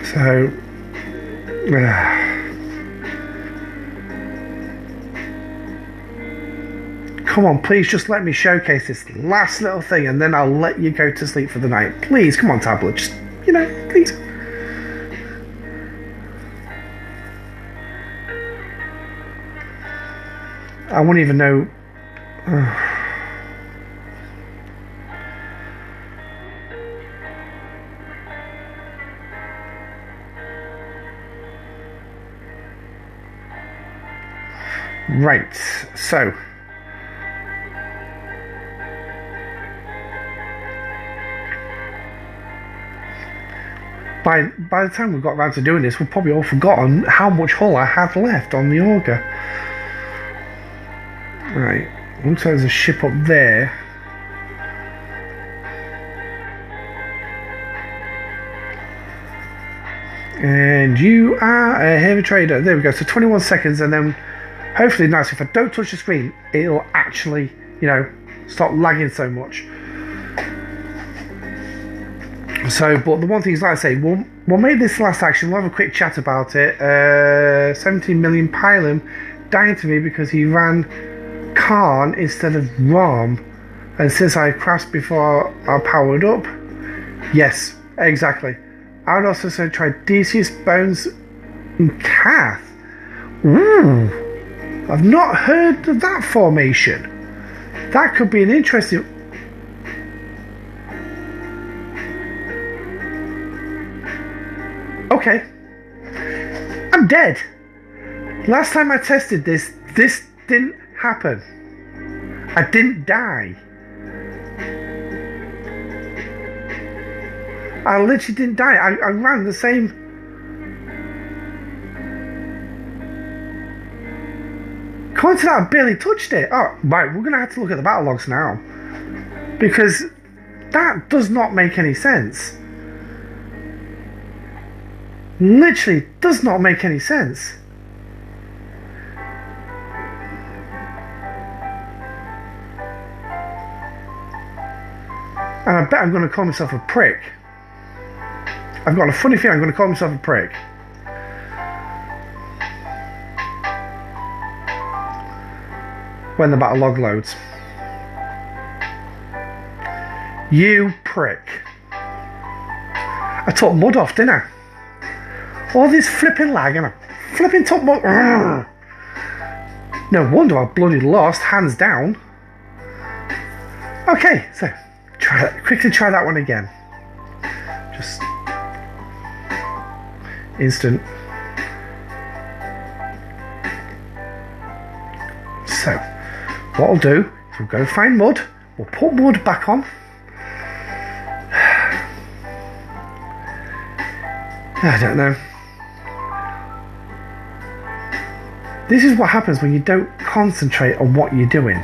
So come on, please just let me showcase this last little thing and then I'll let you go to sleep for the night. Please, come on, tablet, just, you know, please. I won't even know. Right, so by the time we got around to doing this, we've probably all forgotten how much hull I had left on the auger. Right, looks like there's a ship up there. And you are a heavy trader. There we go, so 21 seconds, and then hopefully, nice, if I don't touch the screen, it'll actually, you know, stop lagging so much. So, but the one thing is, like I say, we'll make this last action, we'll have a quick chat about it. 17 million pylon dying to me because he ran Khan instead of Rom, and since I crashed before I powered up. Yes, exactly. I would also say try Decius, Bones, and Cath. Ooh, I've not heard of that formation. That could be an interesting. okay, I'm dead. Last time I tested this didn't happen. I didn't die. I literally didn't die. I ran the same. According to that, I barely touched it. Oh, right, we're going to have to look at the battle logs now. Because that does not make any sense. Literally does not make any sense. And I bet I'm going to call myself a prick. I've got a funny feeling I'm going to call myself a prick. When the battle log loads. You prick. I took mud off, didn't I? All this flipping lag and I flipping took mud. Urgh. No wonder I bloody lost, hands down. Okay, so quickly try that one again. Just instant. So what I'll do is we'll go find mud, we'll put mud back on. I don't know. This is what happens when you don't concentrate on what you're doing.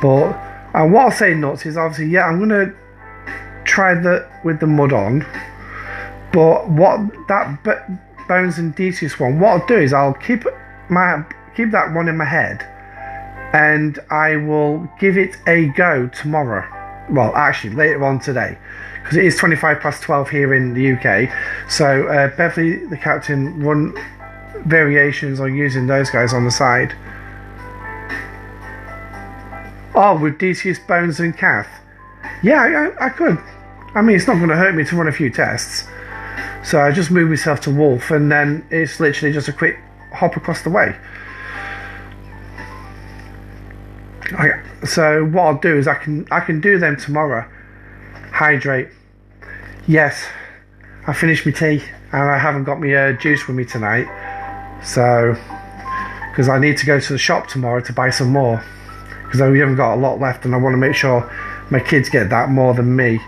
But what I'll say nuts is obviously, yeah, I'm gonna try with the mud on. But what that Bones and Decius one, what I'll do is I'll keep that one in my head, and I will give it a go tomorrow. Well, actually, later on today, because it is 12 here in the UK. So Beverly, the captain, run variations on using those guys on the side. Oh, with Decius, Bones and Kath. Yeah, I could. I mean, it's not going to hurt me to run a few tests. So I just move myself to Wolf, and then it's literally just a quick hop across the way. So what I'll do is I can do them tomorrow. Hydrate. Yes, I finished my tea and I haven't got my juice with me tonight. So, because I need to go to the shop tomorrow to buy some more. Because we haven't got a lot left and I want to make sure my kids get that more than me.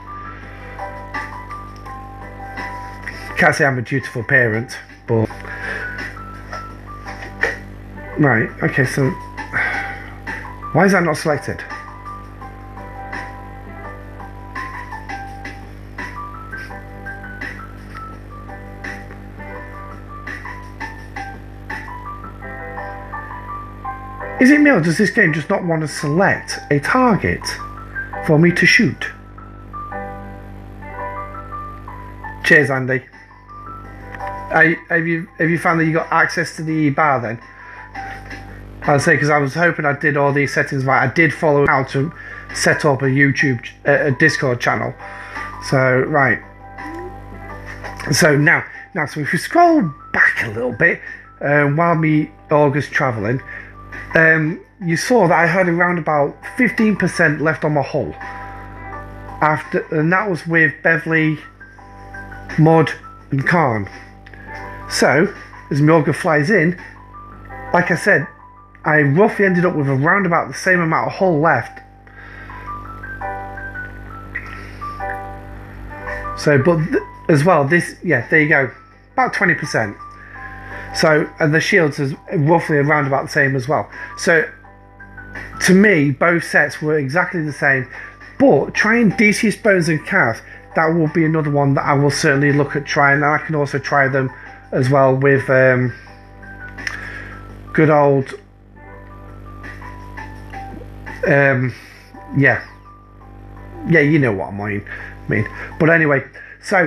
Can't say I'm a dutiful parent, but... Right, okay, so... Why is that not selected? Is it me, or does this game just not want to select a target for me to shoot? Cheers, Andy. Have you found that you got access to the bar then? I'll say, because I was hoping I did all these settings right. I did follow how to set up a YouTube, a Discord channel. So, right. So now, so if we scroll back a little bit, while me August travelling, you saw that I had around about 15% left on my hull. And that was with Beverly, Mud, and Khan. So, as Morgan flies in, like I said, I roughly ended up with around about the same amount of hull left. So, but as well, this, yeah, there you go, about 20%. So, and the shields is roughly around about the same as well. So, to me, both sets were exactly the same. But trying Decius, Bones and Kath, that will be another one that I will certainly look at trying. And I can also try them as well with good old... yeah, you know what I mean. But anyway, so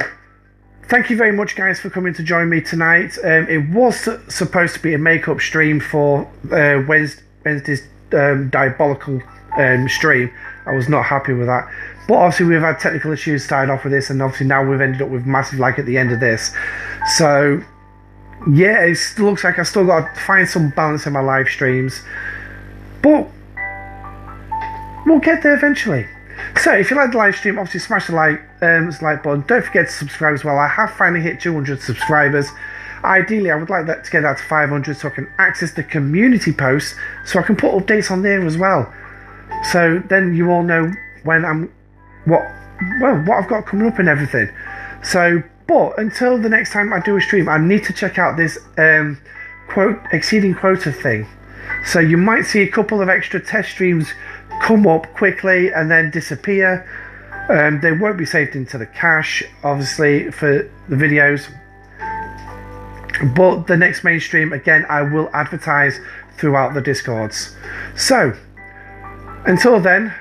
thank you very much, guys, for coming to join me tonight. It was supposed to be a makeup stream for Wednesday's diabolical stream. I was not happy with that, but obviously we've had technical issues started off with this, and obviously now we've ended up with massive lag at the end of this. So yeah, it looks like I still got to find some balance in my live streams, but we'll get there eventually. So if you like the live stream, obviously smash the like button. Don't forget to subscribe as well. I have finally hit 200 subscribers. Ideally, I would like that to get that to 500 so I can access the community posts, so I can put updates on there as well. So then you all know when what I've got coming up and everything. So, but until the next time I do a stream, I need to check out this exceeding quota thing. So you might see a couple of extra test streams come up quickly and then disappear. They won't be saved into the cache, obviously, for the videos. But the next mainstream, again, I will advertise throughout the Discords. So, until then,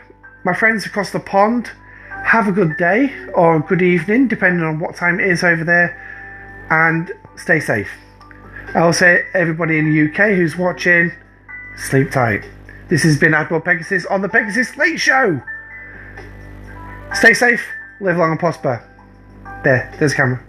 my friends across the pond, have a good day or a good evening, depending on what time it is over there, and stay safe. I'll say everybody in the UK who's watching, sleep tight. This has been Admiral Pegasus on the Pegasus Late Show. Stay safe, live long and prosper. There's the camera.